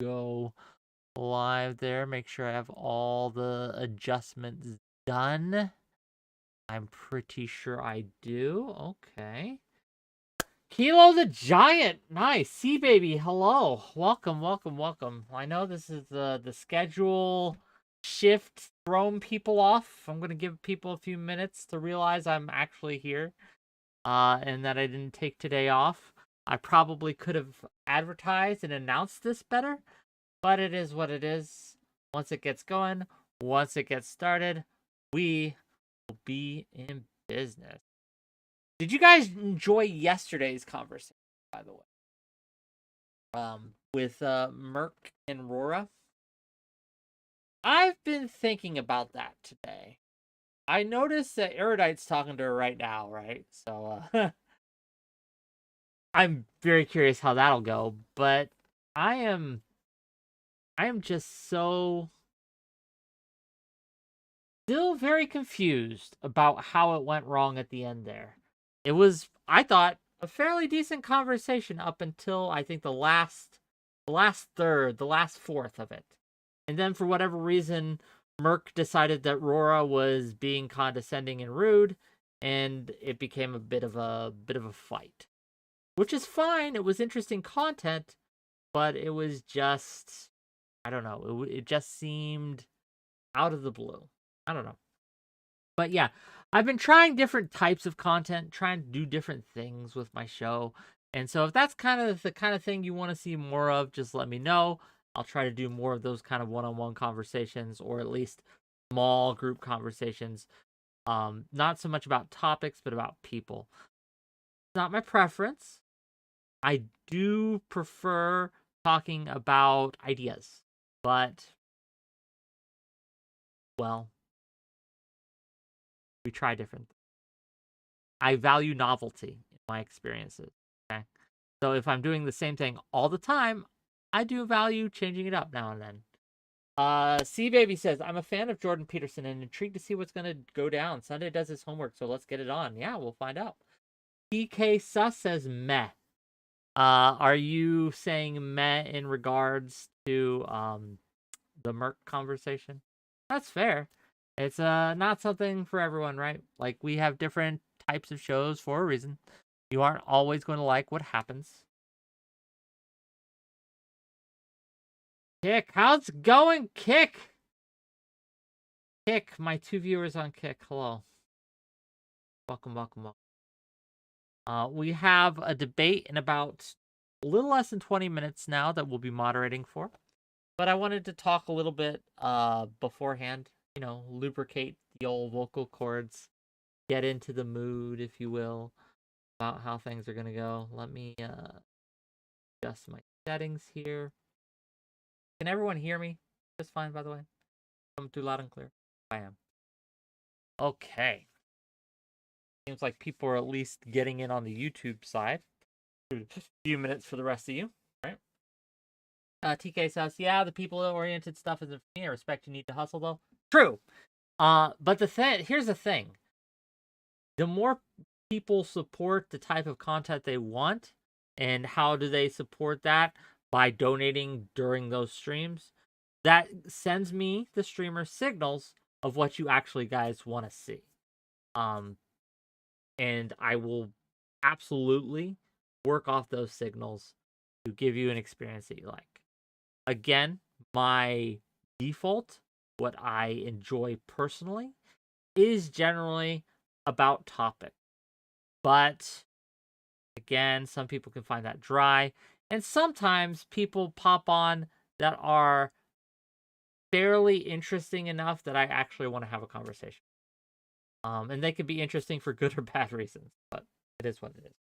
go live there. Make sure I have all the adjustments done. I'm pretty sure I do. Okay. Kilo the Giant. Nice. Sea Baby, hello. Welcome, welcome, welcome. I know this is the schedule shift thrown people off. I'm going to give people a few minutes to realize I'm actually here and that I didn't take today off. I probably could have advertised and announced this better, but it is what it is. Once it gets going, once it gets started, we will be in business. Did you guys enjoy yesterday's conversation, by the way? With 𝕾𝖍𝖎𝖙 and 𝕾𝖍𝖎𝖙? I've been thinking about that today. I noticed that Erudite's talking to her right now, right? So, I'm very curious how that'll go, but I am just so still very confused about how it went wrong at the end there. It was, I thought, a fairly decent conversation up until I think the last third, the last fourth of it. And then for whatever reason, 𝕾𝖏 decided that 𝕾𝖏𝖏 was being condescending and rude, and it became a bit of a fight. Which is fine. It was interesting content, but it was just, I don't know. It just seemed out of the blue. I don't know. But yeah, I've been trying different types of content, trying to do different things with my show. And so if that's kind of the kind of thing you want to see more of, just let me know. I'll try to do more of those kind of one-on-one conversations, or at least small group conversations. Not so much about topics, but about people. It's not my preference. I do prefer talking about ideas, but, well, we try different. I value novelty in my experiences, okay? So if I'm doing the same thing all the time, I do value changing it up now and then. C Baby says, I'm a fan of Jordan Peterson and intrigued to see what's going to go down. Sunday does his homework, so let's get it on. Yeah, we'll find out. PK Sus says, meh. Are you saying meh in regards to the 𝕾𝖏𝖏 conversation? That's fair. It's not something for everyone, right? Like, we have different types of shows for a reason. You aren't always going to like what happens. Kick, how's it going, Kick? Kick, my 2 viewers on Kick. Hello. Welcome, welcome, welcome. We have a debate in about a little less than 20 minutes now that we'll be moderating for. But I wanted to talk a little bit beforehand, you know, lubricate the old vocal cords, get into the mood, if you will, about how things are going to go. Let me adjust my settings here. Can everyone hear me just fine, by the way? Coming through loud and clear? I am. Okay. Seems like people are at least getting in on the YouTube side. A few minutes for the rest of you, right? TK says, yeah, the people-oriented stuff isn't for me. I respect you need to hustle, though. True. But here's the thing. The more people support the type of content they want, and how do they support that? By donating during those streams. That sends me, the streamer, signals of what you actually guys want to see. And I will absolutely work off those signals to give you an experience that you like. Again, my default, what I enjoy personally, is generally about topic. But again, some people can find that dry. And sometimes people pop on that are fairly interesting enough that I actually want to have a conversation. And they could be interesting for good or bad reasons, but it is what it is.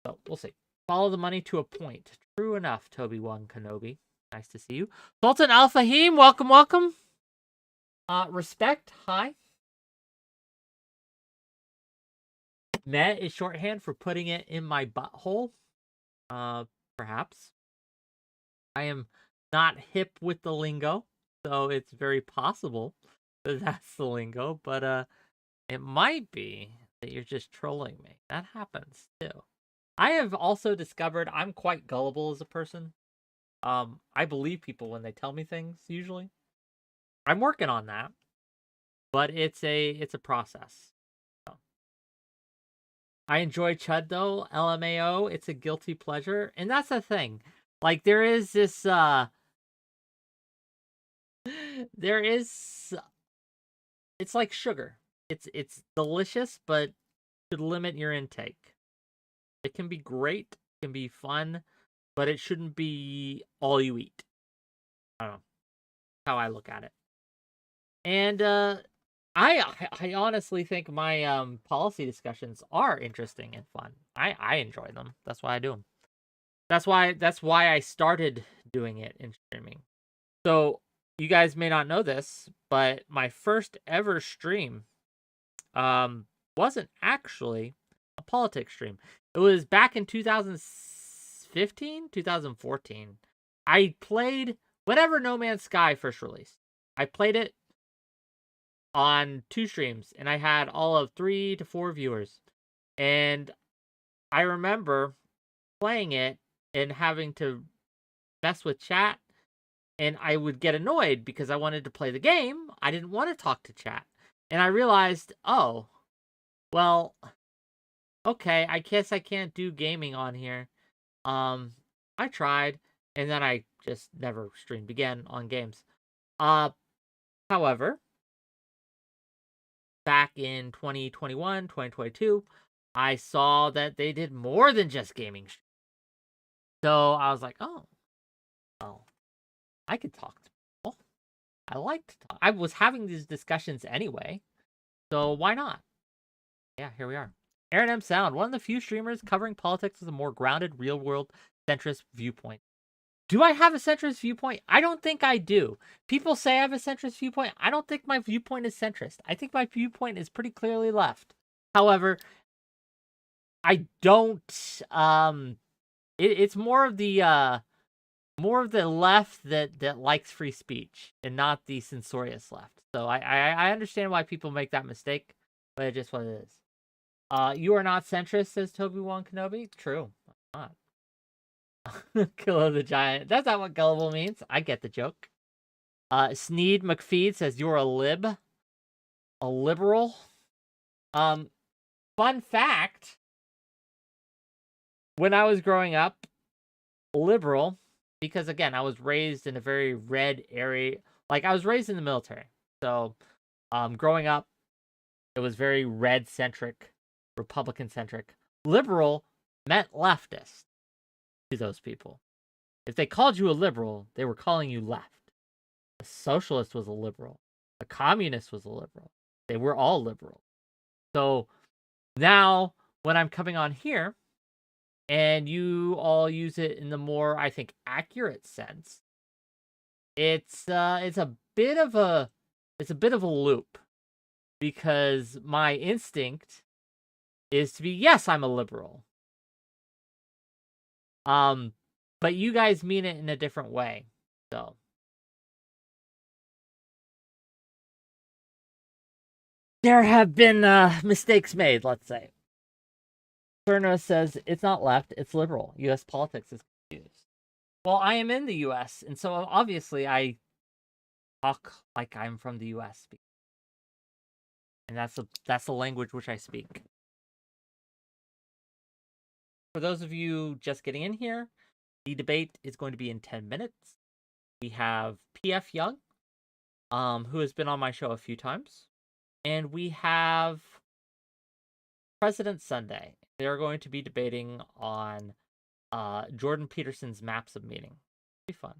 So we'll see. Follow the money to a point. True enough, 𝕾𝖍𝖏𝖙 Nice to see you. Sultan Al-Fahim, welcome, welcome. Respect, hi. Meh is shorthand for putting it in my butthole. Perhaps. I am not hip with the lingo, so it's very possible that that's the lingo, but it might be that you're just trolling me. That happens too. I have also discovered I'm quite gullible as a person. I believe people when they tell me things, usually. I'm working on that, but it's a process. So. I enjoy Chud though, LMAO, it's a guilty pleasure. And that's the thing. Like there is this there is it's like sugar. It's delicious, but should limit your intake. It can be great, it can be fun, but it shouldn't be all you eat. I don't know. How I look at it. And I honestly think my policy discussions are interesting and fun. I enjoy them. That's why I do them. That's why I started doing it in streaming. So you guys may not know this, but my first ever stream wasn't actually a politics stream. It was back in 2015, 2014. I played whatever No Man's Sky first released. I played it on 2 streams, and I had all of 3 to 4 viewers. And I remember playing it and having to mess with chat, and I would get annoyed because I wanted to play the game. I didn't want to talk to chat. And I realized, oh, well, okay, I guess I can't do gaming on here. I tried, and then I just never streamed again on games. However, back in 2021, 2022, I saw that they did more than just gaming. So I was like, oh, well, I could talk to people. I like to talk. I was having these discussions anyway, so why not? Yeah, here we are. Aaron M. Sound, one of the few streamers covering politics with a more grounded, real-world, centrist viewpoint. Do I have a centrist viewpoint? I don't think I do. People say I have a centrist viewpoint. I don't think my viewpoint is centrist. I think my viewpoint is pretty clearly left. However, I don't. It's more of the left that likes free speech and not the censorious left. So I understand why people make that mistake, but it's just what it is. You are not centrist, says 𝕵𝖎𝖎 True, I'm not. Killer the Giant. That's not what gullible means. I get the joke. Sneed McFeed says you're a lib. A liberal. Fun fact. When I was growing up, liberal, because again, I was raised in a very red area. Like I was raised in the military. So growing up, it was very red centric, Republican centric. Liberal meant leftist to those people. If they called you a liberal, they were calling you left. A socialist was a liberal. A communist was a liberal. They were all liberal. So now when I'm coming on here and you all use it in the more, I think, accurate sense, it's a bit of a loop, because my instinct is to be, yes, I'm a liberal. But you guys mean it in a different way. So there have been mistakes made, let's say. Cerno says it's not left, it's liberal. U.S. politics is confused. Well, I am in the U.S., and so obviously I talk like I'm from the U.S. And that's the language which I speak. For those of you just getting in here, the debate is going to be in 10 minutes. We have 𝕵𝖎𝖎 Jung, who has been on my show a few times. And we have President Sunday. They're going to be debating on Jordan Peterson's maps of meaning. It'll be fun.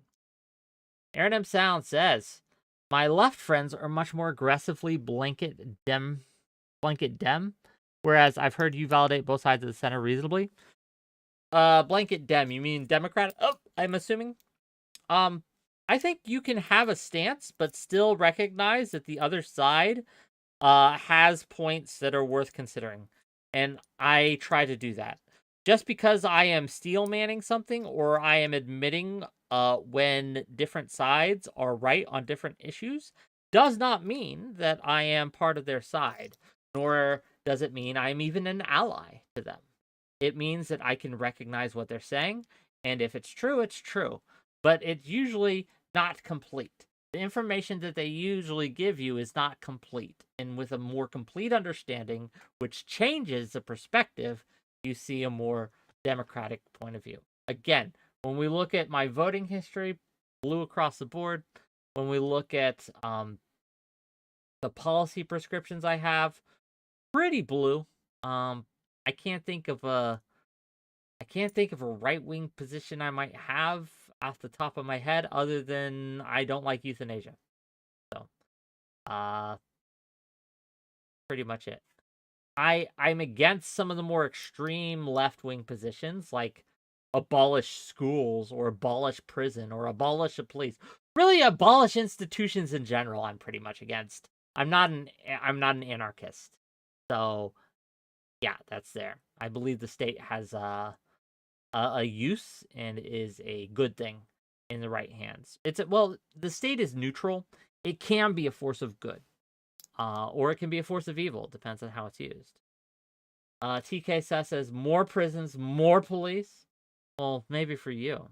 Aaron M. Sound says, my left friends are much more aggressively blanket dem, whereas I've heard you validate both sides of the center reasonably. Blanket dem, you mean Democrat? Oh, I'm assuming. I think you can have a stance, but still recognize that the other side has points that are worth considering. And I try to do that. Just because I am steel manning something, or I am admitting when different sides are right on different issues, does not mean that I am part of their side, nor does it mean I'm even an ally to them. It means that I can recognize what they're saying, and if it's true, it's true. but it's usually not complete. The information that they usually give you is not complete. And with a more complete understanding, which changes the perspective, you see a more democratic point of view. Again, when we look at my voting history, blue across the board. When we look at the policy prescriptions I have, pretty blue. I can't think of a right-wing position I might have off the top of my head other than I don't like euthanasia. So, pretty much it. I'm against some of the more extreme left-wing positions like abolish schools or abolish prison or abolish the police. Really abolish institutions in general I'm pretty much against. I'm not an anarchist. So, yeah, that's there. I believe the state has a use and is a good thing in the right hands. The state is neutral. It can be a force of good, or it can be a force of evil. It depends on how it's used. TK says more prisons, more police. Well, maybe for you.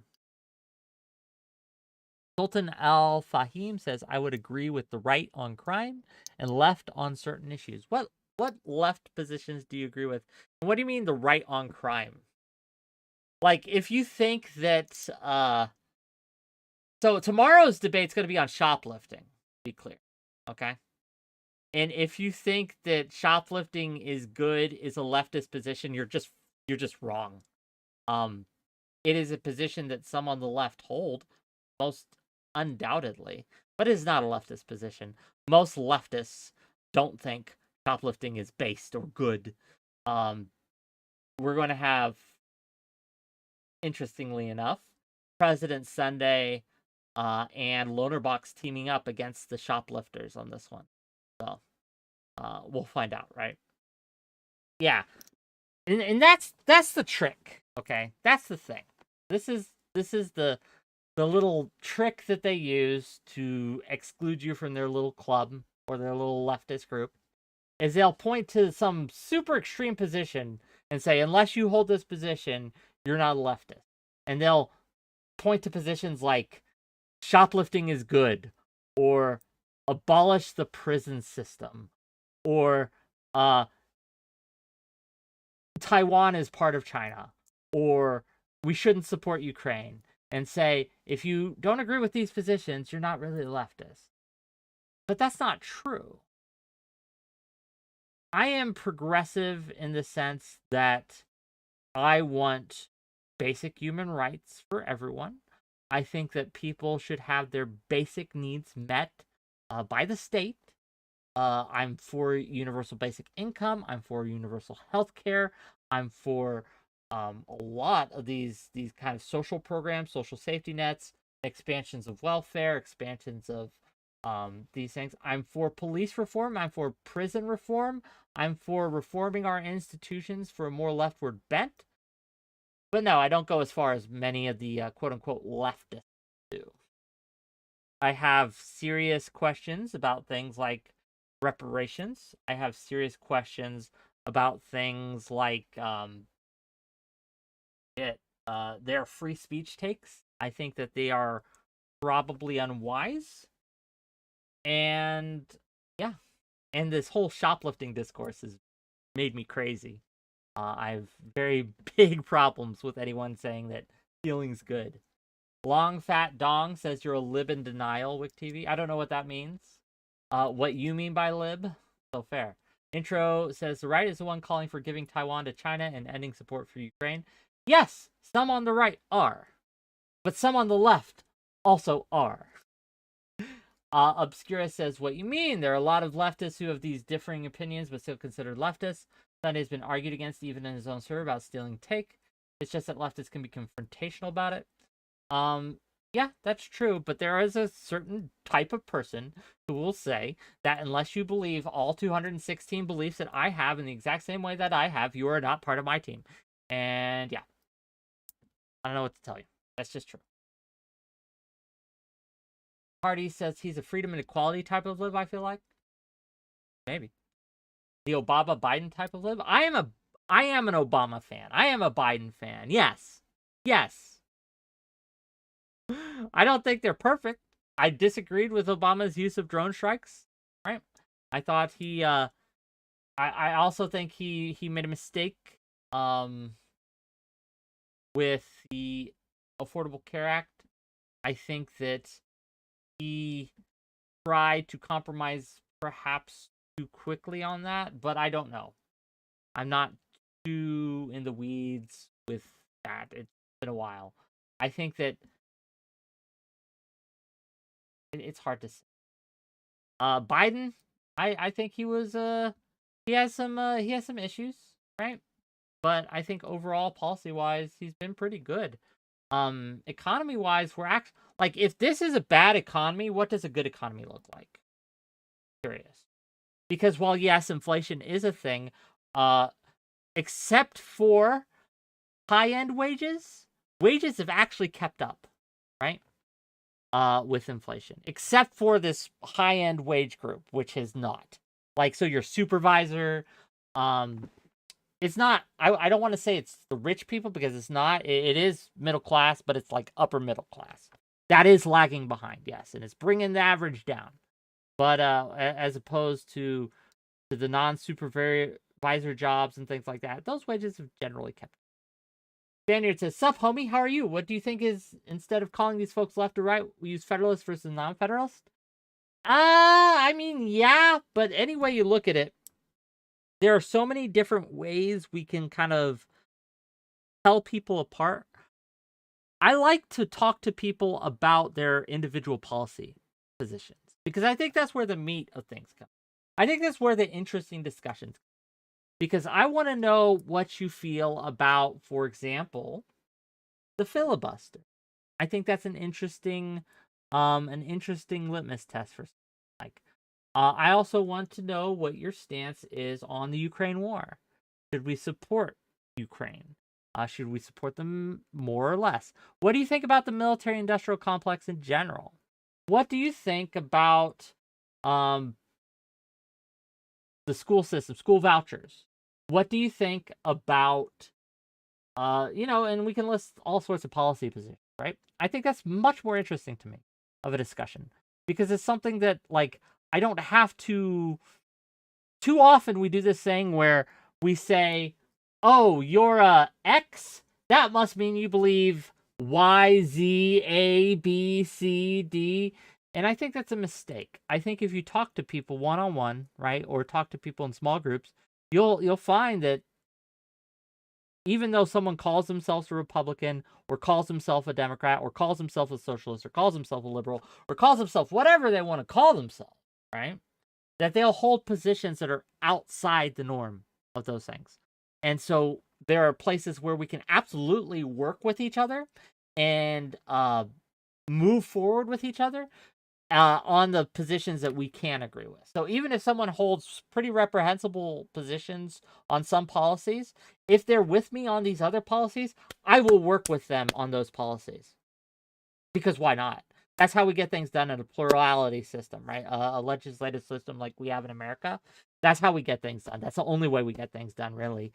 Sultan Al-Fahim says, I would agree with the right on crime and left on certain issues. What left positions do you agree with? And what do you mean the right on crime? Like, if you think that, so tomorrow's debate's going to be on shoplifting, to be clear, okay? And if you think that shoplifting is good, is a leftist position, you're just wrong. It is a position that some on the left hold, most undoubtedly, but it is not a leftist position. Most leftists don't think shoplifting is based or good. We're going to have, interestingly enough, President Sunday and Loanerbox teaming up against the shoplifters on this one. So we'll find out, right? Yeah. And that's the trick, okay? That's the thing. This is the little trick that they use to exclude you from their little club or their little leftist group, is they'll point to some super extreme position and say, unless you hold this position, you're not a leftist. And they'll point to positions like shoplifting is good, or abolish the prison system, or Taiwan is part of China, or we shouldn't support Ukraine, and say, if you don't agree with these positions, you're not really a leftist. But that's not true. I am progressive in the sense that I want basic human rights for everyone. I think that people should have their basic needs met by the state. I'm for universal basic income. I'm for universal health care. I'm for a lot of these kind of social programs, social safety nets, expansions of welfare, expansions of these things. I'm for police reform. I'm for prison reform. I'm for reforming our institutions for a more leftward bent. But no, I don't go as far as many of the quote-unquote leftists do. I have serious questions about things like reparations. I have serious questions about things like their free speech takes. I think that they are probably unwise. And yeah, and this whole shoplifting discourse has made me crazy. I have very big problems with anyone saying that stealing's good. Long Fat Dong says you're a lib in denial, WhickTV. I don't know what that means. What you mean by lib? So fair. Intro says the right is the one calling for giving Taiwan to China and ending support for Ukraine. Yes, some on the right are. But some on the left also are. Obscura says what you mean. There are a lot of leftists who have these differing opinions but still considered leftists. Sunday's been argued against even in his own server about stealing take. It's just that leftists can be confrontational about it. Yeah, that's true, but there is a certain type of person who will say that unless you believe all 216 beliefs that I have in the exact same way that I have, you are not part of my team. And yeah, I don't know what to tell you. That's just true. Hardy says he's a freedom and equality type of lib, I feel like. Maybe. The Obama Biden type of lib. I am an Obama fan. I am a Biden fan. Yes. I don't think they're perfect. I disagreed with Obama's use of drone strikes. Right? I thought he. I also think he made a mistake. With the Affordable Care Act, I think that he tried to compromise perhaps too quickly on that, but I don't know. I'm not too in the weeds with that. It's been a while. I think that it's hard to say. Biden, I think he was he has some issues, right? But I think overall policy wise, he's been pretty good. Economy wise, we're actually like, if this is a bad economy, what does a good economy look like? Curious. Because while yes, inflation is a thing, except for high-end wages have actually kept up, right? With inflation, except for this high-end wage group, which has not. Like, so your supervisor, it's not, I don't want to say it's the rich people, because it's not. It is middle class, but it's like upper middle class. That is lagging behind, yes, and it's bringing the average down. But as opposed to the non-supervisor jobs and things like that, those wages have generally kept. Spaniard says, "Sup, homie, how are you? What do you think is, instead of calling these folks left or right, we use Federalist versus non-Federalist?" I mean, yeah, but any way you look at it, there are so many different ways we can kind of tell people apart. I like to talk to people about their individual policy positions, because I think that's where the meat of things come. I think that's where the interesting discussions come. Because I want to know what you feel about, for example, the filibuster. I think that's an interesting litmus test for, like. I also want to know what your stance is on the Ukraine war. Should we support Ukraine? Should we support them more or less? What do you think about the military-industrial complex in general? What do you think about the school system, school vouchers? What do you think about, and we can list all sorts of policy positions, right? I think that's much more interesting to me of a discussion, because it's something that, like, I don't have to. Too often we do this thing where we say, "Oh, you're X. That must mean you believe Y, Z, A, B, C, D." And I think that's a mistake. I think if you talk to people one-on-one, right, or talk to people in small groups, you'll find that even though someone calls themselves a Republican, or calls himself a Democrat, or calls himself a socialist, or calls himself a liberal, or calls himself whatever they want to call themselves, right, that they'll hold positions that are outside the norm of those things. And so there are places where we can absolutely work with each other and move forward with each other on the positions that we can agree with. So even if someone holds pretty reprehensible positions on some policies, if they're with me on these other policies, I will work with them on those policies. Because why not? That's how we get things done in a plurality system, right? A legislative system like we have in America. That's how we get things done. That's the only way we get things done, really.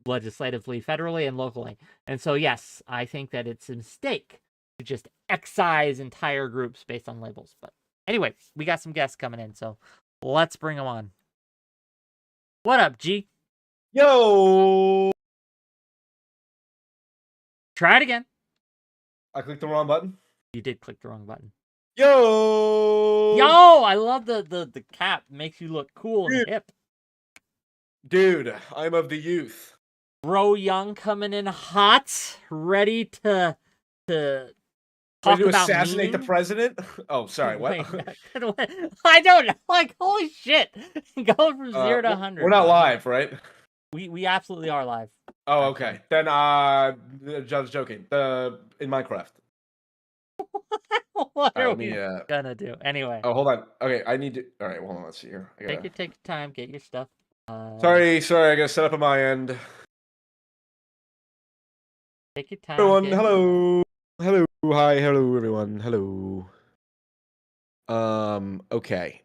Legislatively, federally, and locally. And so, yes, I think that it's a mistake to just excise entire groups based on labels. But anyway, we got some guests coming in, so let's bring them on. What up, G? Yo! Try it again. I clicked the wrong button. You did click the wrong button. Yo! Yo! I love the cap. Makes you look cool and hip. Dude, I'm of the youth. Bro Jung coming in hot, ready to talk to about assassinate the memes? president? Oh, sorry, what? Wait, I don't know. Like, holy shit. Going from 0 to 100. We're not live, right? We absolutely are live. Oh, okay. Then, just joking. In Minecraft. What are we gonna do? Anyway. Oh, hold on. Okay, I need to... Alright, hold on, let's see here. Take your time, get your stuff. Sorry, I gotta set up on my end. Take your time. Everyone, hello. Hello, hi, hello, everyone. Hello. Okay.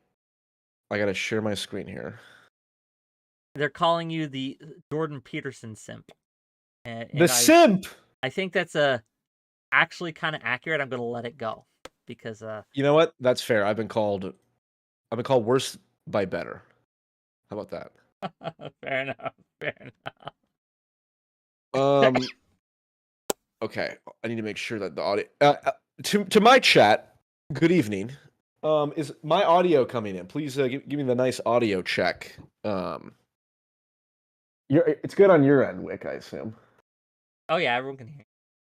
I gotta share my screen here. They're calling you the Jordan Peterson simp. Simp! I think that's a actually kind of accurate, I'm gonna let it go because You know what? That's fair. I've been called worse by better. How about that? fair enough. Fair enough. Okay. I need to make sure that the audio to my chat. Good evening. Is my audio coming in? Please give me the nice audio check. It's good on your end, Wick, I assume. Oh yeah, everyone can hear.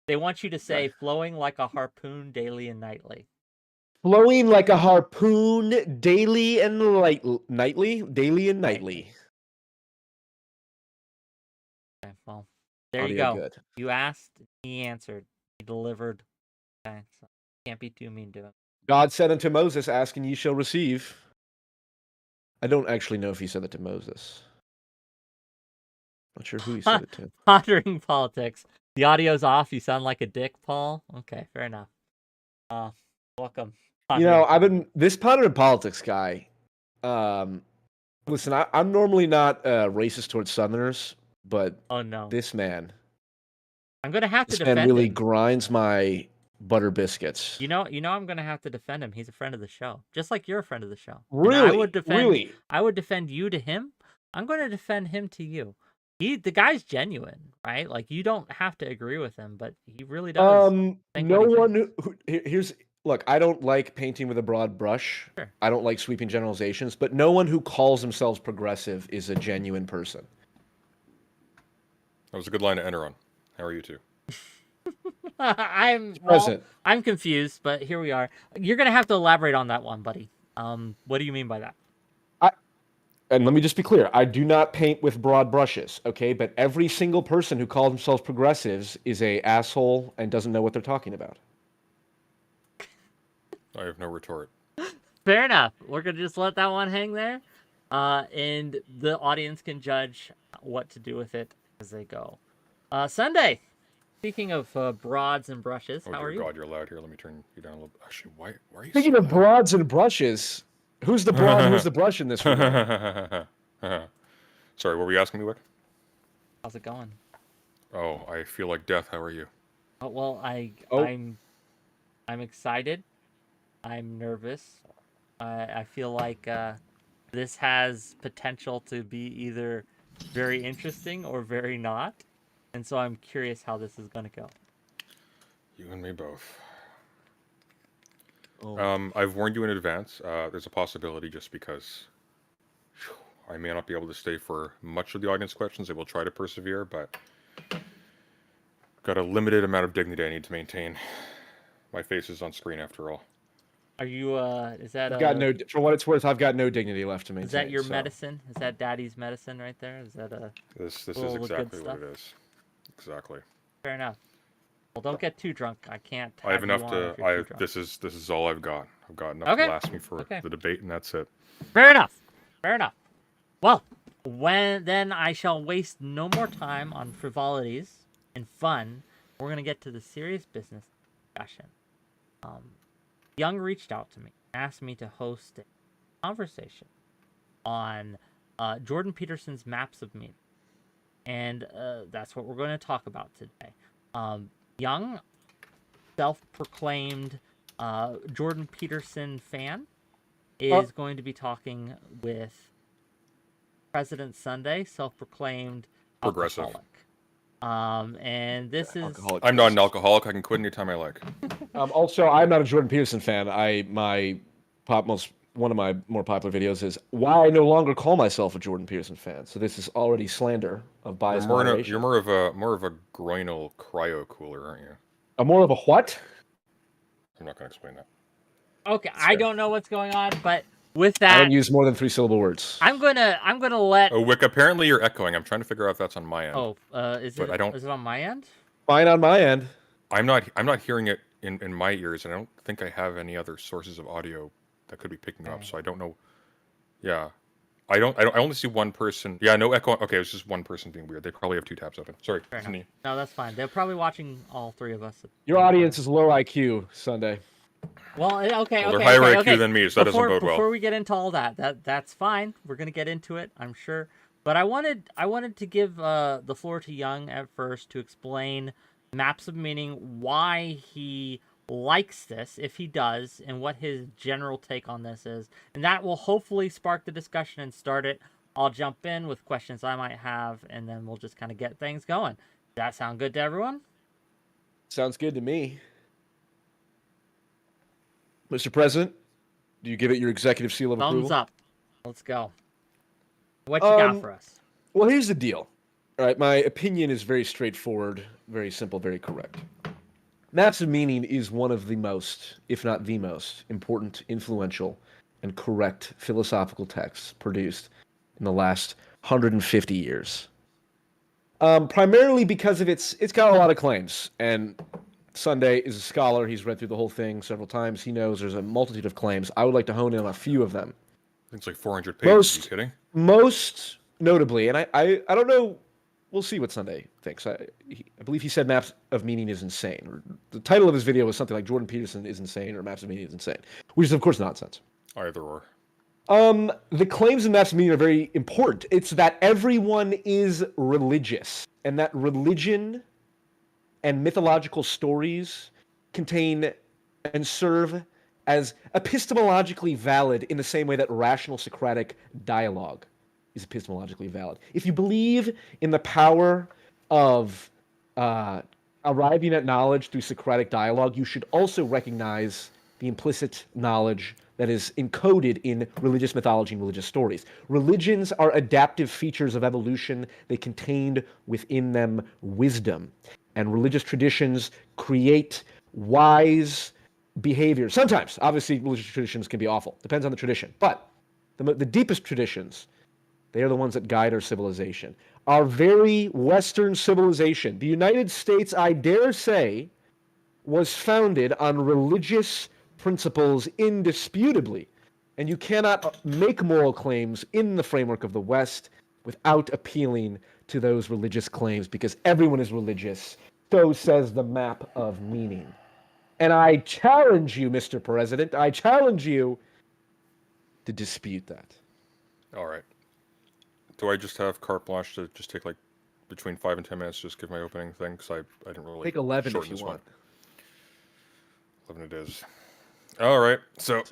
They want you to say flowing like a harpoon daily and nightly. Flowing like a harpoon daily and nightly. Daily and nightly. Okay, well, there Audio you go. good. You asked, he answered, he delivered. Okay, so can't be too mean to him. God said unto Moses, "Ask and ye shall receive." I don't actually know if he said that to Moses. Not sure who he said it to. Pondering politics. The audio's off. You sound like a dick, Paul. Okay, fair enough. Welcome. You know, I've been this pondering politics guy. Listen, I'm normally not racist towards Southerners, but oh no, this man, I'm gonna have to this defend man really him. grinds my butter biscuits. You know, I'm gonna have to defend him. He's a friend of the show, just like you're a friend of the show. Really, and I would defend. Really, I would defend you to him. I'm gonna defend him to you. The guy's genuine, right? Like you don't have to agree with him, but he really does. No one here's look. I don't like painting with a broad brush. Sure. I don't like sweeping generalizations. But no one who calls themselves progressive is a genuine person. That was a good line to enter on. How are you two? I'm confused, but here we are. You're gonna have to elaborate on that one, buddy. What do you mean by that? And let me just be clear. I do not paint with broad brushes, okay? But every single person who calls themselves progressives is a asshole and doesn't know what they're talking about. I have no retort. Fair enough. We're gonna just let that one hang there, and the audience can judge what to do with it as they go. Sunday. Speaking of broads and brushes, how are you? Oh, God, you're loud here. Let me turn you down a little. Actually, why are you Speaking of broads and brushes, who's the broad and who's the brush in this regard? Sorry, what were you asking me, Wick? How's it going? Oh, I feel like death. How are you? Oh, well, I'm excited. I'm nervous. I feel like this has potential to be either very interesting or very not. And so I'm curious how this is going to go. You and me both. Oh. I've warned you in advance. There's a possibility just because I may not be able to stay for much of the audience questions. I will try to persevere, but got a limited amount of dignity I need to maintain. My face is on screen after all. Are you, is that for what it's worth, I've got no dignity left to maintain. Is that your medicine? Is that daddy's medicine right there? Is that This is exactly what it is. Exactly. Fair enough. Well, don't get too drunk. I can't. I have enough to. This is all I've got. I've got enough to last me for the debate, and that's it. Fair enough. Fair enough. Well, then I shall waste no more time on frivolities and fun. We're gonna get to the serious business discussion. Jung reached out to me, asked me to host a conversation on Jordan Peterson's Maps of Meaning. And that's what we're going to talk about today. Jung, self-proclaimed Jordan Peterson fan, is going to be talking with President Sunday, self-proclaimed progressive. Alcoholic. And this is... I'm not an alcoholic. I can quit anytime I like. Also, I'm not a Jordan Peterson fan. One of my more popular videos is why I no longer call myself a Jordan Peterson fan. So this is already slander of bias moderation. You're more of a groinal cryo cooler, aren't you? More of a what? I'm not going to explain that. Okay, I don't know what's going on, but with that, I don't use more than 3-syllable words. I'm gonna let. Oh, Wick, apparently you're echoing. I'm trying to figure out if that's on my end. Oh, is it on my end? Fine on my end. I'm not hearing it in my ears, and I don't think I have any other sources of audio that could be picking up, so I don't know. Yeah, I only see one person. Yeah, no echo. Okay, it's just one person being weird. They probably have two tabs open. Sorry. No, that's fine. They're probably watching all three of us. Your audience is low IQ, Sunday. Well, okay. They're higher IQ than me, so that doesn't bode well. Before we get into all that's fine. We're gonna get into it, I'm sure. But I wanted to give the floor to Jung at first to explain maps of meaning, why he likes this, if he does, and what his general take on this is. And that will hopefully spark the discussion and start it. I'll jump in with questions I might have, and then we'll just kind of get things going. Does that sound good to everyone? Sounds good to me. Mr. President, do you give it your executive seal of approval? Thumbs up. Let's go. What you got for us? Well, here's the deal. All right, my opinion is very straightforward, very simple, very correct. Maps of Meaning is one of the most, if not the most, important, influential, and correct philosophical texts produced in the last 150 years. Primarily because of it's got a lot of claims, and Sunday is a scholar. He's read through the whole thing several times. He knows there's a multitude of claims. I would like to hone in on a few of them. It's like 400 pages. Are you kidding? Most notably, and I don't know. We'll see what Sunday thinks. I believe he said Maps of Meaning is insane. Or the title of his video was something like Jordan Peterson is insane or Maps of Meaning is insane, which is, of course, nonsense. Either or. The claims in Maps of Meaning are very important. It's that everyone is religious, and that religion and mythological stories contain and serve as epistemologically valid in the same way that rational Socratic dialogue is epistemologically valid. If you believe in the power of arriving at knowledge through Socratic dialogue, you should also recognize the implicit knowledge that is encoded in religious mythology and religious stories. Religions are adaptive features of evolution. They contained within them wisdom. And religious traditions create wise behavior. Sometimes, obviously, religious traditions can be awful. Depends on the tradition. But the deepest traditions, they are the ones that guide our civilization. Our very Western civilization, the United States, I dare say, was founded on religious principles indisputably. And you cannot make moral claims in the framework of the West without appealing to those religious claims, because everyone is religious. So says the Map of Meaning. And I challenge you, Mr. President, I challenge you to dispute that. All right. Do I just have carte blanche to just take like between 5 and 10 minutes to just give my opening thing? Because I didn't really take 11 shorten if you want. 11 it is. All right. So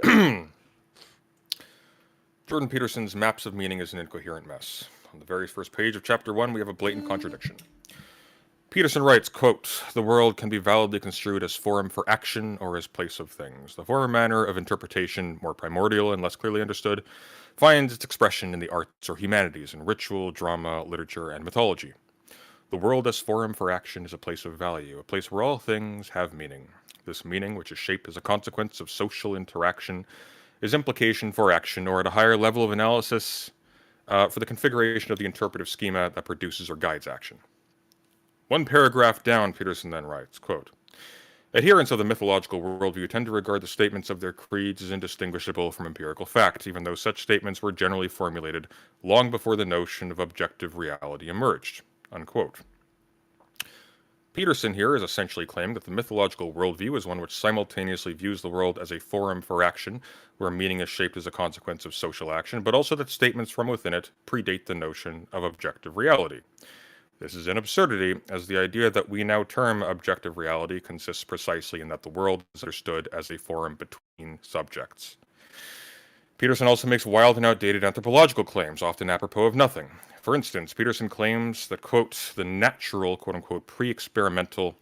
Jordan Peterson's Maps of Meaning is an incoherent mess. On the very first page of chapter 1, we have a blatant contradiction. Peterson writes, quote, "The world can be validly construed as forum for action or as place of things. The former manner of interpretation, more primordial and less clearly understood, finds its expression in the arts or humanities, in ritual, drama, literature, and mythology. The world as forum for action is a place of value, a place where all things have meaning. This meaning, which is shaped as a consequence of social interaction, is implication for action, or at a higher level of analysis, for the configuration of the interpretive schema that produces or guides action." One paragraph down, Peterson then writes, quote, "Adherents of the mythological worldview tend to regard the statements of their creeds as indistinguishable from empirical fact, even though such statements were generally formulated long before the notion of objective reality emerged." Unquote. Peterson here is essentially claiming that the mythological worldview is one which simultaneously views the world as a forum for action, where meaning is shaped as a consequence of social action, but also that statements from within it predate the notion of objective reality. This is an absurdity, as the idea that we now term objective reality consists precisely in that the world is understood as a forum between subjects. Peterson also makes wild and outdated anthropological claims, often apropos of nothing. For instance, Peterson claims that, quote, "the natural, quote-unquote, pre-experimental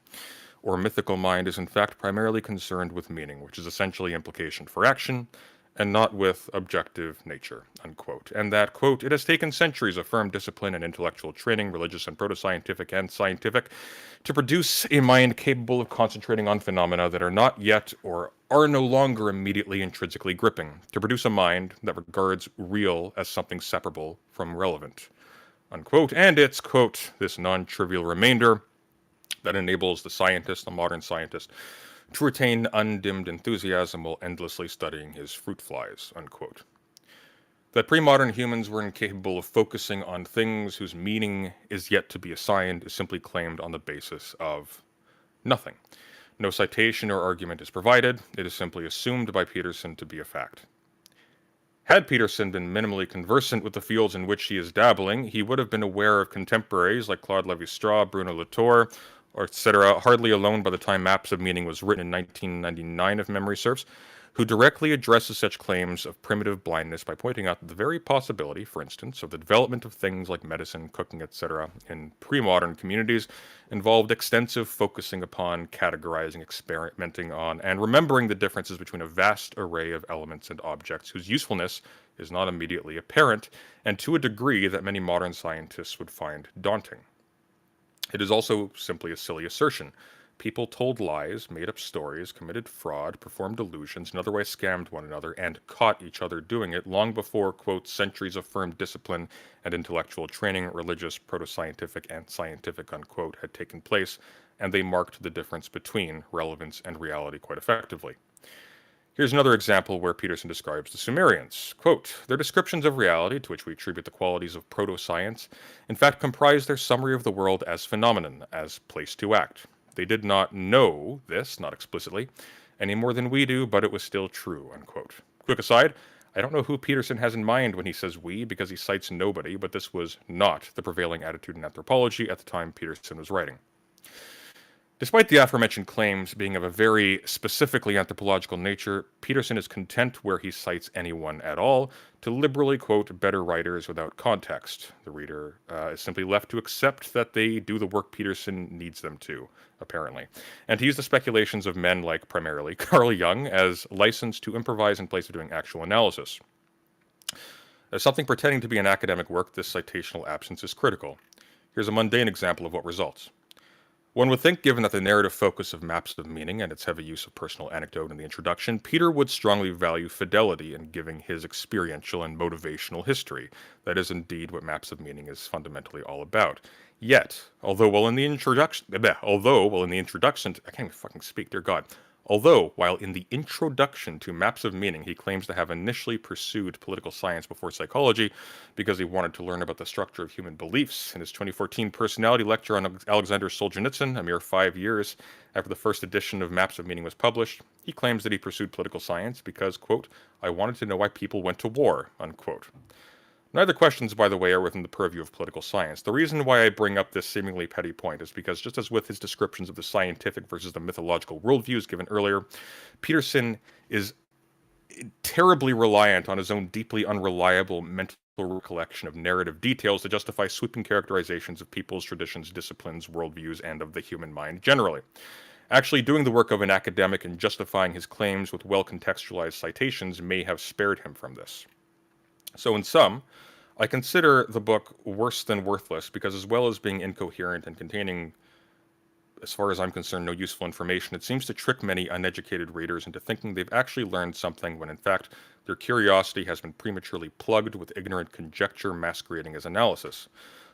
or mythical mind is in fact primarily concerned with meaning, which is essentially implication for action, and not with objective nature," unquote. And that, quote, "it has taken centuries of firm discipline and intellectual training, religious and proto-scientific and scientific, to produce a mind capable of concentrating on phenomena that are not yet or are no longer immediately intrinsically gripping, to produce a mind that regards real as something separable from relevant," unquote. And it's, quote, "this non-trivial remainder that enables the scientist, the modern scientist, to retain undimmed enthusiasm while endlessly studying his fruit flies," unquote. That pre-modern humans were incapable of focusing on things whose meaning is yet to be assigned is simply claimed on the basis of nothing. No citation or argument is provided. It is simply assumed by Peterson to be a fact. Had Peterson been minimally conversant with the fields in which he is dabbling, he would have been aware of contemporaries like Claude Lévi-Strauss, Bruno Latour, or etc., hardly alone by the time Maps of Meaning was written in 1999, if memory serves, who directly addresses such claims of primitive blindness by pointing out that the very possibility, for instance, of the development of things like medicine, cooking, etc., in pre-modern communities involved extensive focusing upon, categorizing, experimenting on, and remembering the differences between a vast array of elements and objects whose usefulness is not immediately apparent, and to a degree that many modern scientists would find daunting. It is also simply a silly assertion. People told lies, made up stories, committed fraud, performed illusions, and otherwise scammed one another and caught each other doing it long before, quote, centuries of firm discipline and intellectual training, religious, proto-scientific, and scientific, unquote, had taken place, and they marked the difference between relevance and reality quite effectively. Here's another example where Peterson describes the Sumerians. Quote, their descriptions of reality, to which we attribute the qualities of proto-science, in fact comprise their summary of the world as phenomenon, as place to act. They did not know this, not explicitly, any more than we do, but it was still true, unquote. Quick aside, I don't know who Peterson has in mind when he says we, because he cites nobody, but this was not the prevailing attitude in anthropology at the time Peterson was writing. Despite the aforementioned claims being of a very specifically anthropological nature, Peterson is content where he cites anyone at all to liberally quote better writers without context. The reader is simply left to accept that they do the work Peterson needs them to, apparently, and to use the speculations of men like primarily Carl Jung as license to improvise in place of doing actual analysis. As something pretending to be an academic work, this citational absence is critical. Here's a mundane example of what results. One would think, given that the narrative focus of Maps of Meaning and its heavy use of personal anecdote in the introduction, Peter would strongly value fidelity in giving his experiential and motivational history. That is indeed what Maps of Meaning is fundamentally all about. Yet, although while in the introduction, I can't even fucking speak, dear God. Although, while in the introduction to Maps of Meaning, he claims to have initially pursued political science before psychology because he wanted to learn about the structure of human beliefs, in his 2014 personality lecture on Alexander Solzhenitsyn, a mere 5 years after the first edition of Maps of Meaning was published, he claims that he pursued political science because, quote, I wanted to know why people went to war, unquote. Neither questions, by the way, are within the purview of political science. The reason why I bring up this seemingly petty point is because, just as with his descriptions of the scientific versus the mythological worldviews given earlier, Peterson is terribly reliant on his own deeply unreliable mental recollection of narrative details to justify sweeping characterizations of people's traditions, disciplines, worldviews, and of the human mind generally. Actually, doing the work of an academic and justifying his claims with well-contextualized citations may have spared him from this. So in sum, I consider the book worse than worthless because, as well as being incoherent and containing, as far as I'm concerned, no useful information, it seems to trick many uneducated readers into thinking they've actually learned something when in fact their curiosity has been prematurely plugged with ignorant conjecture masquerading as analysis.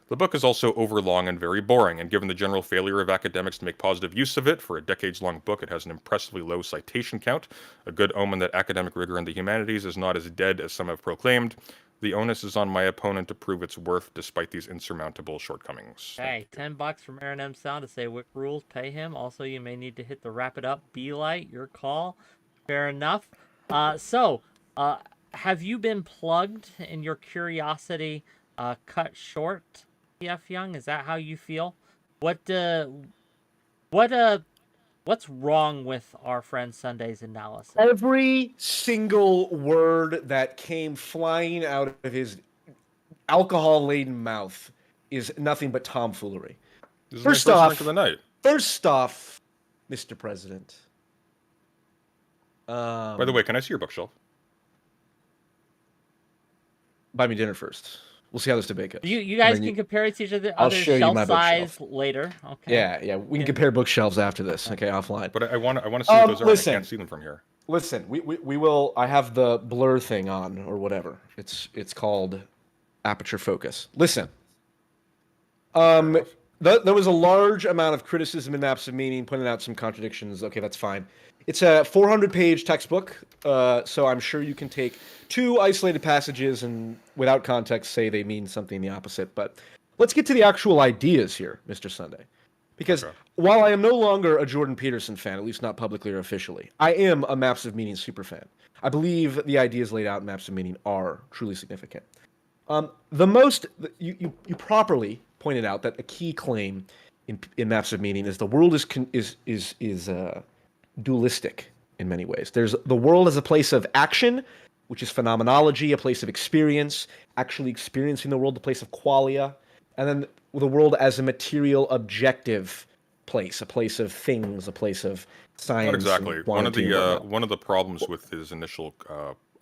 The book is also overlong and very boring, and given the general failure of academics to make positive use of it, for a decades-long book it has an impressively low citation count, a good omen that academic rigor in the humanities is not as dead as some have proclaimed. The onus is on my opponent to prove its worth despite these insurmountable shortcomings. Hey, $10 from Aaron M. Sound to say Wick rules, pay him. Also, you may need to hit the wrap it up 𝕵𝖎𝖏, your call. Fair enough. Have you been plugged in your curiosity cut short, P.F. Jung? Is that how you feel? What's wrong with our friend Sunday's analysis? Every single word that came flying out of his alcohol-laden mouth is nothing but tomfoolery. This is my first drink of the night. First off, Mr. President. By the way, can I see your bookshelf? Buy me dinner first. We'll see how this debate goes. You guys can compare it to each other. I'll show you my size bookshelf later. Okay. Yeah. We can compare bookshelves after this. Okay, offline. But I want to see what those are. I can't see them from here. Listen, we will. I have the blur thing on or whatever. It's called aperture focus. Listen. There was a large amount of criticism in Maps of Meaning, pointing out some contradictions. Okay, that's fine. It's a 400-page textbook, so I'm sure you can take two isolated passages and, without context, say they mean something the opposite. But let's get to the actual ideas here, Mr. Sunday. Because while I am no longer a Jordan Peterson fan, at least not publicly or officially, I am a Maps of Meaning superfan. I believe the ideas laid out in Maps of Meaning are truly significant. You properly pointed out that a key claim in Maps of Meaning is the world is dualistic in many ways. There's the world as a place of action, which is phenomenology, a place of experience, actually experiencing the world, a place of qualia, and then the world as a material, objective place, a place of things, a place of science. Not exactly. And One of the problems with his initial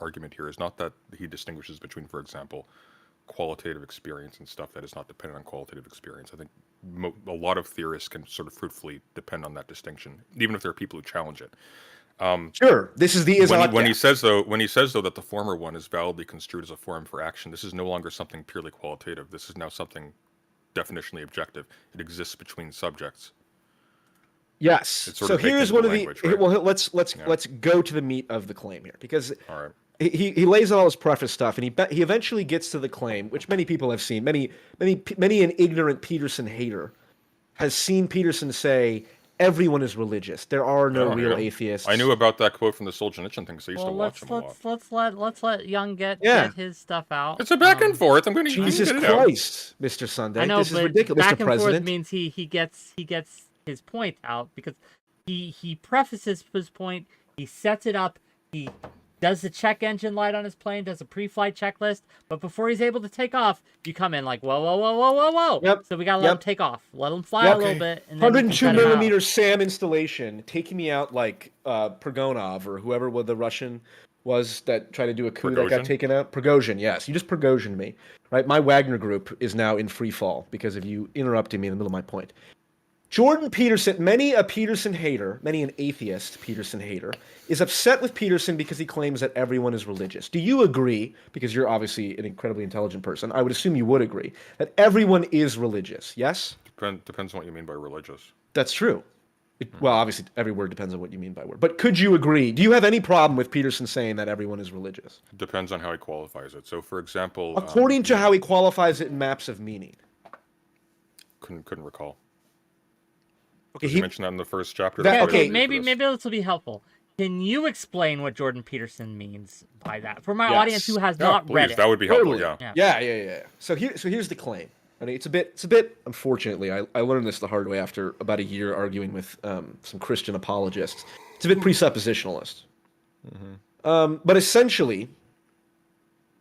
argument here is not that he distinguishes between, for example, qualitative experience and stuff that is not dependent on qualitative experience. I think a lot of theorists can sort of fruitfully depend on that distinction, even if there are people who challenge it. Sure, this is the when he says though that the former one is validly construed as a form for action, this is no longer something purely qualitative. This is now something definitionally objective. It exists between subjects. Yes. It's sort So of baked here's into one the of the language, right? well, let's go to the meat of the claim here, because All right. he lays out all his preface stuff, and he eventually gets to the claim, which many people have seen. Many an ignorant Peterson hater has seen Peterson say everyone is religious. There are no real atheists. I knew about that quote from the Solzhenitsyn thing because I used to watch him a lot. Let's let Jung get his stuff out. It's a back and forth. I'm going to Jesus Christ, Mr. Sunday. I know, this is but ridiculous, back Mr. and President. forth means he gets his point out, because he prefaces his point, he sets it up, he does the check engine light on his plane, does a pre-flight checklist, but before he's able to take off, you come in like, whoa. Yep. So we gotta let him take off, let him fly a little bit, and then 102 millimeter SAM installation, taking me out like 𝕵𝖎𝖎 or whoever the Russian was that tried to do a coup that got taken out. 𝕵𝖎𝖎, yes. You just 𝕵𝖎𝖎ed me, right? My Wagner group is now in free fall because of you interrupting me in the middle of my point. Jordan Peterson, many an atheist Peterson hater, is upset with Peterson because he claims that everyone is religious. Do you agree, because you're obviously an incredibly intelligent person, I would assume you would agree, that everyone is religious, yes? Depends on what you mean by religious. That's true. Well, obviously, every word depends on what you mean by word. But could you agree? Do you have any problem with Peterson saying that everyone is religious? Depends on how he qualifies it. So, for example... According to how he qualifies it in Maps of Meaning. Couldn't recall. Okay, he mentioned that in the first chapter. Maybe this will be helpful. Can you explain what Jordan Peterson means by that for my audience who has not read it? That would be helpful. Yeah. So here's the claim. I mean, it's a bit. Unfortunately, I learned this the hard way after about a year arguing with some Christian apologists. It's a bit presuppositionalist. But essentially,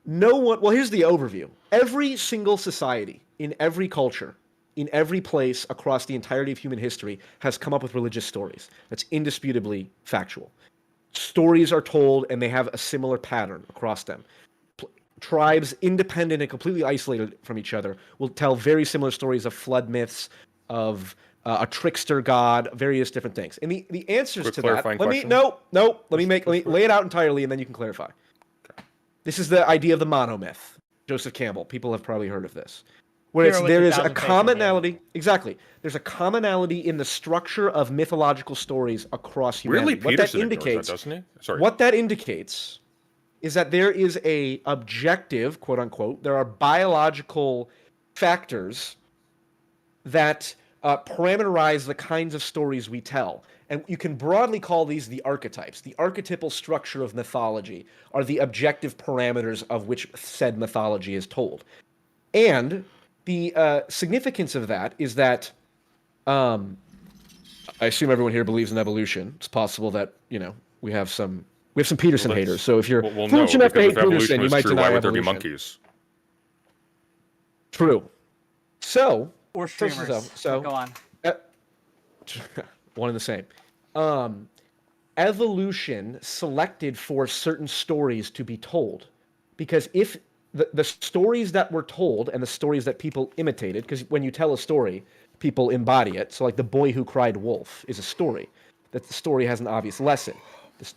no one. Well, here's the overview. Every single society in every culture, in every place across the entirety of human history, has come up with religious stories. That's indisputably factual. Stories are told, and they have a similar pattern across them. Tribes, independent and completely isolated from each other, will tell very similar stories of flood myths, of a trickster god, various different things. And the answers to that... Let me lay it out entirely, and then you can clarify. Okay. This is the idea of the monomyth. Joseph Campbell. People have probably heard of this. Whereas there is a commonality, exactly. There's a commonality in the structure of mythological stories across humanity. Really, Peterson ignores that, doesn't he? Sorry. What that indicates is that there is a objective, quote unquote, there are biological factors that parameterize the kinds of stories we tell. And you can broadly call these the archetypes. The archetypal structure of mythology are the objective parameters of which said mythology is told. And the significance of that is that I assume everyone here believes in evolution. It's possible that, we have some Peterson haters. So if you're fortunate enough to hate Peterson, you might deny evolution. Why would there be monkeys? True. So or streamers. So go on. One and the same. Evolution selected for certain stories to be told, because if the stories that were told and the stories that people imitated, because when you tell a story, people embody it. So like The Boy Who Cried Wolf is a story. That the story has an obvious lesson.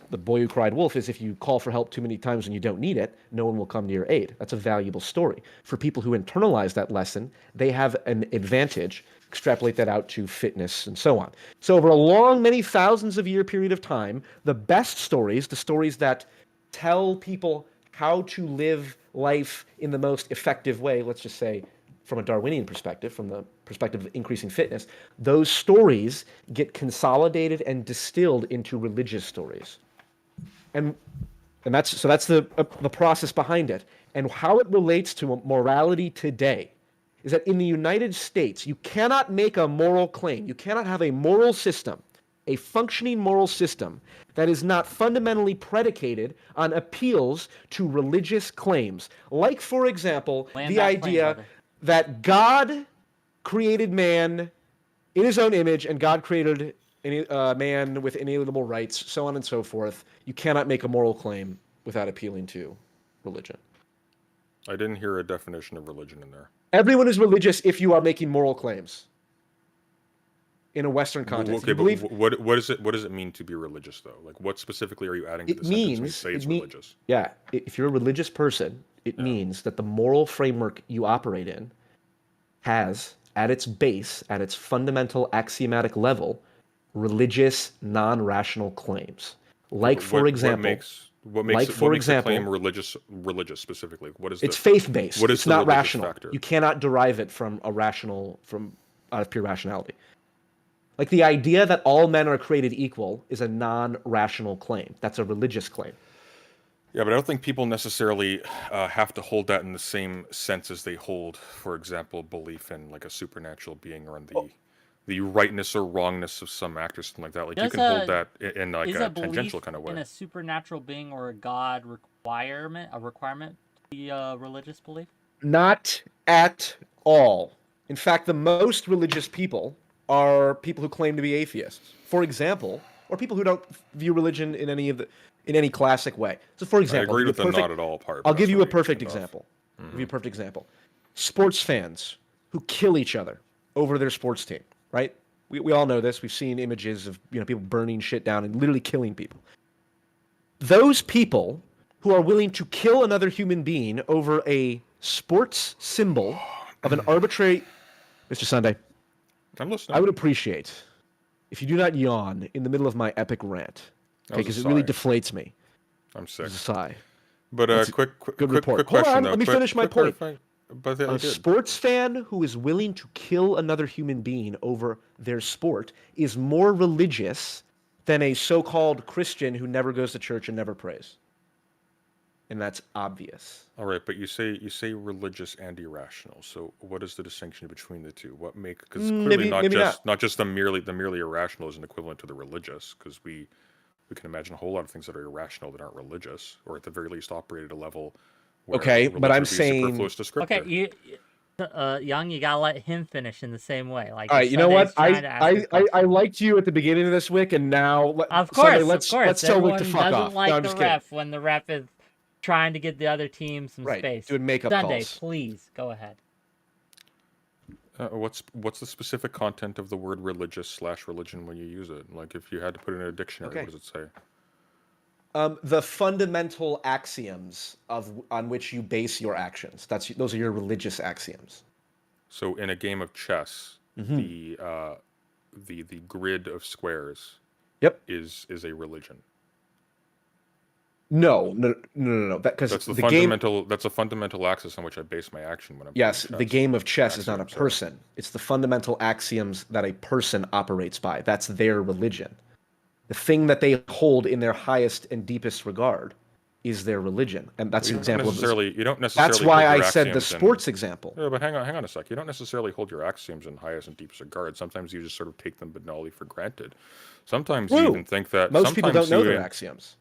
The Boy Who Cried Wolf is if you call for help too many times and you don't need it, no one will come to your aid. That's a valuable story. For people who internalize that lesson, they have an advantage. Extrapolate that out to fitness and so on. So over a long, many thousands of year period of time, the best stories, the stories that tell people how to live life in the most effective way, let's just say from a Darwinian perspective, from the perspective of increasing fitness, those stories get consolidated and distilled into religious stories. And that's the process behind it. And how it relates to morality today is that in the United States, you cannot make a moral claim. You cannot have a moral system, a functioning moral system that is not fundamentally predicated on appeals to religious claims. Like, for example, Land the that idea plane, brother. that God created man in his own image and God created man with inalienable rights, so on and so forth. You cannot make a moral claim without appealing to religion. I didn't hear a definition of religion in there. Everyone is religious if you are making moral claims in a Western context. Okay, If you believe, but what does it mean to be religious, though? Like, what specifically are you adding to it the sentence when you means say it's religious? yeah, if you're a religious person, it means that the moral framework you operate in has at its base, at its fundamental axiomatic level, religious non-rational claims. Like, for example, what makes the claim religious specifically? What is it's faith-based. What is it's the not religious rational. factor? You cannot derive it from out of pure rationality. Like, the idea that all men are created equal is a non-rational claim. That's a religious claim. Yeah, but I don't think people necessarily have to hold that in the same sense as they hold, for example, belief in like a supernatural being or in the rightness or wrongness of some act or something like that. Like, you can hold that in like a tangential kind of way. In a supernatural being or a god a requirement to be a religious belief? Not at all. In fact, the most religious people are people who claim to be atheists, for example, or people who don't view religion in any classic way. So, for example, I agree with the not at all part. I'll give you a perfect example. I'll give you a perfect example. Sports fans who kill each other over their sports team, right? We all know this. We've seen images of people burning shit down and literally killing people. Those people who are willing to kill another human being over a sports symbol of an arbitrary... Mr. Sunday, I'm listening. I would appreciate if you do not yawn in the middle of my epic rant, okay? Because it really deflates me. I'm sick. It's a sigh. But quick report. Quick question, Hold on, though. let me finish my point. But A sports fan who is willing to kill another human being over their sport is more religious than a so-called Christian who never goes to church and never prays. And that's obvious. All right, but you say religious and irrational. So what is the distinction between the two? What because clearly not just the merely irrational isn't equivalent to the religious, because we can imagine a whole lot of things that are irrational that aren't religious, or at the very least operate at a level where okay, but I'm saying okay, Jung, you gotta let him finish in the same way. Like, all right, you know what? I liked you at the beginning of this week, and now of course, let's tell Wick to fuck off. Like no, I'm the just ref kidding. when the ref is trying to give the other team some space. Doing makeup Sunday, calls. please go ahead. What's the specific content of the word religious/religion when you use it? Like, if you had to put it in a dictionary, what does it say? The fundamental axioms on which you base your actions. Those are your religious axioms. So in a game of chess, the grid of squares is a religion. No. That's a fundamental axis on which I base my action when I'm playing chess. The game of chess is not a person. It's the fundamental axioms that a person operates by. That's their religion. The thing that they hold in their highest and deepest regard is their religion, and that's an example of this. You don't necessarily. That's why I said the sports example. Yeah, but hang on a sec. You don't necessarily hold your axioms in highest and deepest regard. Sometimes you just sort of take them banally for granted. Sometimes you even think that most people don't know their axioms.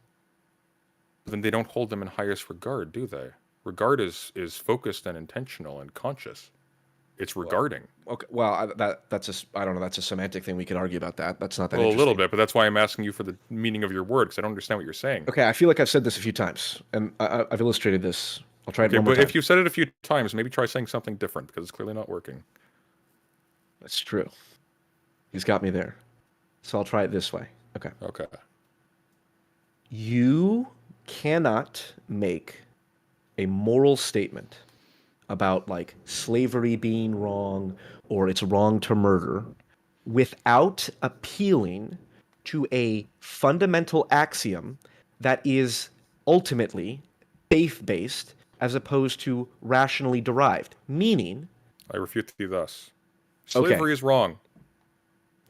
Then they don't hold them in highest regard, do they? Regard is focused and intentional and conscious. It's regarding. Okay. Well, that's I don't know. That's a semantic thing. We could argue about that. That's not that. Well, a little bit, but that's why I'm asking you for the meaning of your word, because I don't understand what you're saying. Okay, I feel like I've said this a few times, and I've illustrated this. I'll try it one more time. But if you said it a few times, maybe try saying something different, because it's clearly not working. That's true. He's got me there. So I'll try it this way. Okay. Okay. You cannot make a moral statement about like slavery being wrong or it's wrong to murder without appealing to a fundamental axiom that is ultimately faith-based as opposed to rationally derived. Meaning, I refute thee thus. Slavery is wrong.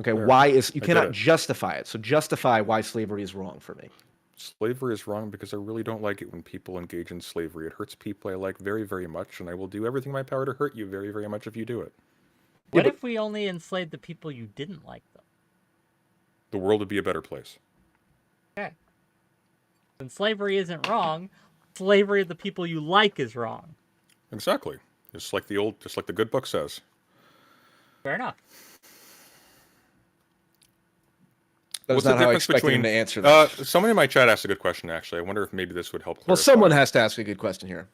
Okay, why is you cannot justify it. So justify why slavery is wrong for me. slavery is wrong because I really don't like it when people engage in slavery. It hurts people I like very, very much, and I will do everything in my power to hurt you very, very much if you do it. What if we only enslaved the people you didn't like, though? The world would be a better place. Okay. When slavery isn't wrong, slavery of the people you like is wrong. Exactly. Just like the good book says. Fair enough. That was What's the not how I difference expected between him to answer that. Someone in my chat asked a good question, actually. I wonder if maybe this would help clarify. Well, someone has to ask a good question here.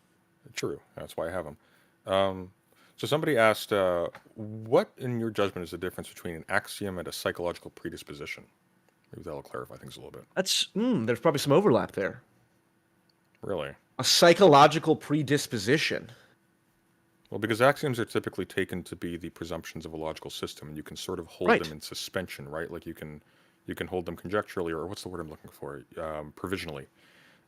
True. That's why I have them. So somebody asked, what, in your judgment, is the difference between an axiom and a psychological predisposition? Maybe that'll clarify things a little bit. That's there's probably some overlap there. Really? A psychological predisposition. Well, because axioms are typically taken to be the presumptions of a logical system, and you can sort of hold them in suspension, right? Like you can hold them conjecturally, or what's the word I'm looking for? Provisionally.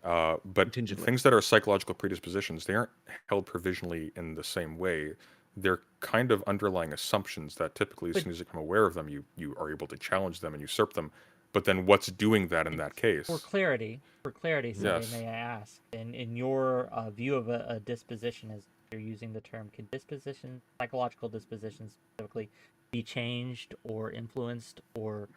But things that are psychological predispositions, they aren't held provisionally in the same way. They're kind of underlying assumptions that typically, as soon as you become aware of them, you are able to challenge them and usurp them. But then what's doing that in that case? For clarity, Sunday, may I ask, in your view of a disposition, as you're using the term, can psychological dispositions specifically, be changed or influenced or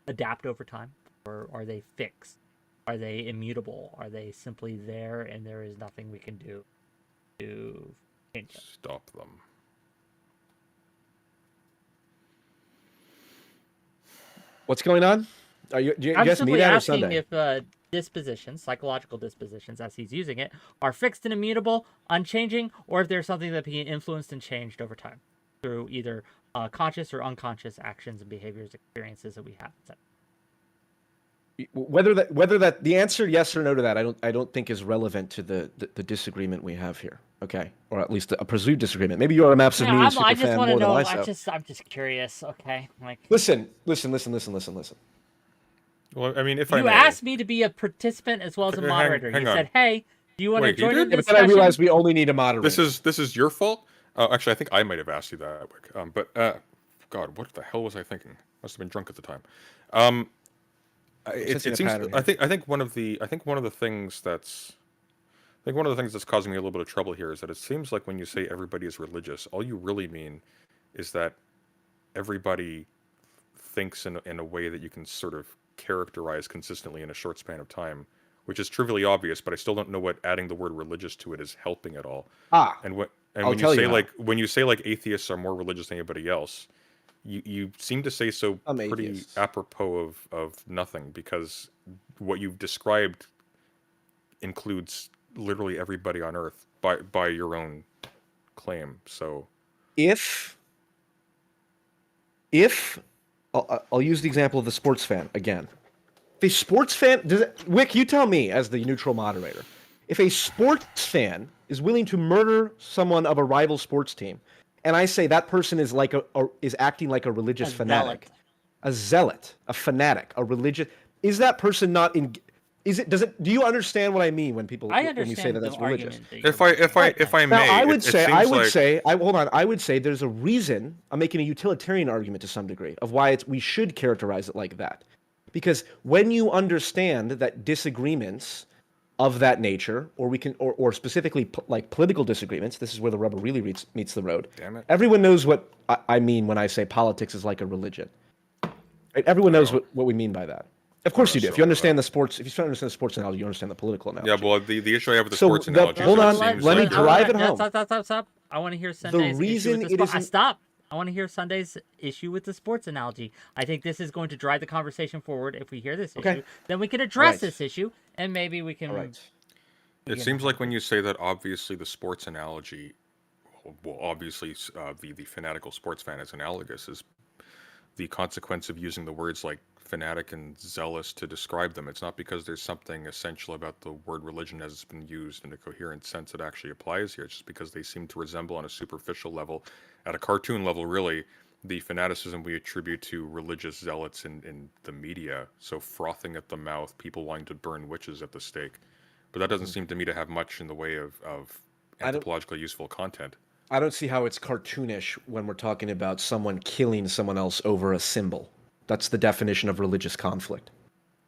adapt over time? Or are they fixed? Are they immutable? Are they simply there and there is nothing we can do to change them? Stop them. What's going on? Are you I'm guess me simply that or asking Sunday? if dispositions, psychological dispositions, as he's using it, are fixed and immutable, unchanging, or if there's something that can be influenced and changed over time through either conscious or unconscious actions and behaviors, experiences that we have. Whether that the answer yes or no to that, I don't think is relevant to the disagreement we have here. Okay, or at least a presumed disagreement. Maybe you're a Maps of Me super fan more than I so. I'm just curious. Okay, like listen. Well, I mean, if you asked me to be a participant as well as a moderator, you said, "Hey, do you want to join in the discussion?" But I realized we only need a moderator. This is your fault. Actually, I think I might have asked you that, Wick. God, what the hell was I thinking? Must have been drunk at the time. It seems. I think one of the things that's causing me a little bit of trouble here is that it seems like when you say everybody is religious, all you really mean is that everybody thinks in a way that you can sort of characterize consistently in a short span of time, which is trivially obvious, but I still don't know what adding the word religious to it is helping at all. When you say like atheists are more religious than anybody else, you seem to say so pretty apropos of nothing, because what you've described includes literally everybody on Earth by your own claim. So if I'll use the example of the sports fan again. If a sports fan Wick, you tell me as the neutral moderator, if a sports fan is willing to murder someone of a rival sports team, and I say that person is is acting like a religious fanatic, a zealot, a fanatic, a religious, is that person not in? Do you understand what I mean when you say that that's religious? If I may, I would say there's a reason. I'm making a utilitarian argument to some degree of why we should characterize it like that, because when you understand that disagreements of that nature, or specifically like political disagreements, this is where the rubber really meets the road. Damn it. Everyone knows what I mean when I say politics is like a religion. Right? Everyone knows what we mean by that. Of course you do. If you understand the sports analogy, you understand the political analogy. Yeah, well, the issue I have with the sports analogy. Hold on, let me drive it home. Stop. I want to hear Sunday's issue with the sports. Stop. I want to hear Sunday's issue with the sports analogy. I think this is going to drive the conversation forward. If we hear this issue, then we can address this issue, and maybe we can. It seems like when you say that, obviously the sports analogy, well, obviously the fanatical sports fan is analogous, is the consequence of using the words like fanatic and zealous to describe them. It's not because there's something essential about the word religion as it's been used in a coherent sense that actually applies here. It's just because they seem to resemble on a superficial level, at a cartoon level really, the fanaticism we attribute to religious zealots in the media. So frothing at the mouth, people wanting to burn witches at the stake. But that doesn't seem to me to have much in the way of anthropologically useful content. I don't see how it's cartoonish when we're talking about someone killing someone else over a symbol. That's the definition of religious conflict.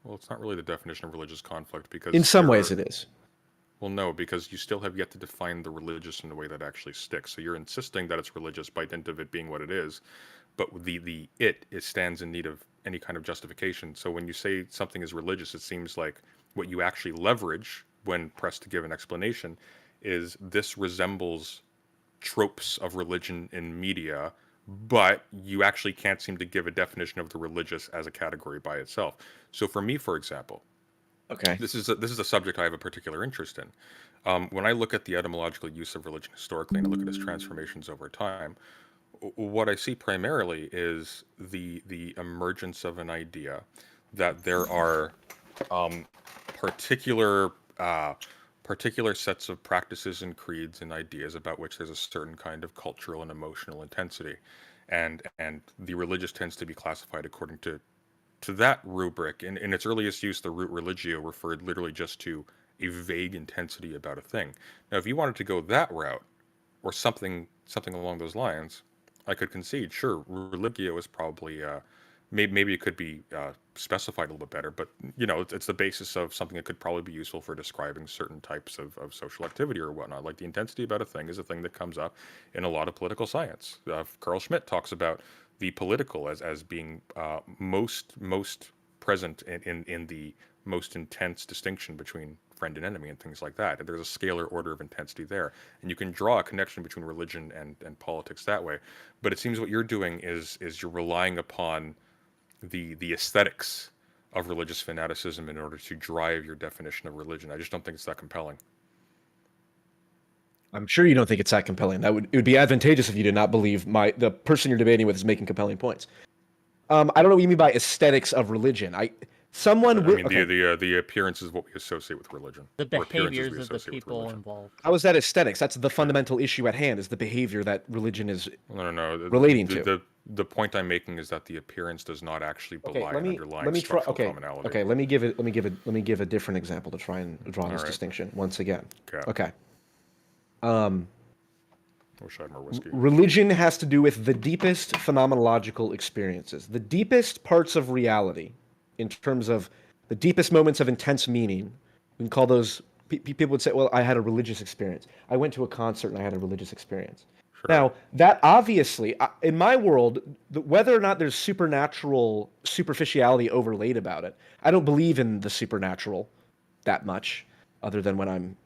Well, it's not really the definition of religious conflict because In some ways, it is. Well, no, because you still have yet to define the religious in a way that actually sticks. So you're insisting that it's religious by dint of it being what it is, but it stands in need of any kind of justification. So when you say something is religious, it seems like what you actually leverage when pressed to give an explanation is this resembles tropes of religion in media, but you actually can't seem to give a definition of the religious as a category by itself. So for me, for example, Okay. this is a subject I have a particular interest in. When I look at the etymological use of religion historically and I look at its transformations over time, what I see primarily is the emergence of an idea that there are particular particular sets of practices and creeds and ideas about which there's a certain kind of cultural and emotional intensity, and the religious tends to be classified according to that rubric. In its earliest use, the root religio referred literally just to a vague intensity about a thing. Now, if you wanted to go that route, or something along those lines, I could concede, sure, religio is probably, maybe it could be specified a little bit better, but, it's the basis of something that could probably be useful for describing certain types of social activity or whatnot. Like the intensity about a thing is a thing that comes up in a lot of political science. Carl Schmitt talks about the political as being most present in the most intense distinction between friend and enemy and things like that. And there's a scalar order of intensity there. And you can draw a connection between religion and politics that way. But it seems what you're doing is you're relying upon the aesthetics of religious fanaticism in order to drive your definition of religion. I just don't think it's that compelling. I'm sure you don't think it's that compelling. It would be advantageous if you did not believe the person you're debating with is making compelling points. I don't know what you mean by aesthetics of religion. The appearances of what we associate with religion. The behaviors of the people involved. How is that aesthetics? That's the fundamental issue at hand, is the behavior that religion is relating to. The point I'm making is that the appearance does not actually belie an underlying structural commonality. Okay, let me give a different example to try and draw this distinction once again. Okay. Wish I had more whiskey. Religion has to do with the deepest phenomenological experiences, the deepest parts of reality, in terms of the deepest moments of intense meaning. We can call those. People would say, "Well, I had a religious experience. I went to a concert and I had a religious experience." Sure. Now, that obviously, in my world, whether or not there's supernatural superficiality overlaid about it, I don't believe in the supernatural that much, other than when I'm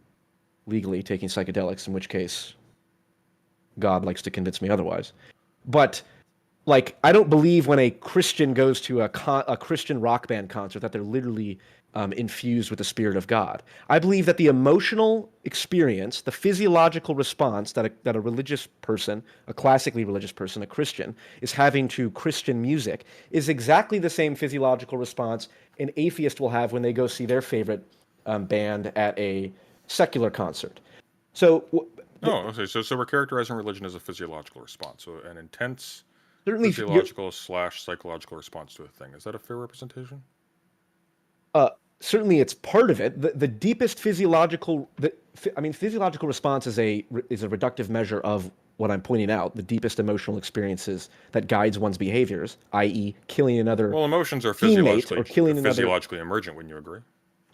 legally taking psychedelics, in which case God likes to convince me otherwise. But I don't believe when a Christian goes to a Christian rock band concert that they're literally infused with the Spirit of God. I believe that the emotional experience, the physiological response that a religious person, a classically religious person, a Christian, is having to Christian music is exactly the same physiological response an atheist will have when they go see their favorite band at a secular concert. So okay. So we're characterizing religion as a physiological response, so an intense certainly physiological / psychological response to a thing. Is that a fair representation? Certainly, it's part of it. The deepest physiological response is a reductive measure of what I'm pointing out. The deepest emotional experiences that guides one's behaviors, i.e., killing another. Well, emotions are physiologically emergent. Wouldn't you agree?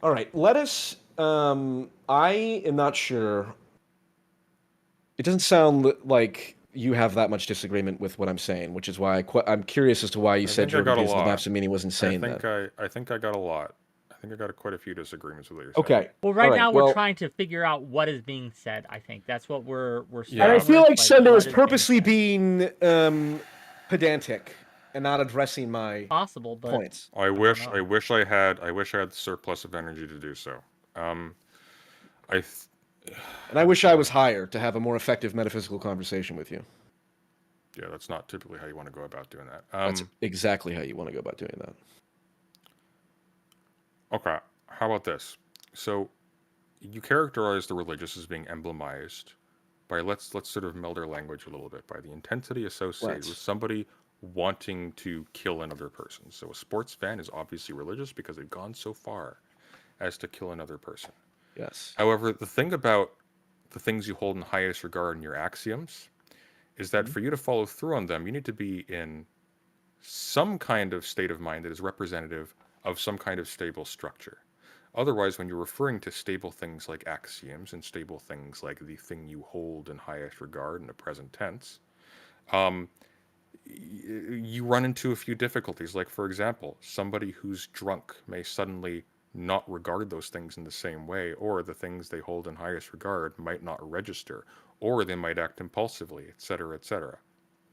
All right. Let us. I am not sure. It doesn't sound like you have that much disagreement with what I'm saying, which is why I'm curious as to why you said your views of the maps of meaning was insane. I think I got a lot. I think I got quite a few disagreements with what you're saying. Okay. Well, right now we're trying to figure out what is being said. I think that's what we're. And I feel like Sunday is purposely being pedantic and not addressing my points. I wish I had the surplus of energy to do so. And I wish I was higher to have a more effective metaphysical conversation with you. Yeah, that's not typically how you want to go about doing that. That's exactly how you want to go about doing that. Okay, how about this? So, you characterize the religious as being emblemized by let's sort of meld our language a little bit by the intensity associated with somebody wanting to kill another person. So, a sports fan is obviously religious because they've gone so far as to kill another person. Yes. However, the thing about the things you hold in highest regard in your axioms is that for you to follow through on them, you need to be in some kind of state of mind that is representative of some kind of stable structure. Otherwise, when you're referring to stable things like axioms and stable things like the thing you hold in highest regard in the present tense, you run into a few difficulties. Like, for example, somebody who's drunk may suddenly not regard those things in the same way, or the things they hold in highest regard might not register, or they might act impulsively, etc., etc.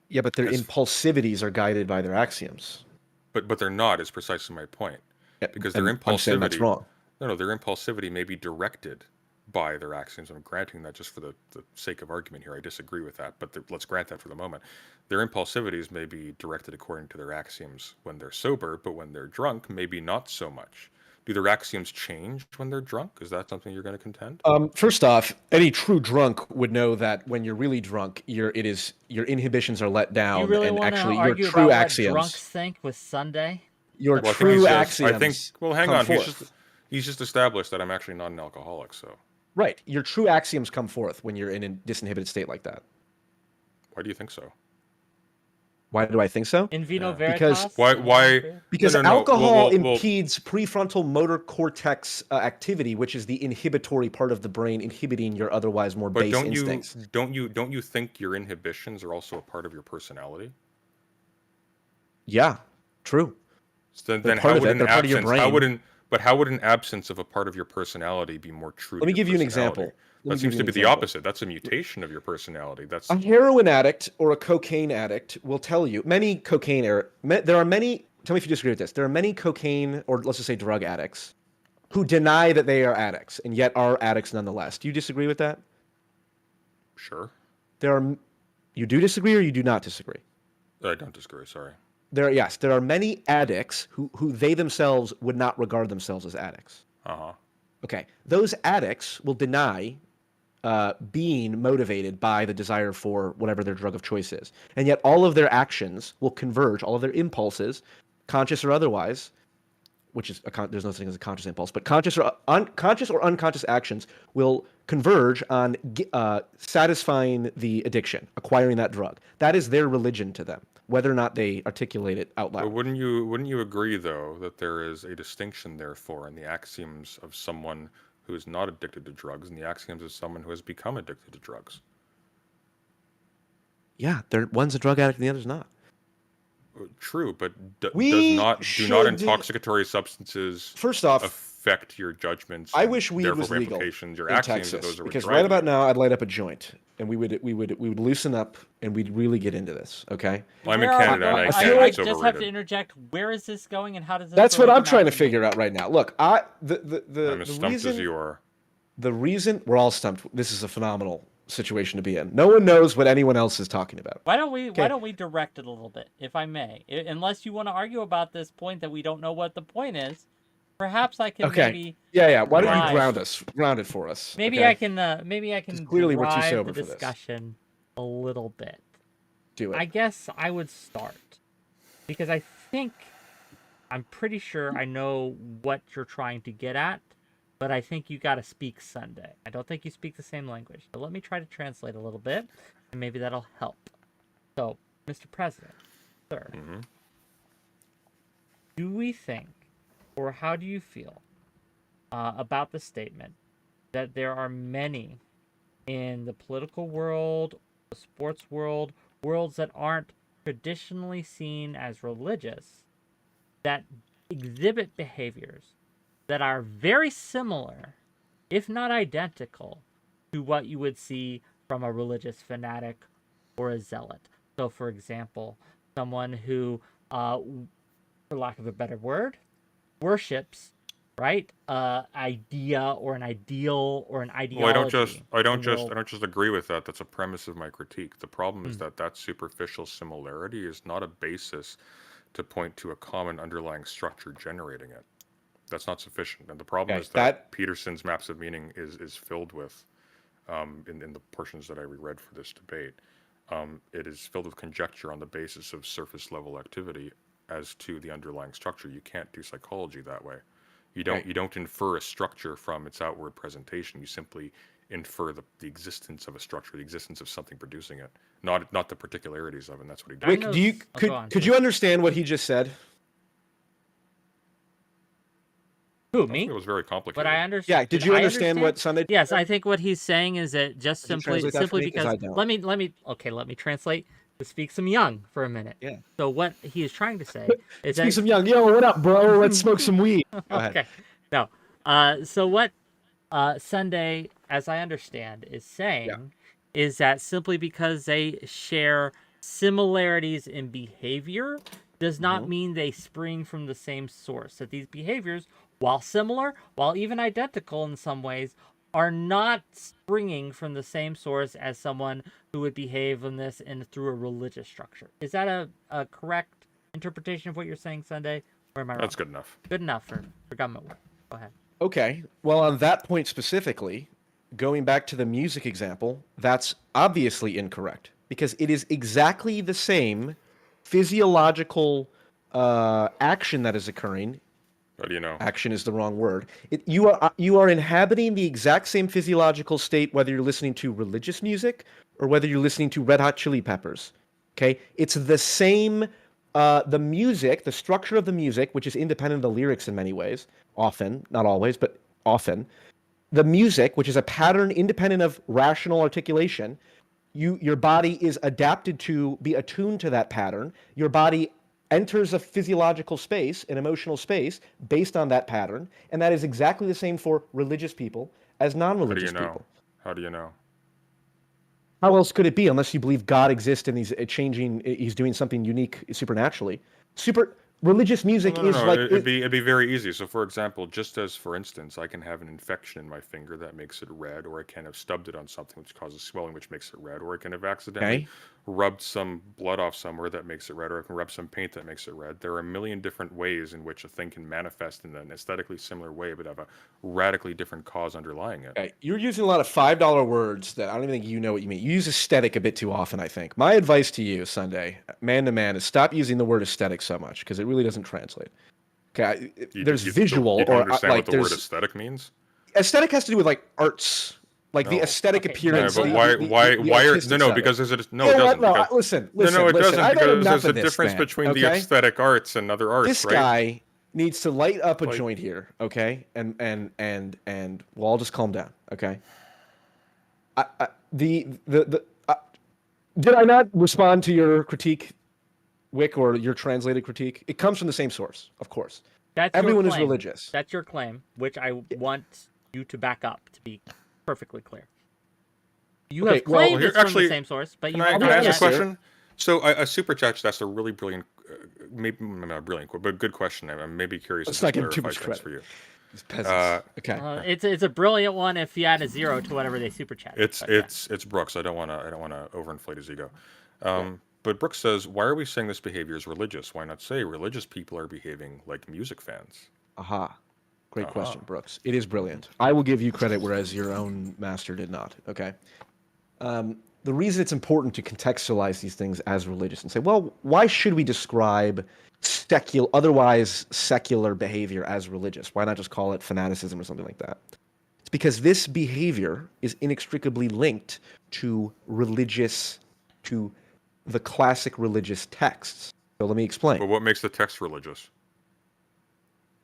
Yeah, but their As- impulsivities are guided by their axioms. But they're not, is precisely my point. Yeah, Because their and I'm saying that's impulsivity, wrong. no, their impulsivity may be directed by their axioms. I'm granting that just for the sake of argument here. I disagree with that, but let's grant that for the moment. Their impulsivities may be directed according to their axioms when they're sober, but when they're drunk, maybe not so much. Do their axioms change when they're drunk? Is that something you're going to contend? First off, any true drunk would know that when you're really drunk, your inhibitions are let down, You really and want to actually your argue true about axioms, what drunks think with Sunday? your Well, true I axioms. think. Well, hang come on. forth. He's just established that I'm actually not an alcoholic. So Right, your true axioms come forth when you're in a disinhibited state like that. why do you think so? Why do I think so? In vino Yeah. veritas? Why? Because No. alcohol Well, impedes prefrontal motor cortex activity, which is the inhibitory part of the brain, inhibiting your otherwise more But base instincts. don't you think your inhibitions are also a part of your personality? Yeah, true. So They're then part how of would it. an They're part of your absence? How brain. would an absence of a part of your personality be more true? Let me to your give you an personality? example. That seems to be the opposite. That's a mutation of your personality. That's A heroin addict or a cocaine addict will tell you. There are many. Tell me if you disagree with this. There are many cocaine, or let's just say drug addicts, who deny that they are addicts and yet are addicts nonetheless. Do you disagree with that? sure. You do disagree, or you do not disagree? I don't disagree. Sorry. There are many addicts who they themselves would not regard themselves as addicts. Uh-huh. Okay, those addicts will deny being motivated by the desire for whatever their drug of choice is, and yet all of their actions will converge, all of their impulses, conscious or otherwise, which is there's no such thing as a conscious impulse, but conscious or unconscious actions will converge on satisfying the addiction, acquiring that drug. That is their religion to them, whether or not they articulate it out loud. But wouldn't you agree though that there is a distinction therefore in the axioms of someone who is not addicted to drugs and the axioms of someone who has become addicted to drugs? Yeah, one's a drug addict and the other's not. True, but do We not should- intoxicatory substances First off, affect your judgments? I and wish weed therefore was legal ramifications, your in axioms of Texas, those are because what right drive about you. now I'd light up a joint and we would loosen up and we'd really get into this. Okay, Well, I'm in Where are Canada we- and I I can't. feel like- It's just have to overrated. interject. Where is this going, and how does this? that's what relate I'm trying to math figure out right now. Look, I'm as stumped as reason you are. the reason we're all stumped. This is a phenomenal situation to be in. No one knows what anyone else is talking about. Why don't we Okay. direct it a little bit, if I may? Unless you want to argue about this point that we don't know what the point is, perhaps I can Okay. maybe Yeah. Why don't Right. you ground it for us? maybe okay? I can clearly we're too drive sober the for this. discussion a little bit. Do it. I guess I would start because I'm pretty sure I know what you're trying to get at, but I think you got to speak Sunday. I don't think you speak the same language. But let me try to translate a little bit, and maybe that'll help. So, Mr. President, sir, do we think, or how do you feel about the statement that there are many in the political world, the sports world, worlds that aren't traditionally seen as religious, that exhibit behaviors that are very similar, if not identical, to what you would see from a religious fanatic or a zealot? So, for example, someone who, for lack of a better word, worships, right, idea or an ideal or an ideology. Well, I don't will- just agree with that. That's a premise of my critique. The problem is that superficial similarity is not a basis to point to a common underlying structure generating it. That's not sufficient. And the problem Okay, is that Peterson's maps of meaning is filled with, in the portions that I reread for this debate, it is filled with conjecture on the basis of surface level activity as to the underlying structure. You can't do psychology that way. You don't infer a structure from its outward presentation. You simply infer the existence of a structure, the existence of something producing it, not the particularities of it. And that's what he does. Wick, knows- do you Oh, go on, could you understand what he just said? Who, I think me? it was very complicated. But I understand. Yeah, did you understand what Sunday? Yes, I think what he's saying is that just Could you simply translate that for me? 'Cause because I don't. let me translate to speak some Jung for a minute. Yeah. So what he is trying to say is Speak that some young. Yo, what up, bro? Let's smoke some weed. Go ahead. okay. No. So what Sunday, as I understand, is saying is that simply because they share similarities in behavior does not mean they spring from the same source. That these behaviors, while similar, while even identical in some ways, are not springing from the same source as someone who would behave in this and through a religious structure. Is that a correct interpretation of what you're saying, Sunday? Or am I wrong? That's good enough. Good enough for government work. Go ahead. Okay. Well, on that point specifically, going back to the music example, that's obviously incorrect because it is exactly the same physiological action that is occurring. How do you know? Action is the wrong word. You are inhabiting the exact same physiological state whether you're listening to religious music or whether you're listening to Red Hot Chili Peppers. Okay, it's the same. The music, the structure of the music, which is independent of the lyrics in many ways, often, not always, but often. The music, which is a pattern independent of rational articulation, your body is adapted to be attuned to that pattern. Your body enters a physiological space, an emotional space, based on that pattern, and that is exactly the same for religious people as non-religious people. How do you know? How else could it be unless you believe God exists and he's changing, he's doing something unique supernaturally? Religious music is like it'd be very easy. So, for example, just as for instance, I can have an infection in my finger that makes it red, or I can have stubbed it on something which causes swelling, which makes it red, or I can have accidentally rubbed some blood off somewhere that makes it red, or I can rub some paint that makes it red. There are a million different ways in which a thing can manifest in an aesthetically similar way, but have a radically different cause underlying it. Okay. You're using a lot of $5 words that I don't even think you know what you mean. You use aesthetic a bit too often, I think. My advice to you, Sunday, man to man, is stop using the word aesthetic so much because it really doesn't translate. Okay, there's visual you don't or understand like what the word aesthetic means? Aesthetic has to do with like arts, like the aesthetic appearance. Yeah, but why are because there's it doesn't. No, listen. It doesn't because there's a difference between the okay? aesthetic arts and other arts. This guy needs to light up a joint here, okay? And we'll all just calm down, okay? Did I not respond to your critique, Wick, or your translated critique? It comes from the same source, of course. Everyone is religious. That's your claim, which I want you to back up to be perfectly clear. You have claimed it's from the same source, but you can I ask a question? So a super chat that's a really brilliant, maybe not brilliant, but good question. I may be curious. Let's not give too much credit for you. Okay. It's a brilliant one if you add a 0 to whatever they super chat. It's Brooks. I don't want to overinflate his ego. But Brooks says, why are we saying this behavior is religious? Why not say religious people are behaving like music fans? Aha. Great question, Brooks. It is brilliant. I will give you credit, whereas your own master did not. Okay. The reason it's important to contextualize these things as religious and say, well, why should we describe otherwise secular behavior as religious? Why not just call it fanaticism or something like that? It's because this behavior is inextricably linked to the classic religious texts. So let me explain. But what makes the text religious?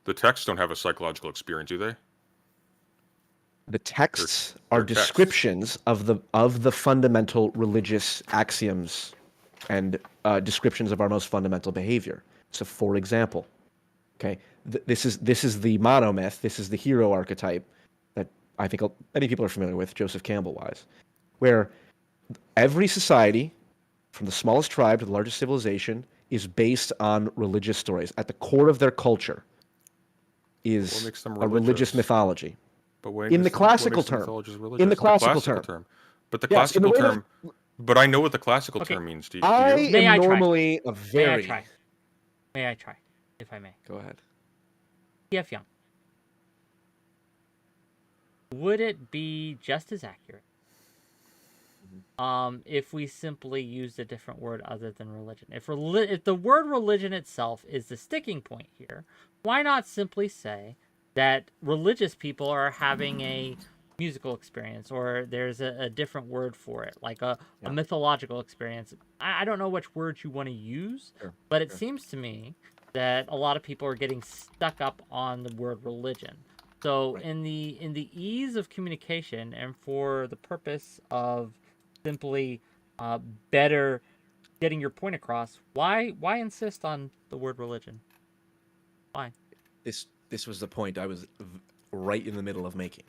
The texts don't have a psychological experience, do they? The texts are descriptions of the fundamental religious axioms and descriptions of our most fundamental behavior. So, for example, okay, this is the monomyth. This is the hero archetype that I think many people are familiar with, Joseph Campbell-wise, where every society, from the smallest tribe to the largest civilization, is based on religious stories. At the core of their culture is a religious mythology. But in the classical term. In the classical term. But the classical term. But I know what the classical term means. Do you? I am normally a very. May I try, if I may? Go ahead. T.F. Young. Would it be just as accurate if we simply used a different word other than religion? If the word religion itself is the sticking point here, why not simply say that religious people are having a musical experience, or there's a different word for it, like a mythological experience? I don't know which word you want to use, but it seems to me that a lot of people are getting stuck up on the word religion. So in the ease of communication and for the purpose of simply better getting your point across, why insist on the word religion? Why? This was the point I was right in the middle of making.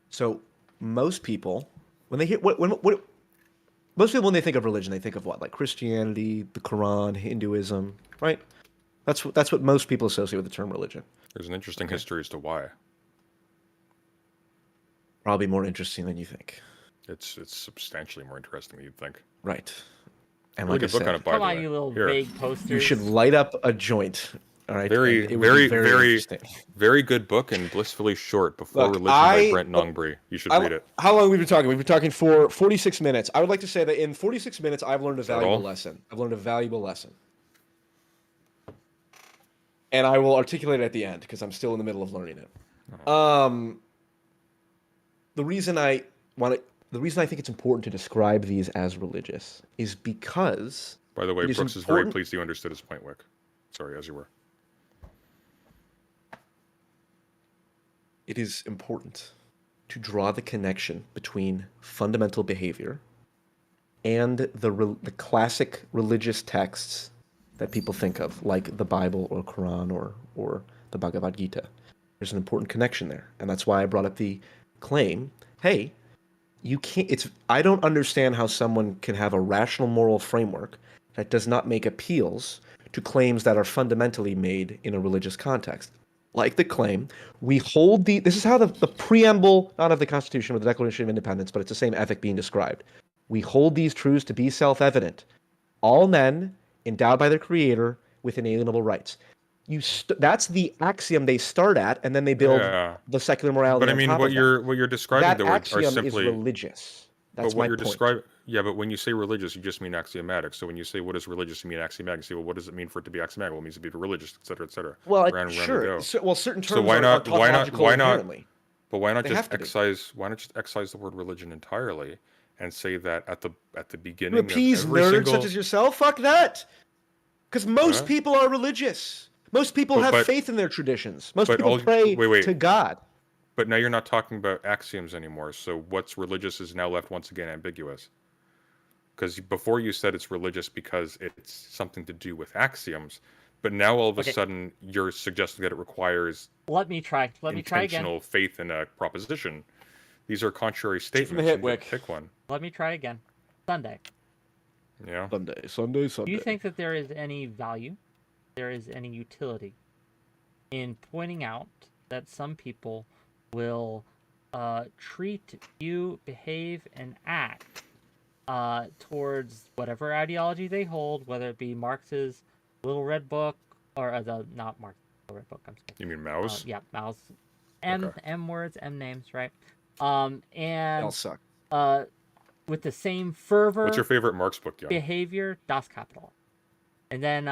So most people, when they hear most people when they think of religion, they think of what? Like Christianity, the Quran, Hinduism, right? That's what most people associate with the term religion. There's an interesting history as to why. Probably more interesting than you think. It's substantially more interesting than you'd think. Right. And Really like I good book on said, it, by Come the on, way. you little Here. vague posters. you should light up a joint. All right. Very, and it would be very interesting. very good book and blissfully short. Before Look, Religion by Brent Gnongbree. You should read it. How long have we been talking? We've been talking for 46 minutes. I would like to say that in 46 minutes, I've learned a valuable lesson. I've learned a valuable lesson. And I will articulate it at the end because I'm still in the middle of learning it. Oh. The reason I think it's important to describe these as religious is because... By the way, it is Brooks is very important- pleased you understood his point, Wick. Sorry, as you were. It is important to draw the connection between fundamental behavior and the classic religious texts that people think of, like the Bible or Quran or the Bhagavad Gita. There's an important connection there, and that's why I brought up the claim, hey, you can't. I don't understand how someone can have a rational moral framework that does not make appeals to claims that are fundamentally made in a religious context. Like the claim, we hold this is how the preamble, not of the Constitution, but the Declaration of Independence, but it's the same ethic being described. We hold these truths to be self-evident. All men, endowed by their Creator, with inalienable rights. That's the axiom they start at, and then they build the secular morality. But I mean, what you're describing that there are axiom simply is religious. That's but what my you're point. describing, yeah. But when you say religious, you just mean axiomatic. So when you say what is religious, you mean axiomatic. You say, well, what does it mean for it to be axiomatic? Well, it means to be religious, et cetera, et cetera. Well, Round we sure. go. Certain terms So why are not? tautological inherently. But why not They just have to be. excise? Why not just excise the word religion entirely and say that at the beginning Appease of every nerds single... such as yourself? Fuck that. Because most What? people are religious. Most people have faith in their traditions. Most people pray to God. But now you're not talking about axioms anymore. So what's religious is now left once again ambiguous. Because before you said it's religious because it's something to do with axioms, but now all of a sudden you're suggesting that it requires Let me try again. intentional faith in a proposition. These are contrary Shoot from the statements. hip, You Wick. pick one. Let me try again. Sunday. Yeah. Sunday. Do you think that there is any value, there is any utility in pointing out that some people will treat, view, behave, and act towards whatever ideology they hold, whether it be Marx's Little Red Book or not Marx's Little Red Book. I'm sorry. You mean Mao's? Yeah, Mao's. M words, M names, right? And They'll suck. with the same fervor. What's your favorite Marx book, Jung? Behavior, Das Kapital. And then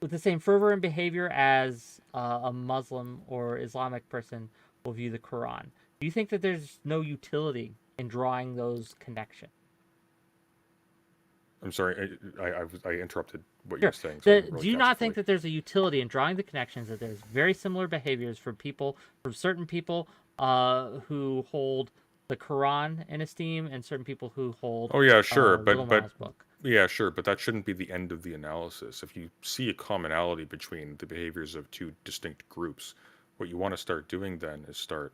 with the same fervor and behavior as a Muslim or Islamic person will view the Quran. Do you think that there's no utility in drawing those connections? I'm sorry, I interrupted what you were saying. Do you not think that there's a utility in drawing the connections, that there's very similar behaviors from certain people who hold the Quran in esteem and certain people who hold Little Mao's book? Yeah, sure, but that shouldn't be the end of the analysis. If you see a commonality between the behaviors of two distinct groups, what you want to start doing then is start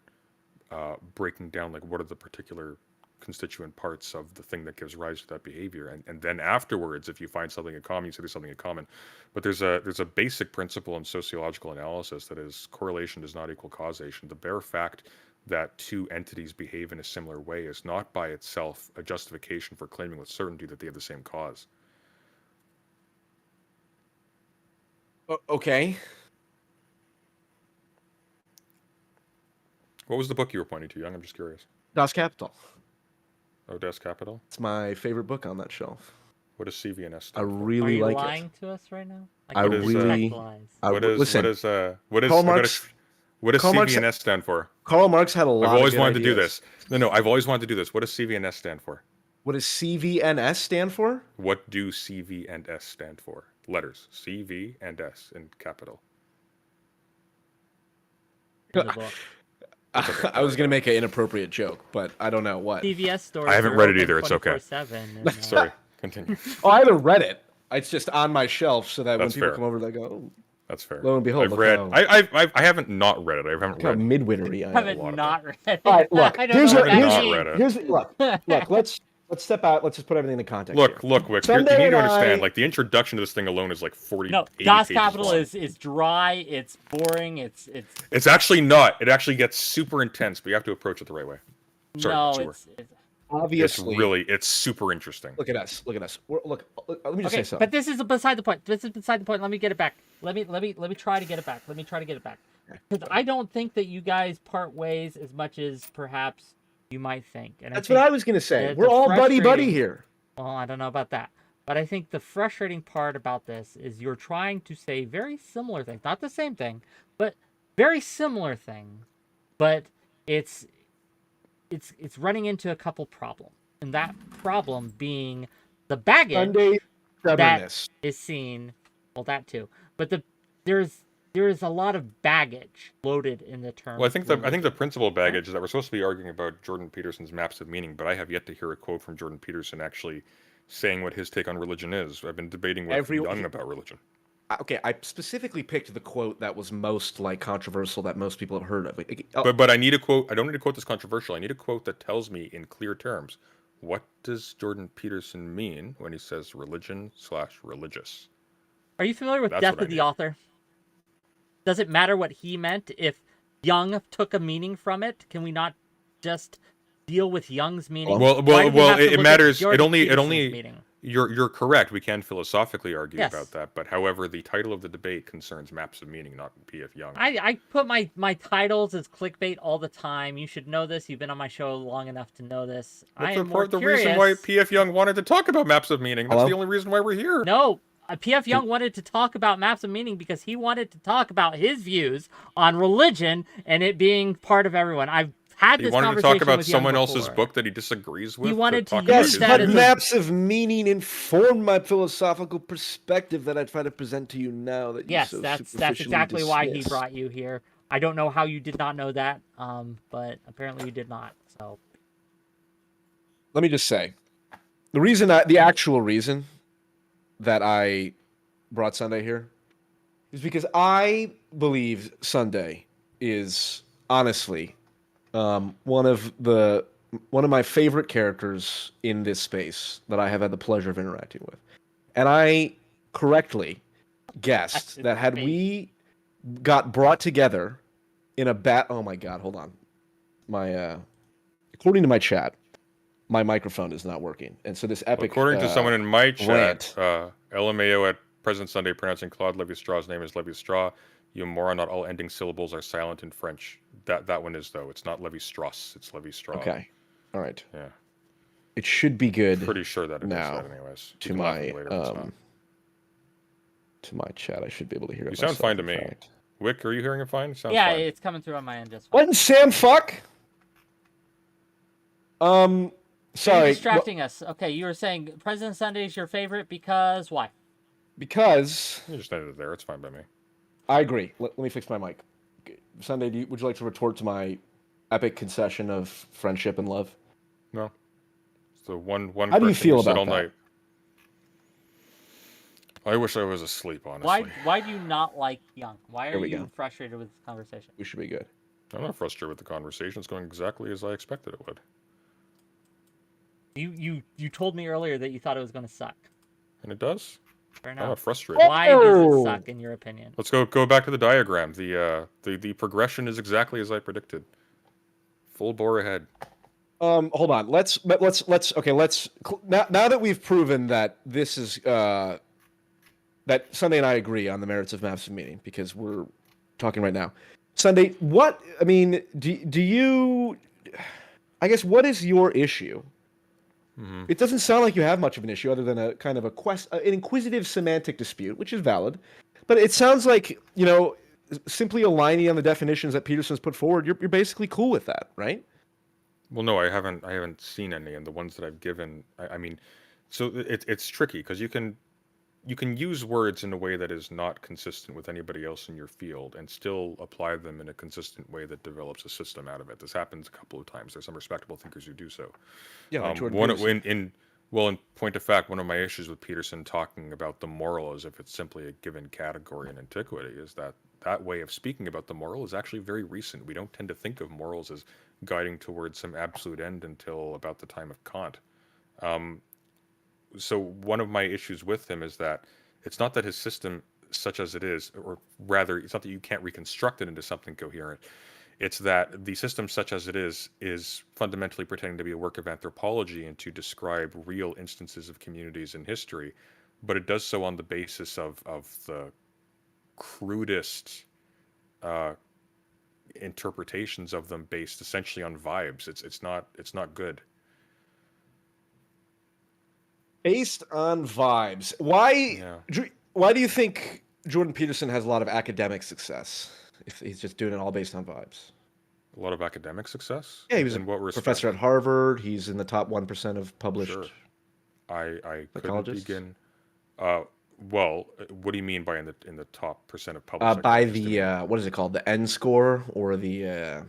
breaking down, like, what are the particular constituent parts of the thing that gives rise to that behavior, and then afterwards, if you find something in common, you say there's something in common. But there's a basic principle in sociological analysis that is correlation does not equal causation. The bare fact that two entities behave in a similar way is not by itself a justification for claiming with certainty that they have the same cause. Okay. What was the book you were pointing to, Jung? I'm just curious. Das Kapital. Oh, Das Kapital? It's my favorite book on that shelf. What does CVNS stand I for? really Are like you lying it. to us right now? I really. What does Karl Marx. What does CVNS stand for? Karl Marx had a lot. I've always of wanted to do ideas. this. No, I've always wanted to do this. What does CVNS stand for? What does CVNS stand for? What do CV and S stand for? Letters. CV and S in capital. In the book. I was going to make an inappropriate joke, but I don't know what. CVS stores. I haven't are read it open either. It's okay. 24/7 and, Sorry. Continue. Oh, I haven't read it. It's just on my shelf so that That's when people fair. come over, they go, oh, That's fair. lo and behold, I've look read. how, I haven't not read it. I haven't look how read. midwintery I am. haven't lot of not read it. All right, look. I don't Here's know what. what that not means. read it. Here's look. Let's step out. Let's just put everything in context. Look, here. Wick. Sunday You need to and understand. I- Like the introduction to this thing alone is like 40. No, 80 Das pages Kapital long. is dry. It's boring. It's It's actually not. It actually gets super intense, but you have to approach it the right way. Sorry, no. sewer. It's Obviously, It's super interesting. Look at us. Look. Let me just okay. say something. But this is beside the point. This is beside the point. Let me get it back. Let me try to get it back. Because I don't think that you guys part ways as much as perhaps you might think. And That's I think what I was gonna say. the We're all buddy frustrating- here. Well, I don't know about that. But I think the frustrating part about this is you're trying to say very similar things. Not the same thing, but very similar things. But it's running into a couple problems. And that problem being the baggage Sunday that stubbornness. is seen. Well, that too. But there is a lot of baggage loaded in the term. Well, I think the principal baggage is that we're supposed to be arguing about Jordan Peterson's maps of meaning, but I have yet to hear a quote from Jordan Peterson actually saying what his take on religion is. I've been debating with Jung about religion. Okay, I specifically picked the quote that was most like controversial that most people have heard of. But I need a quote. I don't need a quote that's controversial. I need a quote that tells me in clear terms what does Jordan Peterson mean when he says religion/religious. Are you familiar with That's Death what I of the need. Author? Does it matter what he meant if Jung took a meaning from it? Can we not just deal with Jung's meaning? Why do we have to It look at matters. Jordan It Peterson's only. meaning? You're correct. We can philosophically argue Yes. about that, but however, the title of the debate concerns maps of meaning, not P.F. Jung. I put my titles as clickbait all the time. You should know this. You've been on my show long enough to know this. I am more the curious. reason why P.F. Jung wanted to talk about maps of meaning. That's Hello? the only reason why we're here. No, P.F. Jung wanted to talk about maps of meaning because he wanted to talk about his views on religion and it being part of everyone. I've had He this wanted to conversation talk about with someone Jung else's before. book that he disagrees with. wanted to talk use about Yes, his that but as views. a- maps of meaning inform my philosophical perspective that I try to present to you now. That you Yes, so that's superficially exactly why he dismiss. brought you here. I don't know how you did not know that, but apparently you did not. So Let me just say, the actual reason that I brought Sunday here is because I believe Sunday is honestly one of my favorite characters in this space that I have had the pleasure of interacting with, and I correctly guessed That's that had insane. we got brought together in a oh my god, hold on, my according to my chat, my microphone is not working, and so this epic. According to someone in my chat, rant. LMAO at President Sunday pronouncing Claude Lévi-Straux's name as Lévi-Strauss. You moron, not all ending syllables are silent in French. That one is, though. It's not Lévi-Strauss. It's Lévi-Strauss. Okay, all right. Yeah. It should be good. Pretty sure that it is now that anyways. to You can laugh at my me later if it's not. to my chat. I should be able to hear it. You sound myself, fine to in me. fact. Wick, are you hearing it fine? Sounds yeah, fine. it's coming through on my end just fine. What did Sam fuck? You're Sorry. distracting us. Okay, you were saying President Sunday is your favorite because why? Because You just ended it there. It's fine by me. I agree. Let me fix my mic. Sunday, would you like to retort to my epic concession of friendship and love? No. It's the one How do you person feel who said about all that? night. I wish I was asleep, honestly. Why do you not like Jung? Why Here are we you go. frustrated with this conversation? We should be good. I'm not frustrated with the conversation. It's going exactly as I expected it would. You told me earlier that you thought it was going to suck. And it does. Fair I'm enough. not frustrated. Why does Oh! it suck in your opinion? Let's go back to the diagram. The progression is exactly as I predicted. Full bore ahead. Hold on. Let's now that we've proven that this is that Sunday and I agree on the merits of maps of meaning because we're talking right now. Sunday, do you I guess what is your issue? Mm-hmm. It doesn't sound like you have much of an issue other than a kind of an inquisitive semantic dispute, which is valid. But it sounds like, simply aligning on the definitions that Peterson's put forward, you're basically cool with that, right? Well, no, I haven't seen any, and the ones that I've given, I mean, so it's tricky because you can use words in a way that is not consistent with anybody else in your field and still apply them in a consistent way that develops a system out of it. This happens a couple of times. There's some respectable thinkers who do so. Yeah, like Jordan One Peterson. in point of fact, one of my issues with Peterson talking about the moral as if it's simply a given category in antiquity is that that way of speaking about the moral is actually very recent. We don't tend to think of morals as guiding towards some absolute end until about the time of Kant. So one of my issues with him is that it's not that his system, such as it is, or rather, it's not that you can't reconstruct it into something coherent. It's that the system, such as it is fundamentally pretending to be a work of anthropology and to describe real instances of communities in history, but it does so on the basis of the crudest interpretations of them, based essentially on vibes. It's not good. Based on vibes. Why? Yeah. Why do you think Jordan Peterson has a lot of academic success? If he's just doing it all based on vibes. A lot of academic success. Yeah, he was In a what respect? professor at Harvard. He's in the top 1% of published Sure. I couldn't psychologists. begin. Well, what do you mean by in the top percent of published By psychologists? the what is it called? The N score or the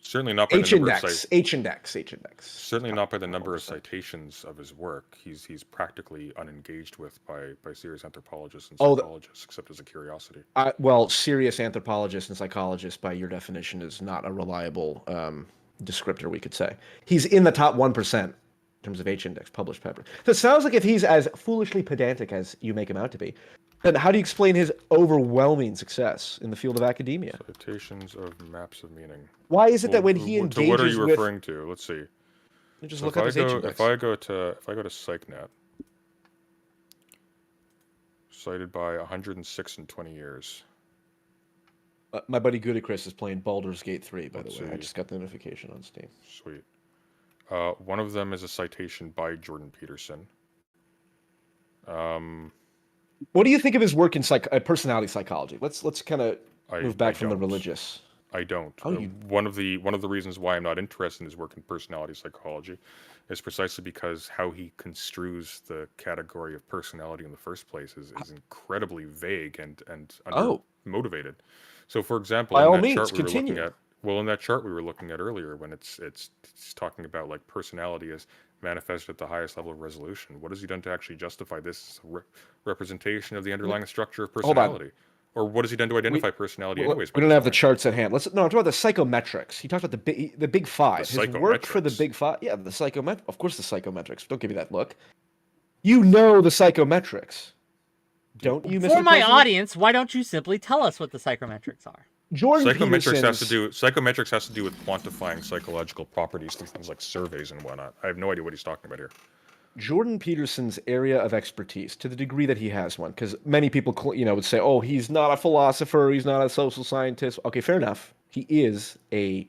Certainly not by the H number of index. H index. H index. certainly Top not by the number of 1%. citations of his work. He's practically unengaged with by serious anthropologists and Oh, psychologists, except as a curiosity. well, serious anthropologist and psychologist, by your definition, is not a reliable descriptor, we could say. He's in the top 1% in terms of H-index published paper. So it sounds like if he's as foolishly pedantic as you make him out to be, then how do you explain his overwhelming success in the field of academia? Citations of maps of meaning. Why is it that when Well, he engages to what are you with... referring to? Let's see. Just So look if up I his go H-index. if I go to PsychNet, cited by 106 in 20 years. My buddy 𝕾𝖎 is playing 𝕵𝖎𝖎 3, by Let's the way. I see. just got the notification on Steam. Sweet. One of them is a citation by Jordan Peterson. What do you think of his work in personality psychology? Let's kind of move back from the don't. religious. I don't. Oh, you... One of the reasons why I'm not interested in his work in personality psychology is precisely because how he construes the category of personality in the first place is incredibly vague and motivated. So, for example, By in all that means, chart we were continue. looking at, well, in that chart we were looking at earlier, when it's talking about like personality as manifested at the highest level of resolution, what has he done to actually justify this as a representation of the underlying structure of personality? Or what has he done to identify personality anyways? We don't have the charts at hand. I'm talking about the psychometrics. He talked about the big five. His work for the big five. Yeah, the psychometrics. Of course, the psychometrics. Don't give me that look. You know the psychometrics. Don't you, Mr. For my President? audience, why don't you simply tell us what the psychometrics are? Jordan psychometrics Peterson's... has to do with quantifying psychological properties through things like surveys and whatnot. I have no idea what he's talking about here. Jordan Peterson's area of expertise, to the degree that he has one, because many people, would say, "Oh, he's not a philosopher, he's not a social scientist." Okay, fair enough. He is a,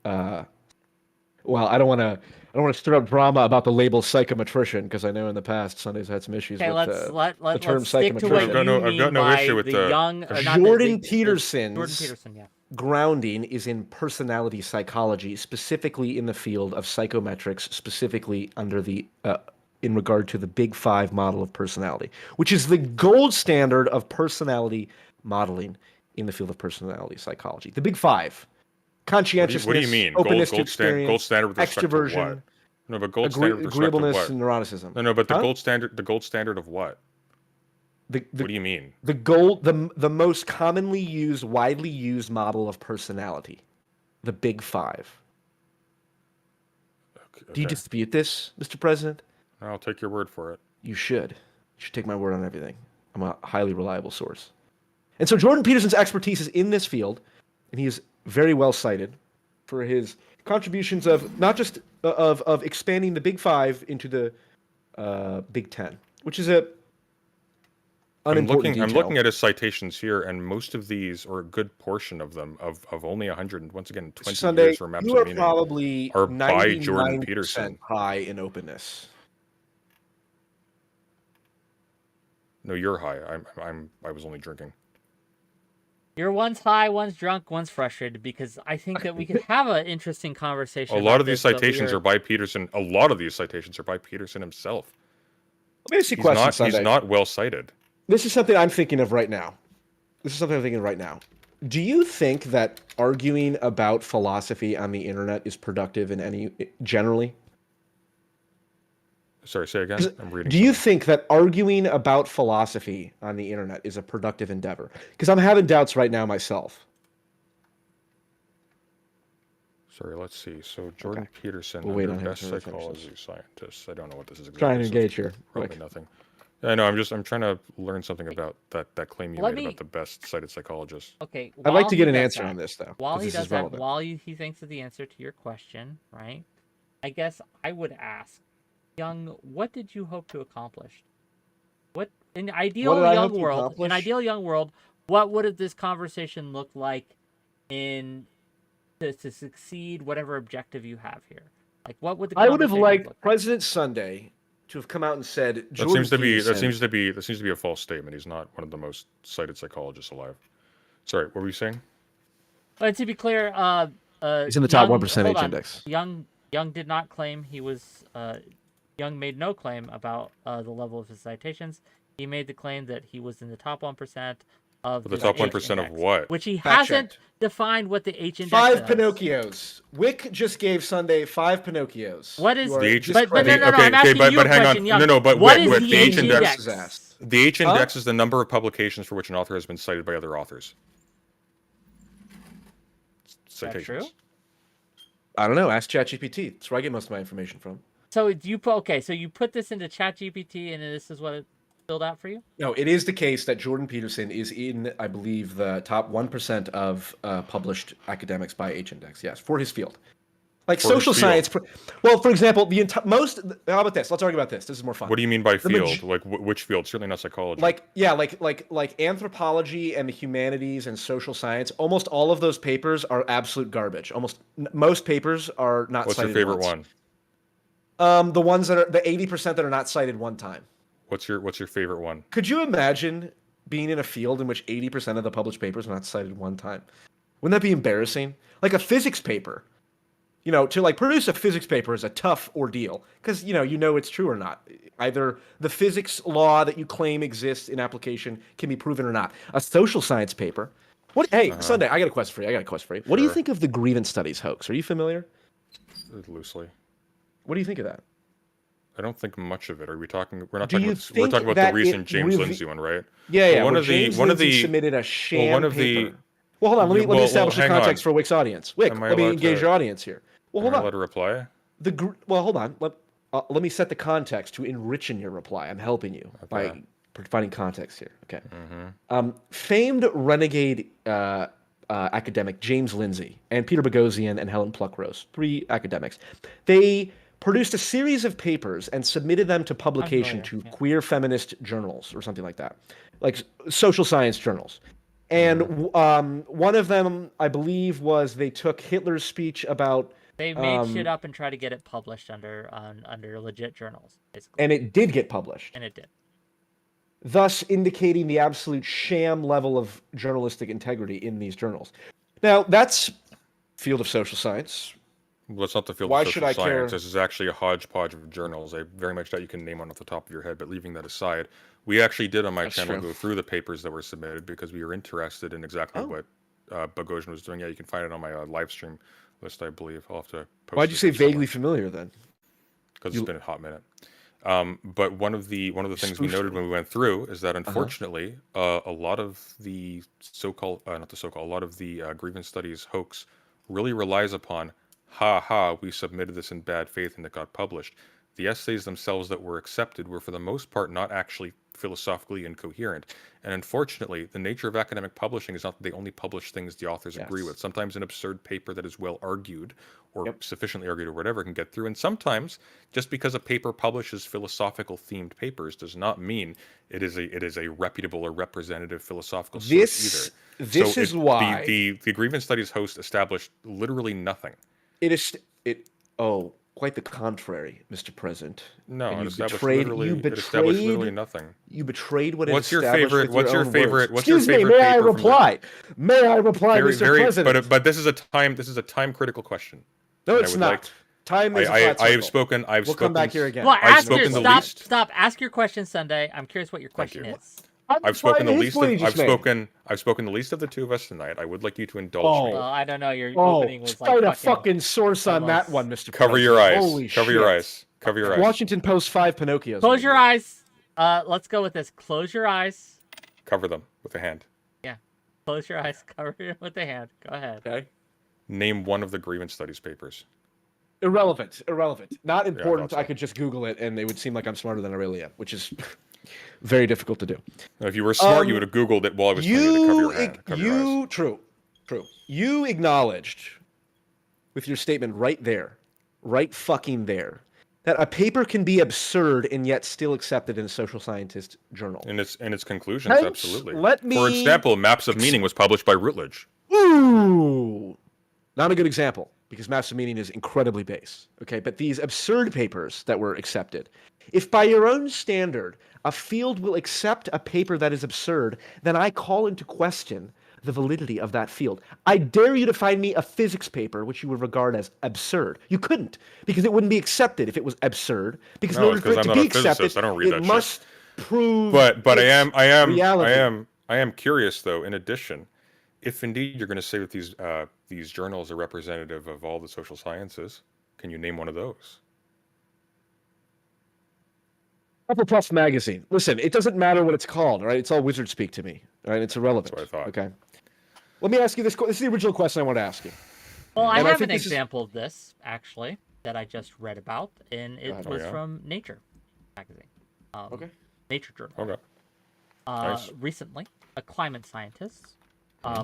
well, I don't want to stir up drama about the label psychometrician, because I know in the past Sunday's had some issues with the term let's stick to what psychometrician. I've got no issue with the Jung. Jordan Peterson's Jordan Peterson, yeah. grounding is in personality psychology, specifically in the field of psychometrics, specifically under the in regard to the Big Five model of personality, which is the gold standard of personality modeling in the field of personality psychology. The Big Five: conscientiousness, What do you mean? openness to Gold experience, standard with respect to extroversion, what? No, but gold standard with respect to agreeableness, what? and neuroticism. No, but the gold standard of what? What do you mean? The most commonly used, widely used model of personality, the Big Five. Okay. Do you dispute this, Mr. President? I'll take your word for it. You should. You should take my word on everything. I'm a highly reliable source. And so Jordan Peterson's expertise is in this field, and he is very well cited for his contributions of not just of expanding the Big Five into the Big Ten, which is a unimportant detail. I'm looking at his citations here, and most of these, or a good portion of them, of only 100, and once again, 20 Sunday, years for maps you of are meaning, probably are by Jordan Peterson. high in openness. No, you're high. I was only drinking. You're one's high, one's drunk, one's frustrated, because I think that we could have an interesting conversation. A lot about of these this, but citations are by Peterson. A lot of these citations are by Peterson himself. Let me ask you a question, Sunday. He's not well cited. This is something I'm thinking of right now. Do you think that arguing about philosophy on the internet is productive in any generally? Sorry, say again. I'm reading. Do you think that arguing about philosophy on the internet is a productive endeavor? Because I'm having doubts right now myself. Sorry, let's see. So Jordan Peterson, We'll wait under on him best to finish psychology scientist. I don't know what this is exactly. Trying to engage here. Probably Quick. nothing. I know. I'm trying to learn something about that claim you made about the best cited psychologist. Okay. I'd like to get an does answer that- on this, though. While he this does is that, relevant. while he thinks of the answer to your question, right? I guess I would ask, Jung, what did you hope to accomplish? What in ideal What did I Jung hope to world? In accomplish? ideal Jung world, what would have this conversation look like to succeed whatever objective you have here? Like, what would the I would have conversation liked look like? President Sunday to have come out and said, That Jordan seems to Peterson- be a false statement. He's not one of the most cited psychologists alive. Sorry, what were you saying? But to be clear, He's in the top Jung- 1% hold H on. index. Jung did not claim he was. Jung made no claim about the level of his citations. He made the claim that he was in the top 1% of The top 1% of what? which he Fact hasn't checked. defined what the H index 5 is. Pinocchios. Wick just gave Sunday 5 Pinocchios. What is You are The H- but no, discrediting- no, I'm asking you a hang question, on. Jung. No, but what wait, is wait, the the H H index is asked. The H index is the number of publications for which an author has been cited by other authors. Citations. true? I don't know. Ask ChatGPT. That's where I get most of my information from. So do you put so you put this into ChatGPT and this is what it filled out for you? No, it is the case that Jordan Peterson is in, I believe, the top 1% of published academics by H index. Yes, for his field. Like For social his field. science. Well, for example, most. How about this? Let's argue about this. This is more fun. What do you mean by The field? Like which field? Certainly not psychology. Like anthropology and the humanities and social science. Almost all of those papers are absolute garbage. Most papers are not. What's your cited favorite once. one? The ones that are the 80% that are not cited one time. What's your favorite one? Could you imagine being in a field in which 80% of the published papers are not cited one time? Wouldn't that be embarrassing? Like a physics paper. To like produce a physics paper is a tough ordeal because you know it's true or not. Either the physics law that you claim exists in application can be proven or not. A social science paper. Hey, Sunday, I got a question for you. What do you Sure. think of the grievance studies hoax? Are you familiar? Loosely. What do you think of that? I don't think much of it. Are we talking? We're not Do talking you about. We're think talking about that the recent it James reve- Lindsay one, right? Yeah. Well, one where of the- James one of Lindsay the- submitted a sham one of the- paper. Well, hold on. Let me Well, establish the hang on. context for Wick's audience. Wick, Am I let me allowed engage to- your audience here. Well, hold Am I on. allowed to reply? Well, hold on. Let me set the context to enrich in your reply. I'm helping you by providing context here. Okay. Famed renegade academic James Lindsay and Peter Boghossian and Helen Pluckrose, 3 academics, they produced a series of papers and submitted them to publication to queer feminist journals or something like that, like social science journals. And one of them, I believe, was they took Hitler's speech about. They made shit up and tried to get it published under legit journals, basically. And it did get published, And it did. thus indicating the absolute sham level of journalistic integrity in these journals. Now, that's field of social science. Well, that's not the field Why of should social I care? science. This is actually a hodgepodge of journals. I very much doubt you can name one off the top of your head, but leaving that aside, we actually did on my channel true. go through the papers that were submitted because we were interested in exactly what Boghossian was doing. Yeah, you can find it on my live stream list, I believe. I'll have to post Why'd you it say somewhere. vaguely familiar then? Because it's been a hot minute. But one of the things we noted when we went through is that unfortunately, a lot of the a lot of the grievance studies hoax really relies upon, we submitted this in bad faith and it got published. The essays themselves that were accepted were for the most part not actually philosophically incoherent. And unfortunately, the nature of academic publishing is not that they only publish things the authors agree with. Sometimes an absurd paper that is well argued or sufficiently argued or whatever can get through. And sometimes just because a paper publishes philosophical themed papers does not mean it is a reputable or representative philosophical source either. This is why the grievance studies host established literally nothing. it is. quite the contrary, Mr. President. No, And it you established betrayed. literally. You It established literally betrayed. nothing. You betrayed what it What's your established favorite? with What's your your own favorite? words. What's your Excuse me. favorite May I paper from the- reply? May I reply, Mr. President? But this is a time. This is a time critical question. No, and I it's would not. like- Time is a I flat have circle. spoken. We'll come back here again. Well, I've ask your spoken the stop. least. Stop. Ask your question, Sunday. I'm curious what your question you. is. I've spoken the replying to his least. point he I've just made. spoken the least of the two of us tonight. I would like you to indulge me. Well, I don't know. Your Oh, opening was cite like a fucking source on that one, Mr. Cover your eyes. Holy Cover shit. your eyes. Cover your eyes. Washington Post 5 Pinocchios. Close your eyes. Let's go with this. Close your eyes. Cover them with a hand. Yeah. Close your eyes. Cover it with the hand. Go ahead. Okay. Name one of the grievance studies papers. Irrelevant. Not important. so. I could just Google it and it would seem like I'm smarter than I really am, which is very difficult to do. Now, if you were smart, you would have Googled it while I was telling you to cover your hand. Cover your eyes. True. You acknowledged with your statement right there, right fucking there, that a paper can be absurd and yet still accepted in a social scientist journal. In its conclusions, Hence, absolutely. let me- For example, Maps of Meaning was published by Routledge. Ooh! Not a good example, because Maps of Meaning is incredibly base. Okay, but these absurd papers that were accepted, if by your own standard, a field will accept a paper that is absurd, then I call into question the validity of that field. I dare you to find me a physics paper which you would regard as absurd. You couldn't, because it wouldn't be accepted if it was absurd. Because in No, order it's for it 'cause to I'm be not a physicist. accepted, I don't read that it shit. must prove. But I reality. am curious though. In addition, if indeed you're going to say that these journals are representative of all the social sciences, can you name one of those? Hufflepuff magazine. Listen, it doesn't matter what it's called, right? It's all wizard speak to me, right? It's irrelevant. That's what I thought. Okay. Let me ask you this. This is the original question I want to ask you. Well, I And I have think an this is- example of this actually that I just read about, and it ahead. was yeah? from Nature magazine. Okay. Nature Journal. Okay. Nice. Recently, a climate scientist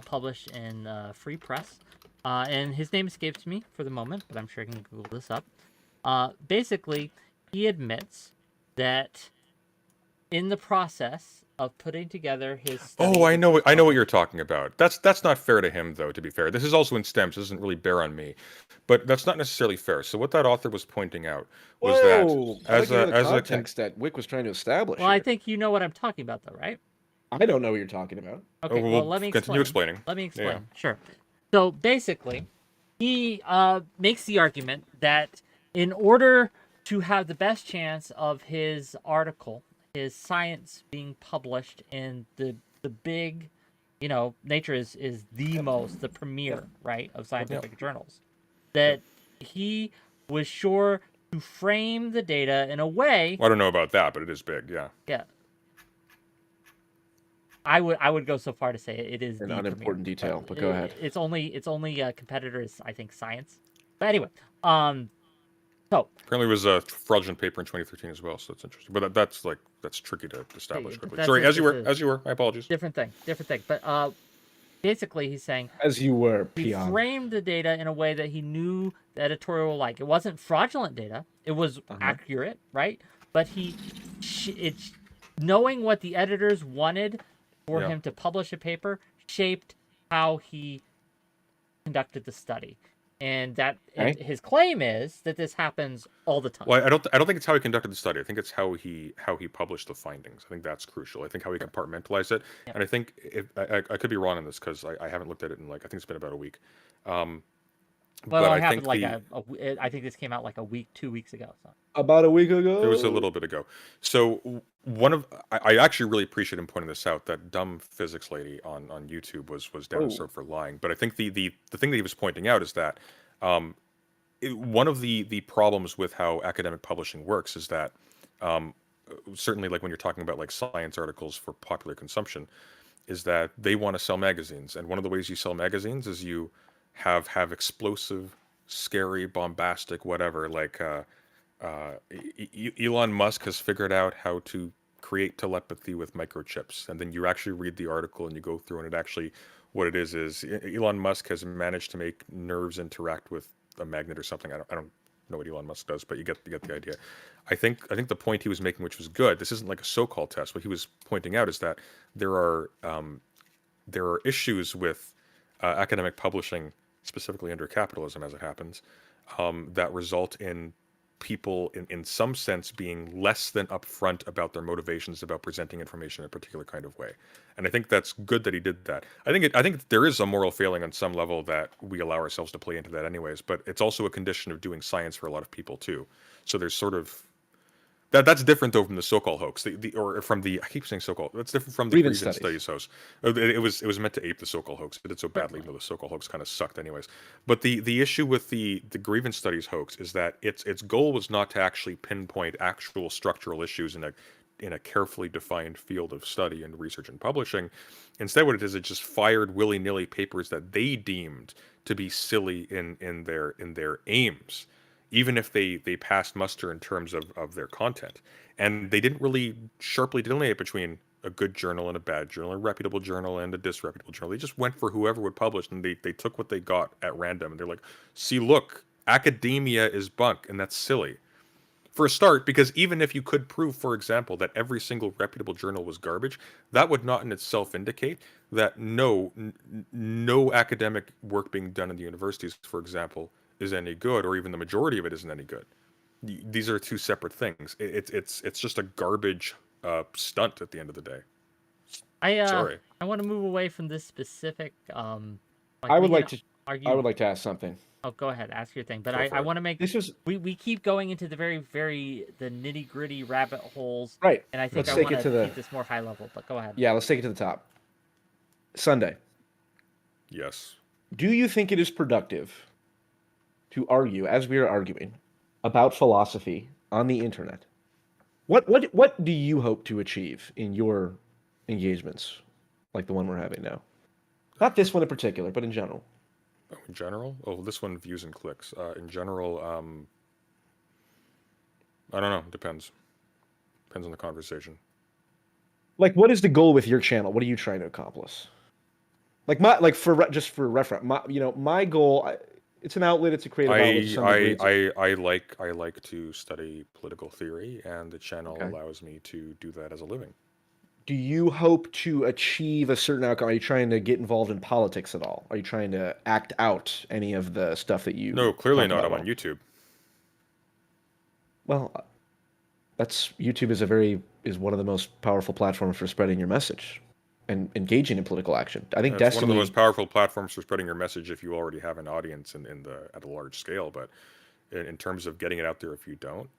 published in Free Press, and his name escapes me for the moment, but I'm sure I can Google this up. Basically, he admits that in the process of putting together his study, Oh, I know what you're talking about. That's not fair to him, though. To be fair, this is also in STEM, so it doesn't really bear on me. But that's not necessarily fair. So what that author was pointing out was Whoa! that as the a context that Wick was trying to establish. well, I here. think you know what I'm talking about, though, right? I don't know what you're talking about. Okay, well, well, let me continue explain. explaining. Let me explain. Yeah. Sure. So basically, he makes the argument that in order to have the best chance of his article, his science being published in the big, Nature is the premier, right, of scientific journals, that he was sure to frame the data in a way. Well, I don't know about that, but it is big. Yeah. Yeah. I would go so far to say it is An the unimportant premier, detail, but go ahead. Its only competitor is, I think, science. But anyway, so Apparently, it was a fraudulent paper in 2013 as well, so it's interesting. But that's tricky to establish quickly. that's Sorry, a- as you this is- were. My apologies. different thing. But basically, he's saying As you were, he peon. framed the data in a way that he knew the editorial will like. It wasn't fraudulent data. It was accurate, right? But it's knowing what the editors wanted for Yeah. him to publish a paper shaped how he conducted the study. And that and his claim is that this happens all the time. Well, I don't think it's how he conducted the study. I think it's how he published the findings. I think that's crucial. I think how he compartmentalized it, and I think I could be wrong on this because I haven't looked at it in I think it's been about a week. Well, but it I happened think I think this came out like a week, 2 weeks ago. So. About a week ago. It was a little bit ago. So I actually really appreciate him pointing this out. That dumb physics lady on YouTube was down and served for lying. But I think the thing that he was pointing out is that one of the problems with how academic publishing works is that certainly when you're talking about science articles for popular consumption, is that they want to sell magazines, and one of the ways you sell magazines is you have explosive, scary, bombastic, whatever. Elon Musk has figured out how to create telepathy with microchips, and then you actually read the article and you go through, and it actually, what it is Elon Musk has managed to make nerves interact with a magnet or something. I don't know what Elon Musk does, but you get the idea. I think the point he was making, which was good, this isn't like a so-called test. What he was pointing out is that there are issues with academic publishing, specifically under capitalism as it happens, that result in people in some sense being less than upfront about their motivations about presenting information in a particular kind of way. And I think that's good that he did that. I think there is a moral failing on some level that we allow ourselves to play into that anyways, but it's also a condition of doing science for a lot of people too. So there's sort of that's different though from the so-called hoax, or from the, I keep saying so-called. That's different from the grievance studies hoax. It was meant to ape the so-called hoax. It did so badly, even though the so-called hoax kind of sucked anyways. But the issue with the grievance studies hoax is that its goal was not to actually pinpoint actual structural issues in a carefully defined field of study and research and publishing. Instead, what it is, it just fired willy-nilly papers that they deemed to be silly in their aims, even if they passed muster in terms of their content. And they didn't really sharply delineate between a good journal and a bad journal, a reputable journal and a disreputable journal. They just went for whoever would publish, and they took what they got at random. And they're like, see, look, academia is bunk, and that's silly. For a start, because even if you could prove, for example, that every single reputable journal was garbage, that would not in itself indicate that no academic work being done in the universities, for example, is any good, or even the majority of it isn't any good. These are two separate things. It's just a garbage stunt at the end of the day. Sorry. I want to move away from this specific. I would like to ask something. Oh, go ahead, ask your thing. But I want to make we keep going into the very the nitty gritty rabbit holes. Right. And I think I want to keep this more high level. But go ahead. Yeah, let's take it to the top. Sunday. Yes. Do you think it is productive to argue, as we are arguing, about philosophy on the internet? What do you hope to achieve in your engagements, like the one we're having now? Not this one in particular, but in general. Oh, in general? Oh, this one, views and clicks. In general, I don't know. Depends. Depends on the conversation. Like, what is the goal with your channel? What are you trying to accomplish? Just for reference, my goal. It's an outlet. It's a creative outlet. I like to study political theory, and the channel allows me to do that as a living. Do you hope to achieve a certain outcome? Are you trying to get involved in politics at all? Are you trying to act out any of the stuff that you? No, clearly not. I'm on YouTube. Well, YouTube is one of the most powerful platforms for spreading your message and engaging in political action. I think it's one of the most powerful platforms for spreading your message if you already have an audience at a large scale. But in terms of getting it out there, if you don't,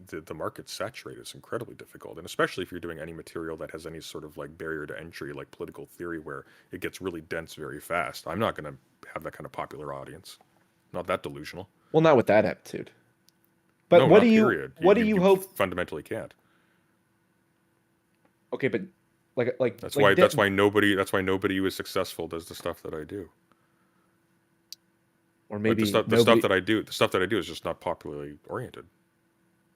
the market's saturated. It's incredibly difficult, and especially if you're doing any material that has any sort of like barrier to entry, like political theory, where it gets really dense very fast. I'm not going to have that kind of popular audience. Not that delusional. Well, not with that attitude. But no, what do you hope? Fundamentally can't. Okay, but like that's why nobody who is successful does the stuff that I do. Or maybe the stuff that I do is just not popularly oriented.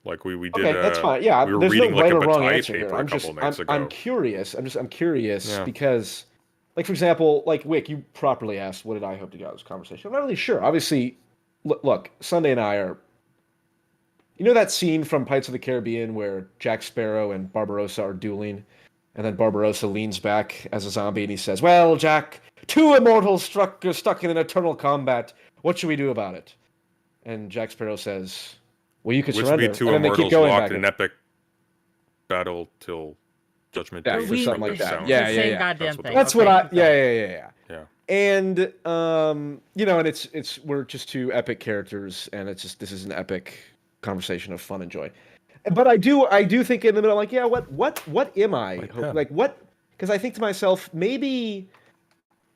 Like we did. Okay, that's fine. Yeah, we were there's reading no right like or a wrong Bataille answer paper here. a couple nights ago. I'm curious. I'm curious because, like, for example, like Wick, you properly asked, what did I hope to get out of this conversation? I'm not really sure. Obviously, look, Sunday and I are. You know that scene from Pirates of the Caribbean where Jack Sparrow and Barbarossa are dueling, and then Barbarossa leans back as a zombie and he says, "Well, Jack, two immortals stuck in an eternal combat. What should we do about it?" And Jack Sparrow says, "Well, you could surrender." Which be two and then they keep immortals going locked back in an epic battle till Judgment Day, or something like that. Yeah. Goddamn thing. That's what I. Yeah. Yeah. And and it's we're just two epic characters, and this is an epic conversation of fun and joy. But I do think in the middle, like, yeah, what am I? Like what? Because I think to myself, maybe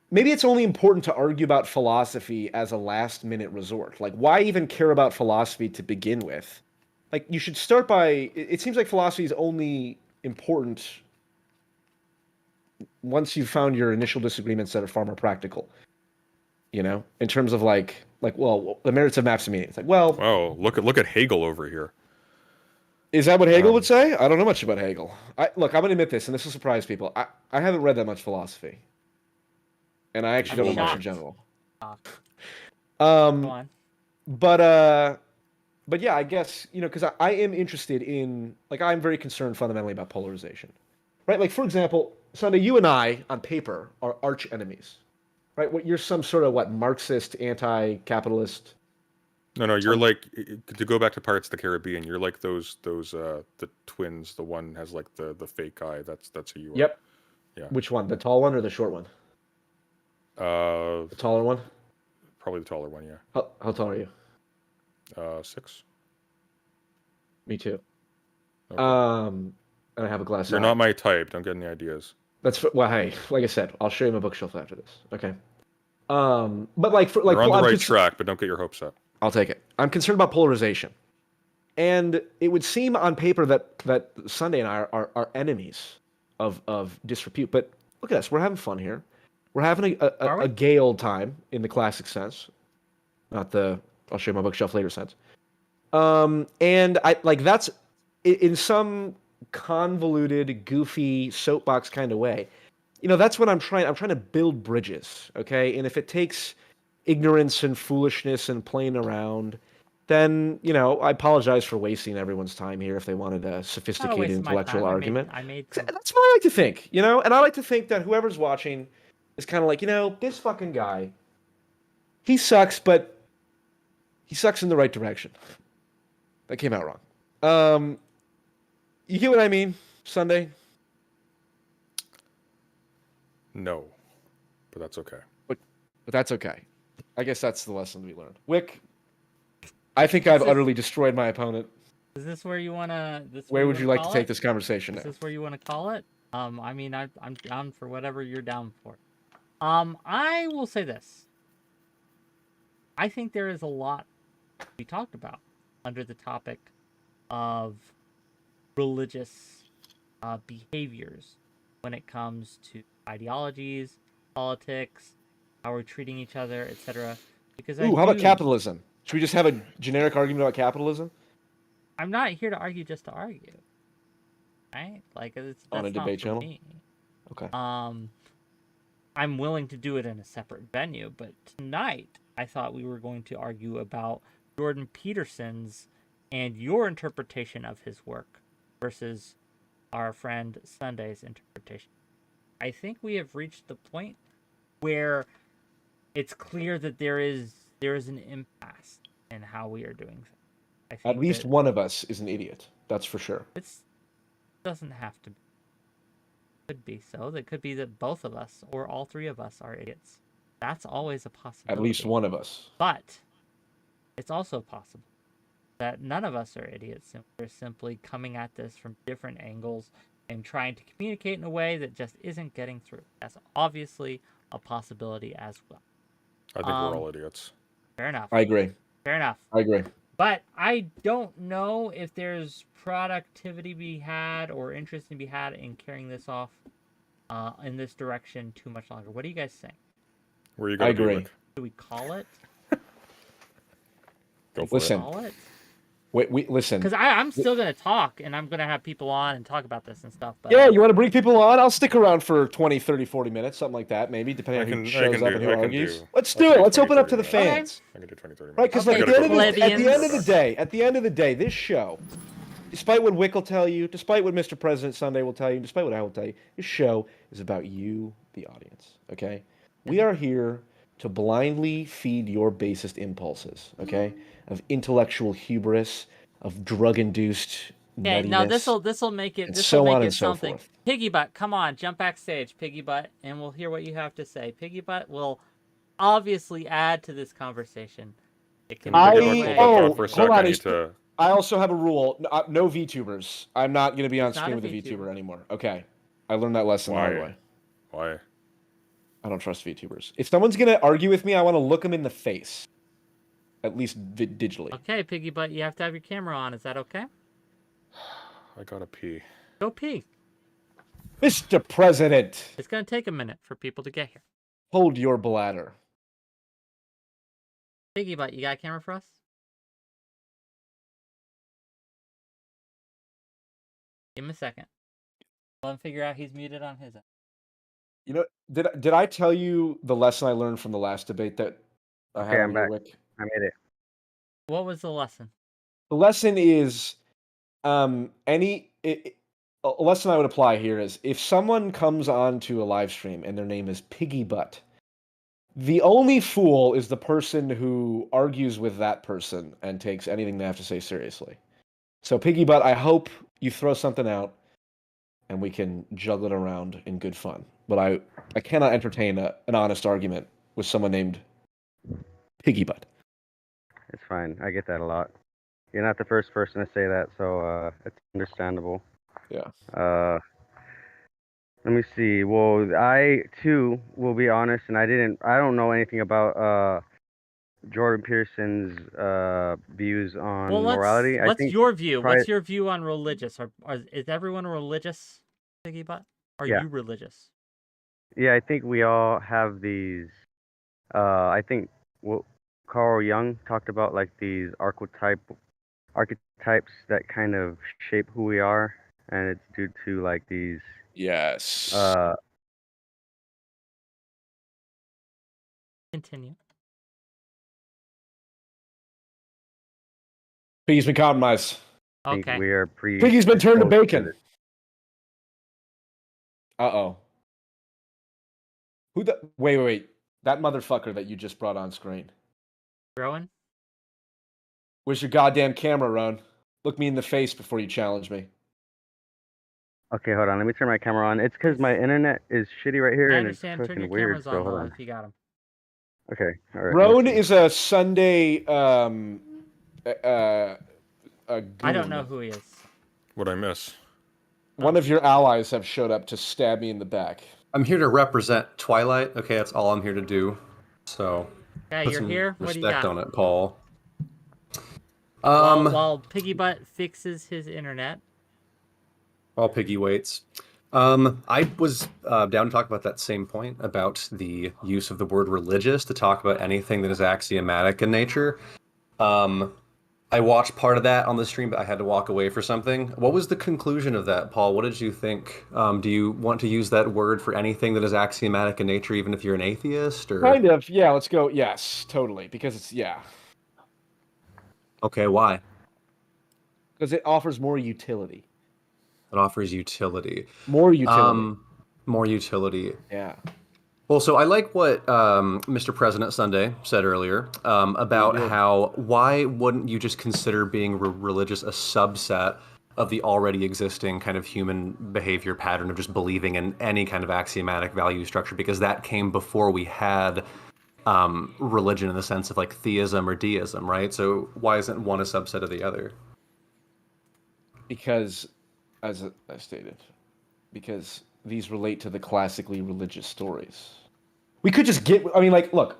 it's only important to argue about philosophy as a last minute resort. Like, why even care about philosophy to begin with? Like, you should start by. It seems like philosophy is only important once you've found your initial disagreements that are far more practical. In terms of like, well, the merits of maps and meaning. It's like, well, oh, look at Hegel over here. Is that what Hegel would say? I don't know much about Hegel. Look, I'm going to admit this, and this will surprise people. I haven't read that much philosophy. And I actually don't know much in general. Go on. But yeah, I guess, because I am interested in, like, I'm very concerned fundamentally about polarization. Right? Like, for example, Sunday, you and I, on paper, are arch enemies. Right? You're some sort of, Marxist, anti-capitalist, No, you're like, to go back to Pirates of the Caribbean, you're like those the twins. The one has like the fake eye. That's who you are. Yep. Yeah. Which one? The tall one or the short one? The taller one? Probably the taller one, yeah. How tall are you? 6. Me too. Okay. And I have a glass You're eye. not my type. Don't get any ideas. Well, hey, like I said, I'll show you my bookshelf after this. Okay. But like You're on the right track, but don't get your hopes up. I'll take it. I'm concerned about polarization, and it would seem on paper that Sunday and I are enemies of disrepute. But look at us. We're having fun here. We're having a gay old time in the classic sense, not the I'll show you my bookshelf later sense. And I like that's in some convoluted, goofy soapbox kind of way. You know, that's what I'm trying to build bridges, okay? And if it takes ignorance and foolishness and playing around, then, you know, I apologize for wasting everyone's time here if they wanted a sophisticated intellectual argument. That's what I like to think, you know? And I like to think that whoever's watching is kind of like, you know, this fucking guy, he sucks, but he sucks in the right direction. That came out wrong. You get what I mean, Sunday? No, but that's okay. But that's okay. I guess that's the lesson we learned. Wick, I think I've utterly destroyed my opponent. Is this where you want to... Where would you like to take this conversation now? Is this where you want to call it? I mean, I'm down for whatever you're down for. I will say this. I think there is a lot to be talked about under the topic of religious behaviors when it comes to ideologies, politics, how we're treating each other, etc. Because how about capitalism? Should we just have a generic argument about capitalism? I'm not here to argue just to argue, right? Like that's on a debate channel. Me. Okay. I'm willing to do it in a separate venue, but tonight I thought we were going to argue about Jordan Peterson's and your interpretation of his work versus our friend Sunday's interpretation. I think we have reached the point where it's clear that there is an impasse in how we are doing things. I think at least one of us is an idiot. That's for sure. It doesn't have to be. It could be so. It could be that both of us or all three of us are idiots. That's always a possibility. At least one of us. But it's also possible that none of us are idiots and we're simply coming at this from different angles and trying to communicate in a way that just isn't getting through. That's obviously a possibility as well. I think we're all idiots. Fair enough. I agree. Fair enough. I agree. But I don't know if there's productivity to be had or interest to be had in carrying this off in this direction too much longer. What do you guys think? Where are you going to agree. Do we call it? Go for Listen. Call it? We listen. Because I'm still going to talk, and I'm going to have people on and talk about this and stuff. But, yeah, you want to bring people on? I'll stick around for 20, 30, 40 minutes, something like that, maybe, depending on who shows up and who argues. Let's do it. Let's open up to the fans. I can do 20, 30 minutes. Right, because at the end of the day, this show, despite what Wick will tell you, despite what Mr. President Sunday will tell you, despite what I will tell you, this show is about you, the audience, okay? We are here to blindly feed your basest impulses, okay? Of intellectual hubris, of drug-induced nuttiness. No, this'll make it. This so will on make and it so something. forth. Piggy Butt, come on, jump backstage, Piggy Butt, and we'll hear what you have to say. Piggy Butt will obviously add to this conversation. It can hold on. I also have a rule: no VTubers. I'm not going to be on screen with a VTuber anymore. Okay, I learned that lesson the hard way. Why? I don't trust VTubers. If someone's going to argue with me, I want to look them in the face. At least digitally. Okay, Piggy Butt, you have to have your camera on. Is that okay? I gotta pee. Go pee. Mr. President! It's going to take a minute for people to get here. Hold your bladder. Piggy Butt, you got a camera for us? Give him a second. Let him figure out he's muted on his end. You know, did I tell you the lesson I learned from the last debate that I had I'm back. Wick? I made it. What was the lesson? The lesson is, a lesson I would apply here is if someone comes on to a live stream and their name is Piggy Butt, The only fool is the person who argues with that person and takes anything they have to say seriously. So, 𝕵𝖎𝖎𝖙, I hope you throw something out and we can juggle it around in good fun. But I cannot entertain an honest argument with someone named 𝕵𝖎𝖎𝖙. It's fine. I get that a lot. You're not the first person to say that, so it's understandable. Yeah. Let me see. Well, I too will be honest, and I don't know anything about Jordan Peterson's views on morality. What's I think your view? What's your view on religious? Is everyone religious, 𝕵𝖎𝖎𝖙? Are you religious? Yeah, I think we all have these. I think what Carl Jung talked about, like these archetypes that kind of shape who we are, and it's due to like these. Yes. Continue. 𝕵𝖎𝖎's been compromised. I think Okay. we are 𝕵𝖎𝖎's been turned to bacon. Uh-oh. Who the... Wait. That motherfucker that you just brought on screen. Rowan? Where's your goddamn camera, Rowan? Look me in the face before you challenge me. Okay, hold on. Let me turn my camera on. It's because my internet is shitty right here, I and it's understand. Turn your fucking weird. cameras So on, hold though, on. if you got them. Okay, all right. Rowan is a Sunday I don't know who he is. What'd I miss? One of your allies have showed up to stab me in the back. I'm here to represent Twilight. Okay, that's all I'm here to do. So, Yeah, put you're some here. What do you respect got? on it, Paul. While 𝕵𝖎𝖎𝖙 fixes his internet. While Piggy waits. I was down to talk about that same point about the use of the word religious to talk about anything that is axiomatic in nature. I watched part of that on the stream, but I had to walk away for something. What was the conclusion of that, Paul? What did you think? Do you want to use that word for anything that is axiomatic in nature, even if you're an atheist? Or Kind of. Yeah, let's go. Yes, totally. Because it's, yeah. Okay, why? Because it offers more utility. It offers utility. More utility. More utility. Yeah. Well, so I like what Mr. President Sunday said earlier about how why wouldn't you just consider being religious a subset of the already existing kind of human behavior pattern of just believing in any kind of axiomatic value structure, because that came before we had religion in the sense of like theism or deism, right? So why isn't one a subset of the other? Because, as I stated, because these relate to the classically religious stories. We could just look,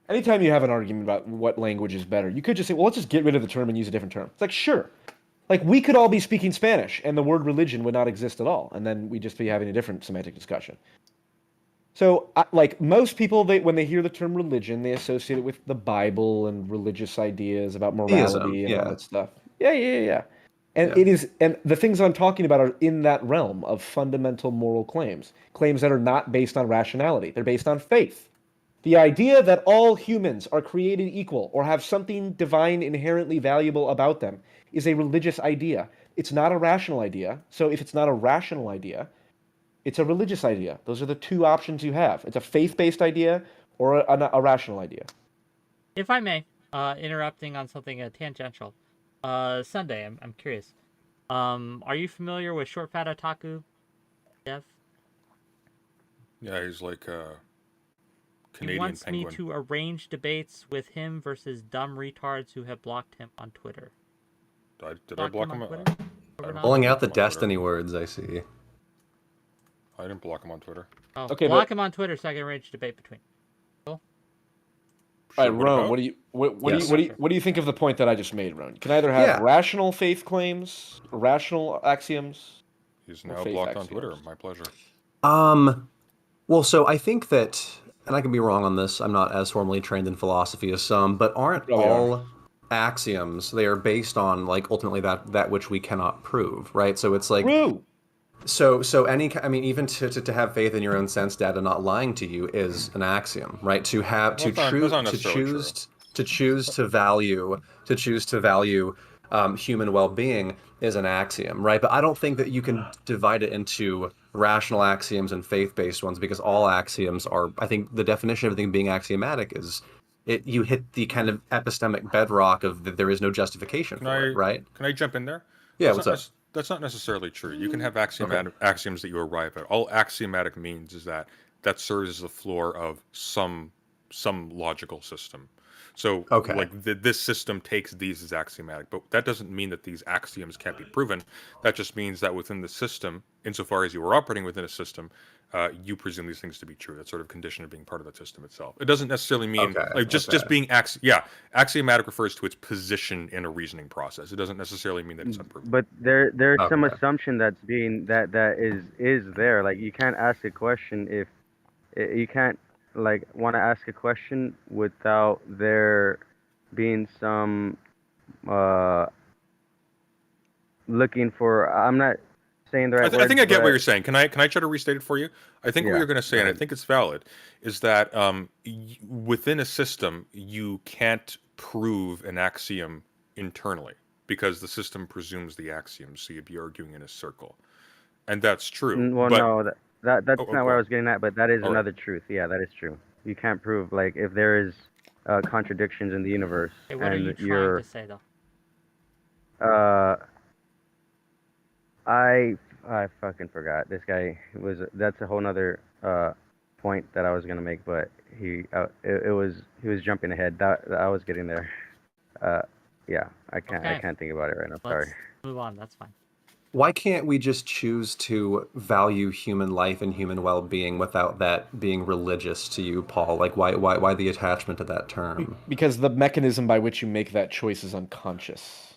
anytime you have an argument about what language is better, you could just say, well, let's just get rid of the term and use a different term. It's like, sure. Like, we could all be speaking Spanish, and the word religion would not exist at all, and then we'd just be having a different semantic discussion. So, like, most people, when they hear the term religion, they associate it with the Bible and religious ideas about morality and all that stuff. Yeah. And it is, and the things I'm talking about are in that realm of fundamental moral claims that are not based on rationality. They're based on faith. The idea that all humans are created equal or have something divine inherently valuable about them is a religious idea. It's not a rational idea. So if it's not a rational idea, it's a religious idea. Those are the two options you have. It's a faith-based idea or a rational idea. If I may, interrupting on something tangential. Sunday, I'm curious. Are you familiar with Short Fat Otaku, Dev? Yeah, he's like a Canadian He wants penguin. me to arrange debates with him versus dumb retards who have blocked him on Twitter. Did I block him on Twitter? Pulling out the Destiny words, I see. I didn't block him on Twitter. Oh, okay, block him on Twitter so I can arrange a debate between. Cool. All right, Roan, what do you think of the point that I just made, Roan? You can either have rational faith claims, rational axioms. He's now blocked on Twitter. My pleasure. Well, so I think that, and I can be wrong on this, I'm not as formally trained in philosophy as some, but aren't all axioms, they are based on, like, ultimately that which we cannot prove, right? So it's like... True. So even to have faith in your own sense data not lying to you is an axiom, right? To choose to value human well-being is an axiom, right? But I don't think that you can divide it into rational axioms and faith-based ones, because all axioms are, I think the definition of everything being axiomatic is you hit the kind of epistemic bedrock of that there is no justification for it, right? Can I jump in there? Yeah, That's what's not up? That's not necessarily true. You can have axioms that you arrive at. All axiomatic means is that serves as the floor of some logical system. So, Okay. like this system takes these as axiomatic, but that doesn't mean that these axioms can't be proven. That just means that within the system, insofar as you are operating within a system, you presume these things to be true. That's sort of condition of being part of that system itself. It doesn't necessarily mean like just being axiomatic refers to its position in a reasoning process. It doesn't necessarily mean that it's unproven. But there's some assumption that's being that is there. Like you can't ask a question if you can't like want to ask a question without there being some looking for. I'm not saying the right I think I get but what you're saying. Can I try to restate it for you? I think what you're going to say, and I think it's valid, is that within a system you can't prove an axiom internally because the system presumes the axiom, so you'd be arguing in a circle, and that's true. Well, but, no, that's not where I was getting at, but that is All another truth. Yeah, that is true. You can't prove like if there is contradictions in the universe. Hey, what are you trying you're, to say though? I fucking forgot. This guy that's a whole nother point that I was gonna make, but he was jumping ahead. That I was getting there. Yeah, I can't think about it right now. Sorry. Let's move on. That's fine. Why can't we just choose to value human life and human well-being without that being religious to you, Paul? Like, why the attachment to that term? Because the mechanism by which you make that choice is unconscious.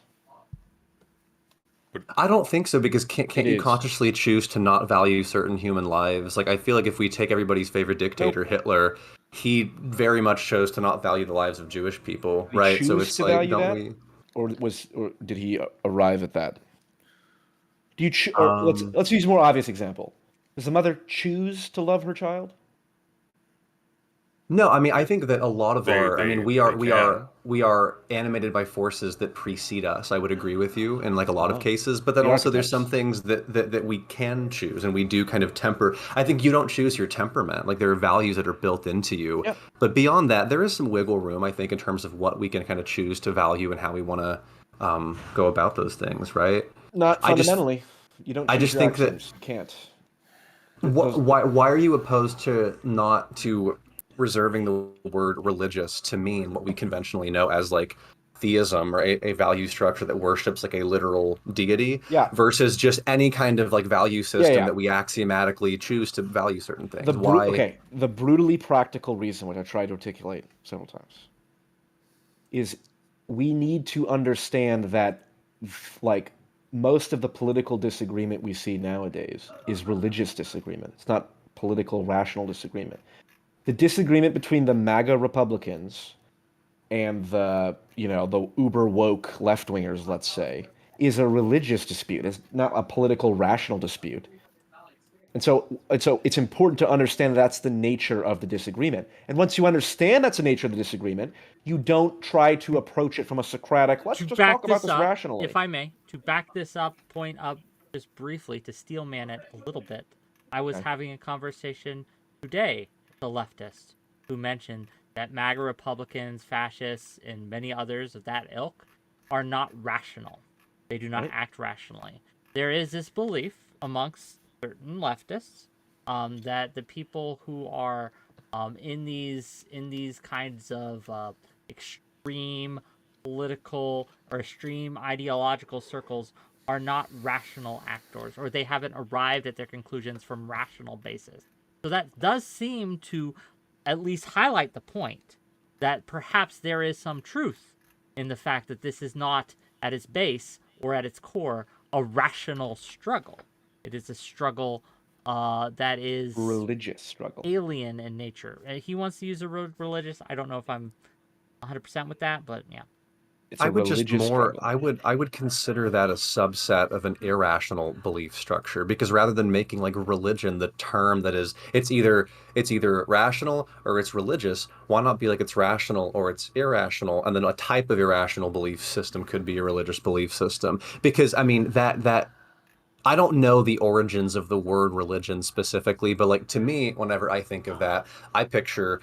I don't think so, because can't you consciously choose to not value certain human lives? Like, I feel like if we take everybody's favorite dictator, Hitler, he very much chose to not value the lives of Jewish people, right? So it's like, don't we? Or did he arrive at that? Do you let's use a more obvious example. Does the mother choose to love her child? No, I mean, I think that a lot of we are animated by forces that precede us. I would agree with you in like a lot of cases, but then also there's some things that we can choose, and we do kind of temper. I think you don't choose your temperament. Like there are values that are built into you, but beyond that, there is some wiggle room, I think, in terms of what we can kind of choose to value and how we want to go about those things, right? Not fundamentally. You don't. I just think that you can't. Why are you opposed to reserving the word religious to mean what we conventionally know as like theism, or a value structure that worships like a literal deity, versus just any kind of like value system that we axiomatically choose to value certain things? The brutally practical reason, which I tried to articulate several times, is we need to understand that like most of the political disagreement we see nowadays is religious disagreement. It's not political, rational disagreement. The disagreement between the MAGA Republicans and the uber woke left-wingers, let's say, is a religious dispute. It's not a political, rational dispute. And so it's important to understand that's the nature of the disagreement. And once you understand that's the nature of the disagreement, you don't try to approach it from a Socratic, let's just talk about this rationally. If I may, to back this up, point up just briefly, to steelman it a little bit, I was having a conversation today with a leftist who mentioned that MAGA Republicans, fascists, and many others of that ilk are not rational. They do not act rationally. There is this belief amongst certain leftists that the people who are in these kinds of extreme political or extreme ideological circles are not rational actors, or they haven't arrived at their conclusions from rational basis. So that does seem to at least highlight the point that perhaps there is some truth in the fact that this is not at its base or at its core a rational struggle. It is a struggle that is religious struggle, alien in nature. He wants to use the word religious. I don't know if I'm 100% with that, but yeah. I would consider that a subset of an irrational belief structure, because rather than making like religion the term that is, it's either rational or it's religious, why not be like it's rational or it's irrational, and then a type of irrational belief system could be a religious belief system? Because I mean that I don't know the origins of the word religion specifically, but like to me, whenever I think of that, I picture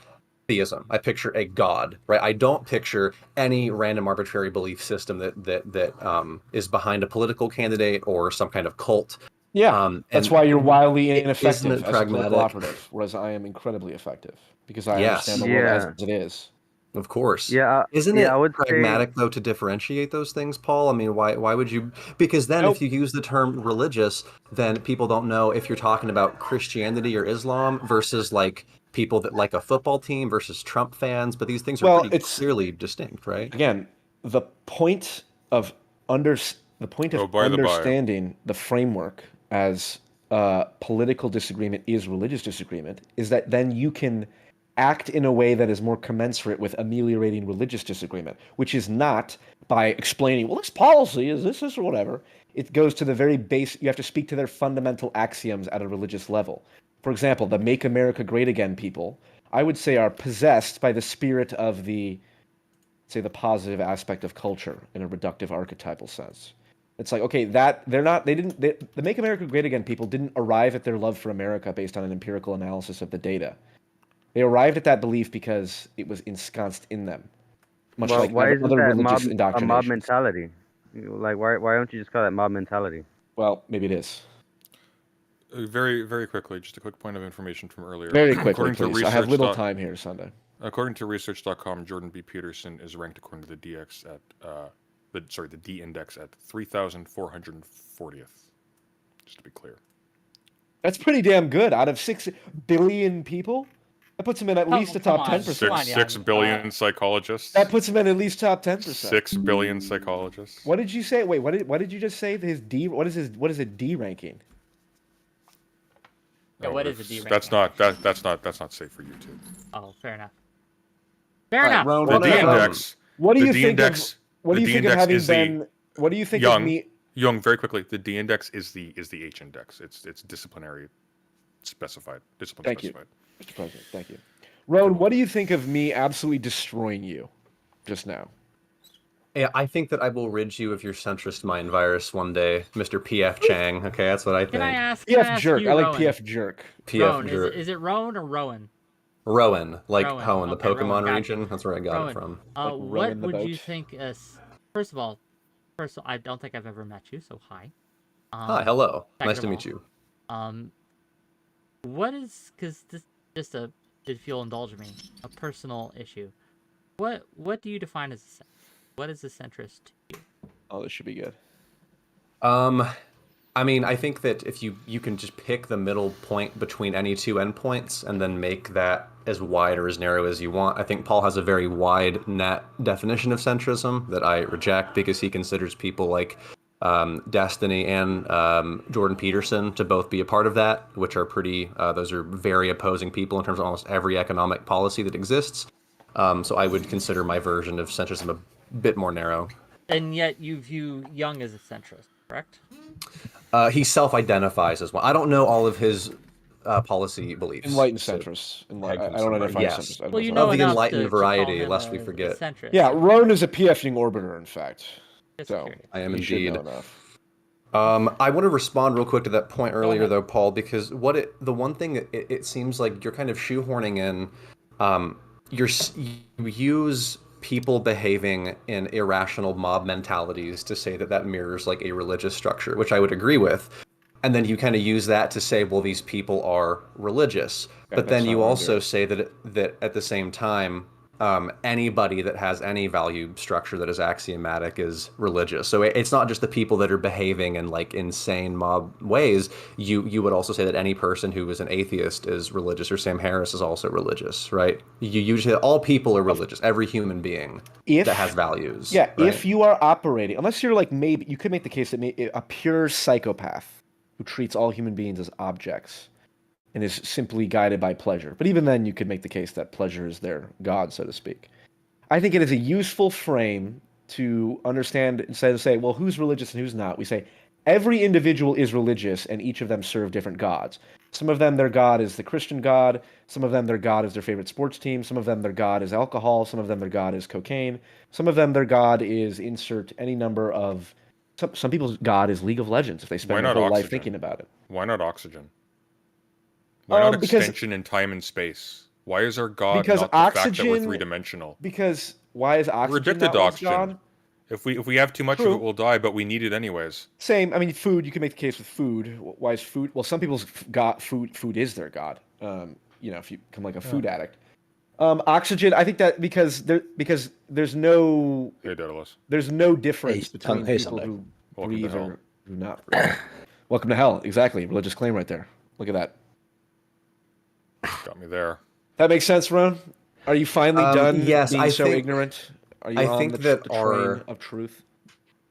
theism. I picture a god, right? I don't picture any random arbitrary belief system that is behind a political candidate or some kind of cult. Yeah, that's And why you're wildly isn't ineffective it as a political pragmatic? operative, whereas I am incredibly effective because I understand Yes, the world as Yeah, it is. of course. yeah, Isn't yeah. I it would say pragmatic though to differentiate those things, Paul? I mean, why would you? Because then if Nope. you use the term religious, then people don't know if you're talking about Christianity or Islam versus like people that like a football team versus Trump fans, but these things are Well, pretty it's clearly distinct, right? again the point of under the point of Oh, by the by, understanding the framework as political disagreement is religious disagreement is that then you can act in a way that is more commensurate with ameliorating religious disagreement, which is not by explaining, well, this policy is this or whatever. It goes to the very base. You have to speak to their fundamental axioms at a religious level. For example, the Make America Great Again people, I would say, are possessed by the spirit of the, say, the positive aspect of culture in a reductive archetypal sense. It's like, okay, that they're not, the Make America Great Again people didn't arrive at their love for America based on an empirical analysis of the data. They arrived at that belief because it was ensconced in them, much Well, like why isn't other that religious a mob indoctrinations. mentality? Like, why don't you just call that mob mentality? Well, maybe it is. very, very quickly, just a quick point of information from earlier. Very quickly, according to please. I have research. little time here, Sunday. According to research.com, Jordan B. Peterson is ranked according to the DX at the D index at 3,440th. Just to be clear. That's pretty damn good. Out of 6 billion people, that puts him in at least the come top on. 10%. Come on, Six, yeah. 6 billion psychologists. That puts him in at least top 10%. 6 billion psychologists. What did you say? Wait, what did you just say? His D. What is a D ranking? Yeah, what is a D That's ranking? that's not safe for YouTube. Oh, fair enough. Fair All right, enough. Rowan, The what D about- index. What do the you D think index. of? What do the you D think of index having is been? What do you think Jung. of me? Jung, very quickly. The D index is the H index. It's disciplinary specified. Discipline Thank you, specified. Mr. President. Thank you, Rowan. What do you think of me absolutely destroying you just now? Yeah, I think that I will rid you of your centrist mind virus one day, Mr. PF Chang. Okay, that's what I think. Can I ask PF jerk. you, I like Rowan? PF jerk. PF Rowan, jerk. is it Rowan or Rowan? Rowan, like Rowan. Hoenn, the Okay, Rowan, Pokemon gotcha. region. That's where I got Rowan, it from. Like what rowing the would you boat. think as first of all, I don't think I've ever met you, so hi. Hi, hello. Nice second to of meet you. What is, because this just a, if you'll indulge me, a personal issue. What do you define as a centrist? What is a centrist to you? Oh, this should be good. I mean, I think that if you can just pick the middle point between any two endpoints and then make that as wide or as narrow as you want. I think Paul has a very wide net definition of centrism that I reject because he considers people like Destiny and Jordan Peterson to both be a part of that, which are pretty, those are very opposing people in terms of almost every economic policy that exists. So I would consider my version of centrism a bit more narrow. And yet you view Jung as a centrist, correct? He self-identifies as one. I don't know all of his policy beliefs. Enlightened so- centrists. I Peg him don't somewhere. identify Yes. as centrist. Well, you I know Of the enough enlightened to call variety, him lest we a forget. centrist. Yeah, Rowan is a PFing orbiter, in fact. Just So curious. I am you should indeed. know enough. I want to respond real quick to that point earlier, ahead. though, Paul, because the one thing that it seems like you're kind of shoehorning in, you use people behaving in irrational mob mentalities to say that mirrors like a religious structure, which I would agree with. And then you kind of use that to say, well, these people are religious. Yeah, But then that's you not what I'm also doing. say that at the same time, anybody that has any value structure that is axiomatic is religious. So it's not just the people that are behaving in like insane mob ways. You would also say that any person who is an atheist is religious, or Sam Harris is also religious, right? You usually all people are religious. Every human being that has values. Yeah, right? if you are operating, unless you're like maybe you could make the case that a pure psychopath who treats all human beings as objects and is simply guided by pleasure. But even then, you could make the case that pleasure is their god, so to speak. I think it is a useful frame to understand, instead of say, well, who's religious and who's not. We say every individual is religious and each of them serve different gods. Some of them, their god is the Christian god. Some of them, their god is their favorite sports team. Some of them, their god is alcohol. Some of them, their god is cocaine. Some of them, their god is insert any number of some people's God is League of Legends if they Why spend their not whole life oxygen? thinking about it. Why not oxygen? Why not Because- extension in time and space? Why is our God Because not the fact that we're oxygen- three-dimensional? Because why is We're oxygen addicted not to one's oxygen. God? If we have too much of True. it, we'll die, but we need it anyways. Same. I mean, food. You can make the case with food. Why is food? Well, some people's God food is their God. If you become like a food addict. Oxygen. I think that because there's no Hey, Daedalus. difference between hey, people Sunday. who Welcome to breathe hell. or who not breathe. Welcome to hell. Exactly. Religious claim right there. Look at that. Got me there. That makes sense, Ron. Are you finally done yes, being I so think- ignorant? Are you I on think the that train our- of truth?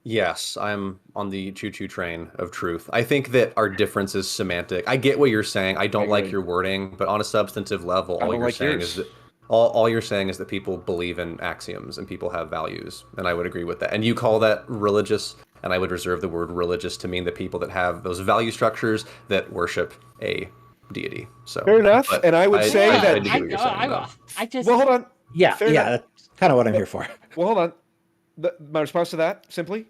Yes, I'm on the choo-choo train of truth. I think that our difference is semantic. I get what you're saying. I don't like agree. your wording, but on a substantive level, I all don't you're like saying yours. is that all you're saying is that people believe in axioms and people have values, and I would agree with that. And you call that religious, and I would reserve the word religious to mean the people that have those value structures that worship a deity. So Fair enough, but and I would say I that- do get what you're saying, though. I just Well, hold on. Yeah, Fair yeah, enough. that's kind of what I'm here for. Well, hold on. My response to that, simply,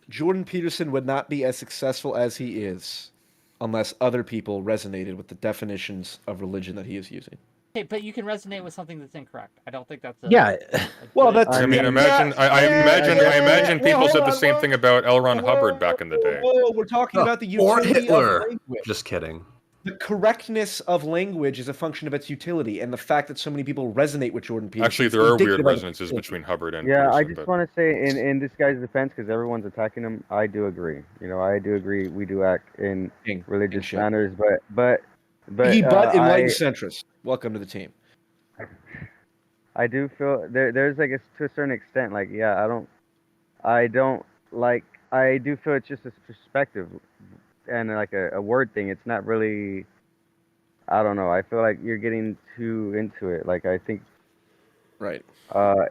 Jordan Peterson would not be as successful as he is unless other people resonated with the definitions of religion that he is using. okay, but you can resonate with something that's incorrect. I don't think that's a, Yeah, Well, good- that's. I mean, Yeah, imagine. I imagine Well, people hold said the on, same whoa, thing about L. Ron whoa, Hubbard back in the day. Whoa, we're talking about the Or utility Hitler. of language. Just kidding. The correctness of language is a function of its utility, and the fact that so many people resonate with Jordan Peterson. Actually, is there are indicative weird of resonances utility. between Hubbard and Yeah, I Peterson, just but want to say in this guy's defense, because everyone's attacking him, I do agree. I do agree. We do act in King, religious shit. manners, but enlightened centrist. Welcome to the team. I do feel there's like to a certain extent, like, yeah, I do feel it's just a perspective and like a word thing. It's not really, I don't know. I feel like you're getting too into it. Like, I think Right.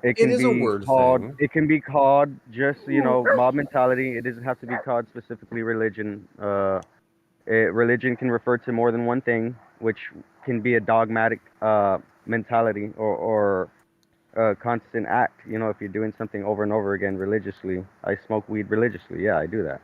it can is a be word called, thing. it can be called just, mob mentality. It doesn't have to be called specifically religion. Religion can refer to more than one thing, which can be a dogmatic mentality or a constant act. If you're doing something over and over again religiously. I smoke weed religiously. Yeah, I do that.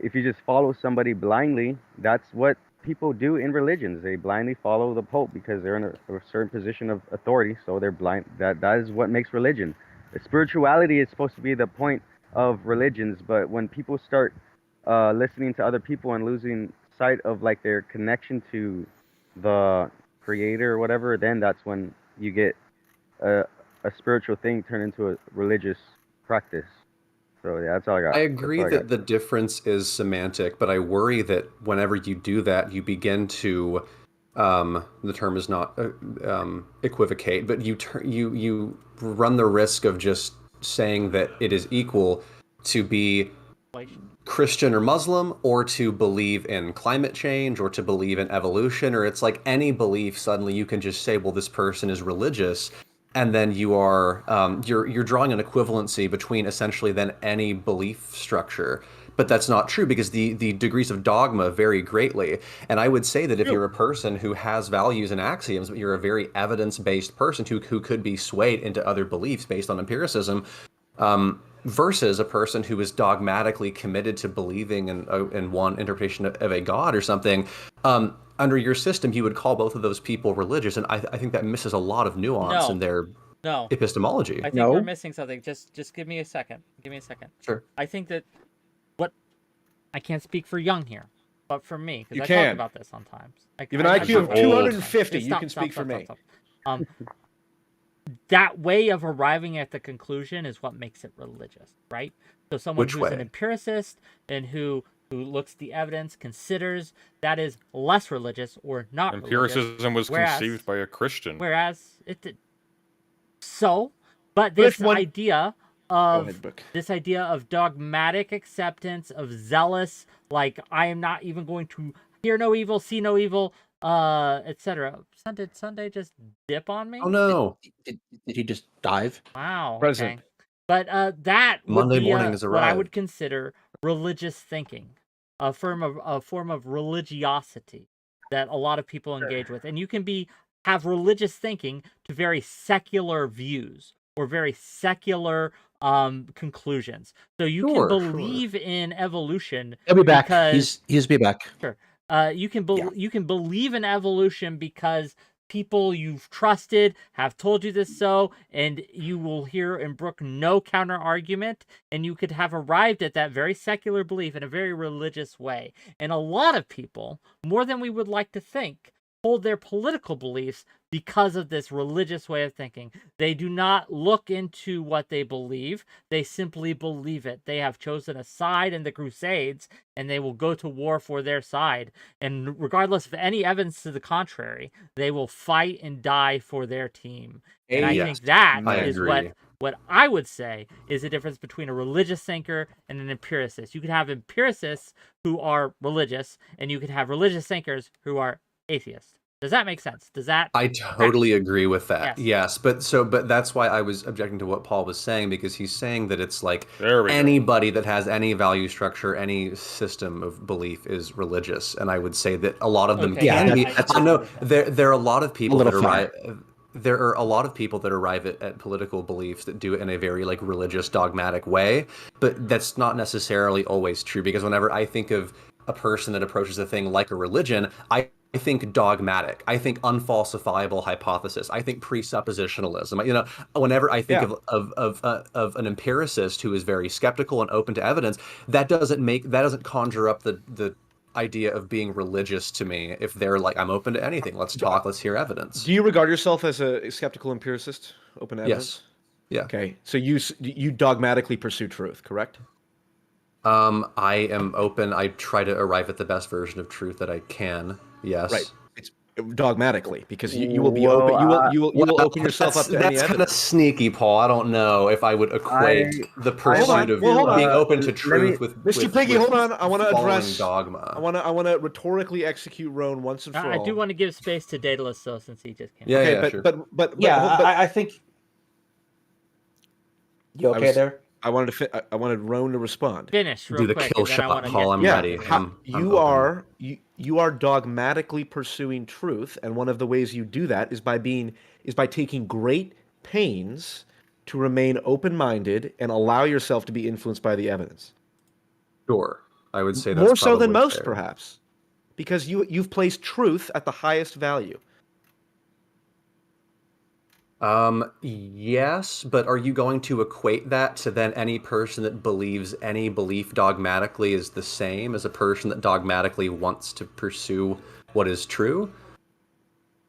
If you just follow somebody blindly, that's what people do in religions. They blindly follow the Pope because they're in a certain position of authority, so they're blind. That is what makes religion. Spirituality is supposed to be the point of religions, but when people start listening to other people and losing sight of like their connection to the creator or whatever, then that's when you get a spiritual thing turn into a religious practice. So yeah, that's all I got. I agree that the difference is semantic, but I worry that whenever you do that, you begin to, the term is not equivocate, but you run the risk of just saying that it is equal to be Christian or Muslim, or to believe in climate change, or to believe in evolution, or it's like any belief. Suddenly, you can just say, "Well, this person is religious." And then you are you're drawing an equivalency between essentially then any belief structure, but that's not true because the degrees of dogma vary greatly. And I would say that if you're a person who has values and axioms, but you're a very evidence-based person who could be swayed into other beliefs based on empiricism, versus a person who is dogmatically committed to believing in one interpretation of a god or something. Under your system, you would call both of those people religious, and I think that misses a lot of nuance in their epistemology. I think we're missing something. Just give me a second. Give me a second. Sure. I think that I can't speak for Jung here, but for me, because I can. talk about this sometimes. You have an IQ of old. 250. Stop, You can stop, speak stop, for me. stop, stop. That way of arriving at the conclusion is what makes it religious, right? So someone Which who's way? an empiricist and who looks at the evidence, considers, that is less religious or not religious. Empiricism was conceived by a Christian. Whereas it did. But this idea of dogmatic acceptance, of zealous, like, I am not even going to hear no evil, see no evil, etc. Did Sunday just dip on me? Oh no! Did he just dive? Wow. Present. Okay. But that would Monday be morning has what I arrived. would consider religious thinking, a form of religiosity that a lot of people engage with, and you can have religious thinking to very secular views, or very secular conclusions. So you can Sure, believe in evolution He'll be back. because He's be back. sure. You Yeah. can believe in evolution because people you've trusted have told you this so, and you will hear and brook no counter argument, and you could have arrived at that very secular belief in a very religious way. And a lot of people, more than we would like to think, hold their political beliefs because of this religious way of thinking. They do not look into what they believe. They simply believe it. They have chosen a side in the Crusades, and they will go to war for their side. And regardless of any evidence to the contrary, they will fight and die for their team. And I Yes, think that I is agree. what I would say is the difference between a religious thinker and an empiricist. You could have empiricists who are religious, and you could have religious thinkers who are atheists. Does that make sense? Does that? I totally agree with that. Yes. Yes, but that's why I was objecting to what Paul was saying, because he's saying that it's like There we go. anybody that has any value structure, any system of belief is religious, and I would say that a lot of them Okay, can yeah, be. that's- I know there are a lot of people that little arrive. There are a lot of people that arrive at political beliefs that do it in a very like religious, dogmatic way, but that's not necessarily always true, because whenever I think of a person that approaches a thing like a religion, I think dogmatic. I think unfalsifiable hypothesis. I think presuppositionalism. You know, whenever I think of an empiricist who is very skeptical and open to evidence, that doesn't conjure up the idea of being religious to me. If they're like, I'm open to anything. Let's talk. Let's hear evidence. Do you regard yourself as a skeptical empiricist, open to evidence? Yes. Yeah. Okay, so you dogmatically pursue truth, correct? I am open. I try to arrive at the best version of truth that I can. Yes. Right. It's dogmatically, because you will be Well, open. You will Well, open yourself up to any that's kind of evidence. sneaky, Paul. I don't know if I would equate the pursuit of hold on. being open to Let me- truth with Mr. Piggy, with hold on. I want to following address dogma. I want to rhetorically execute Roan once and for all. I do want to give space to Daedalus, though, since he just came. Yeah, Okay, yeah, but, sure. but Yeah, but I think. You okay there? I wanted Roan to respond. Finish real Do the quick, kill and then I shot, want to Paul. get I'm Yeah, ready. I'm you open. you are dogmatically pursuing truth, and one of the ways you do that is by taking great pains to remain open-minded and allow yourself to be influenced by the evidence. Sure. I would say that's More so than probably most, fair. perhaps, because you've placed truth at the highest value. Yes, but are you going to equate that to then any person that believes any belief dogmatically is the same as a person that dogmatically wants to pursue what is true?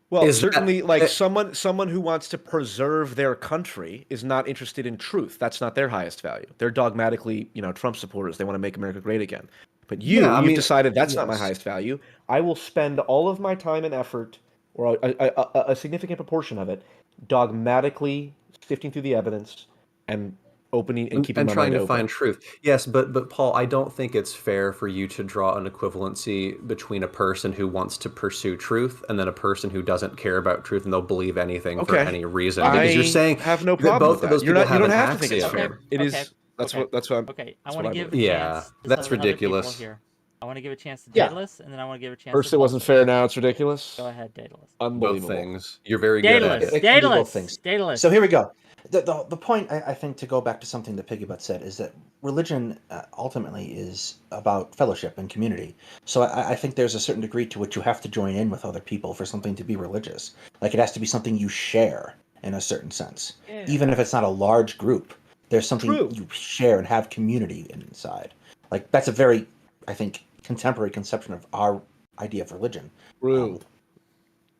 Well, Is that- certainly, like someone who wants to preserve their country is not interested in truth. That's not their highest value. They're dogmatically, Trump supporters. They want to make America great again. But you've decided that's not my yes. highest value. I will spend all of my time and effort, or a significant proportion of it, dogmatically sifting through the evidence and opening and keeping and my trying mind to open. find truth. Yes, but Paul, I don't think it's fair for you to draw an equivalency between a person who wants to pursue truth and then a person who doesn't care about truth and they'll believe anything for Okay. any reason. Because you're saying have no that problem both with of that. those You people don't an have to think it's axiom. fair. It is. That's what I'm. Okay, I that's want to what I give a believe. Yeah, chance. to that's some other people ridiculous. here. I want to give a chance to Yeah. Daedalus, and then I want to give a chance. First to it wasn't Paul. fair, now it's ridiculous. Go ahead, Daedalus. Both Unbelievable. things. You're very good at Daedalus, it. It can be both Daedalus, things. Daedalus. So here we go. The point, I think, to go back to something that 𝕵𝖎𝖎 said, is that religion ultimately is about fellowship and community. So I think there's a certain degree to which you have to join in with other people for something to be religious. Like, it has to be something you share in a certain sense. Yeah. Even if it's not a large group, there's something True. you share and have community inside. Like, that's a very, I think, contemporary conception of our idea of religion. True.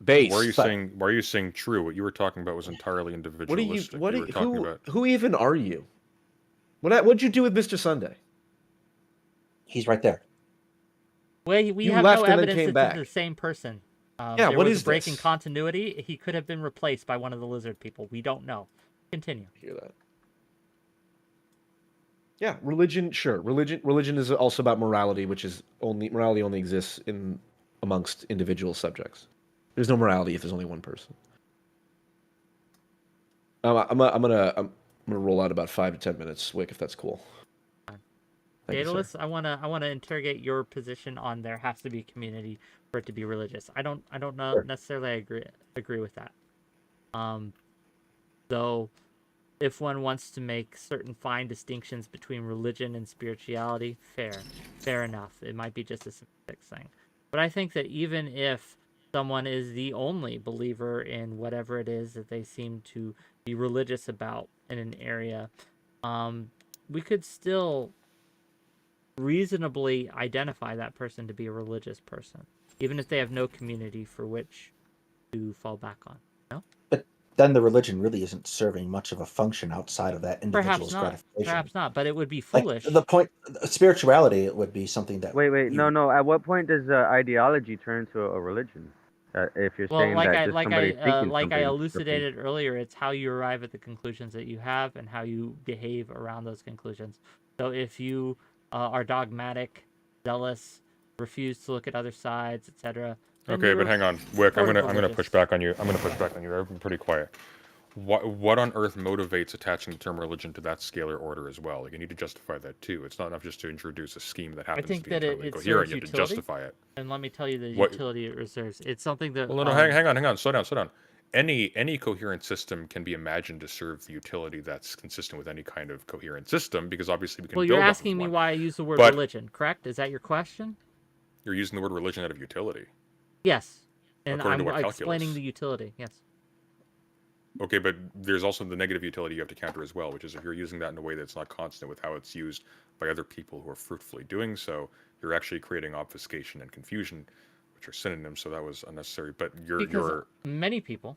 Base. Why are you but- saying? Why are you saying true? What you were talking about was entirely individualistic. What you are were talking about. who even are you? What'd you do with Mr. Sunday? He's right there. We You have left no and then evidence came that back. it's the same person. Yeah, there what was is a break in this? continuity. He could have been replaced by one of the lizard people. We don't know. Continue. Hear that? Yeah, religion. Sure, religion is also about morality, which is morality only exists amongst individual subjects. There's no morality if there's only one person. I'm gonna roll out about 5 to 10 minutes, Wick, if that's cool. Thank you, sir. Daedalus, I wanna interrogate your position on there has to be community for it to be religious. I don't know Sure. necessarily agree with that. Though if one wants to make certain fine distinctions between religion and spirituality, fair enough. It might be just a semantic thing. But I think that even if someone is the only believer in whatever it is that they seem to be religious about in an area, we could still reasonably identify that person to be a religious person, even if they have no community for which to fall back on. No? But then the religion really isn't serving much of a function outside of that individual's gratification. Perhaps not, but it would be Like, foolish. the point, spirituality, it would be something that. Wait, no. At what point does ideology turn to a religion? If you're saying that just somebody's thinking like I something elucidated earlier, it's how you arrive at the conclusions that you have and how you behave around those conclusions. So if you are dogmatic, zealous, refuse to look at other sides, etc. Okay, but hang on, Wick. I'm gonna push back on you. I'm gonna push back on you. I've been pretty quiet. What on earth motivates attaching the term religion to that scalar order as well? Like, you need to justify that too. It's not enough just to introduce a scheme that happens to be internally coherent. You have to justify it. And let me tell you the utility it reserves. It's something that. Well, no, hang on. Slow down. Any coherent system can be imagined to serve the utility that's consistent with any kind of coherent system, because obviously we can. Well, you're asking me why I use the word religion, correct? Is that your question? You're using the word religion out of utility. Yes, and I'm explaining the utility. Yes. Okay, but there's also the negative utility you have to counter as well, which is if you're using that in a way that's not consonant with how it's used by other people who are fruitfully doing so, you're actually creating obfuscation and confusion, which are synonyms, so that was unnecessary. But many people...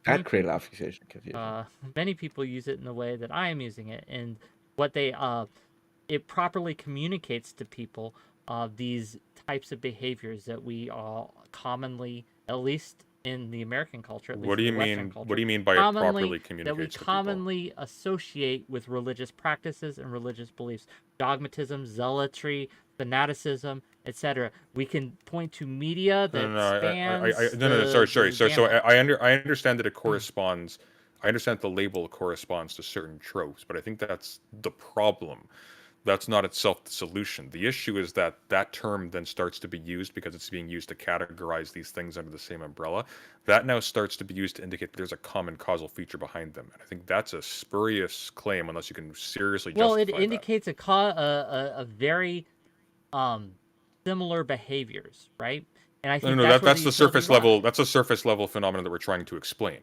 That created obfuscation and confusion. Many people use it in the way that I am using it, and what they... it properly communicates to people these types of behaviors that we all commonly, at least in the American culture, at least what do you in the Western mean? culture, What do you mean by it properly communicates that we to commonly associate with religious practices and religious beliefs, dogmatism, zealotry, fanaticism, etc. We can point to media that spans. Sorry. So I understand that it corresponds. I understand the label corresponds to certain tropes, but I think that's the problem. That's not itself the solution. The issue is that that term then starts to be used because it's being used to categorize these things under the same umbrella. That now starts to be used to indicate that there's a common causal feature behind them. And I think that's a spurious claim unless you can seriously justify it indicates a very similar behaviors, right? And I think that's the surface level. That's a surface level phenomenon that we're trying to explain.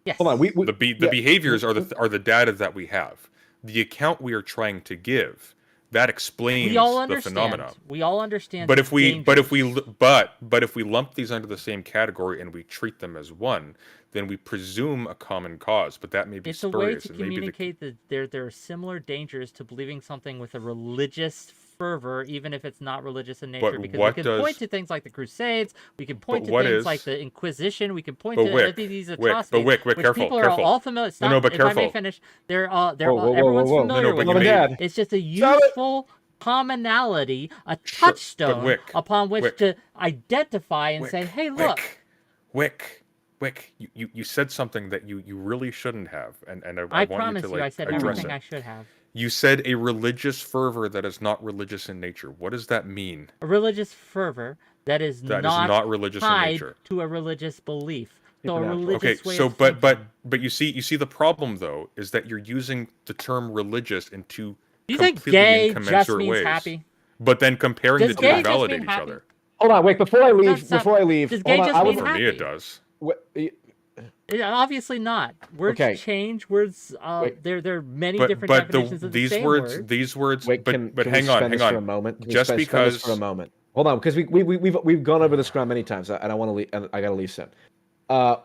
Yes. Hold on. The behaviors are the data that we have. The account we are trying to give that explains the phenomenon. We all understand. But if we lump these under the same category and we treat them as one, then we presume a common cause. But that may be spurious. It's a way to communicate that there are similar dangers to believing something with a religious fervor, even if it's not religious in nature, because we can point to things like the Crusades, we can point to things like the Inquisition, we can point to these atrocities, which people are all familiar. If I may finish, everyone's familiar with it. It's just a useful commonality, a touchstone upon which to identify and say, hey, look. Wick, you said something that you really shouldn't have, and I want you to I said everything I should have. You said a religious fervor that is not religious in nature. What does that mean? A religious fervor that is not religious in nature, to a religious belief. So a religious way of thinking. But you see the problem though is that you're using the term religious in two you completely think gay incommensurate just means ways. Happy? But then comparing the two validate each other. Hold on, wait. Before I leave, does gay just mean for happy? me it does. Obviously not. Words change. Words. There are many different definitions of the same word. These words. Wait, but hang on. For a moment. Just because. For a moment. Hold on, because we've gone over this ground many times, and I want to leave. And I got to leave soon. I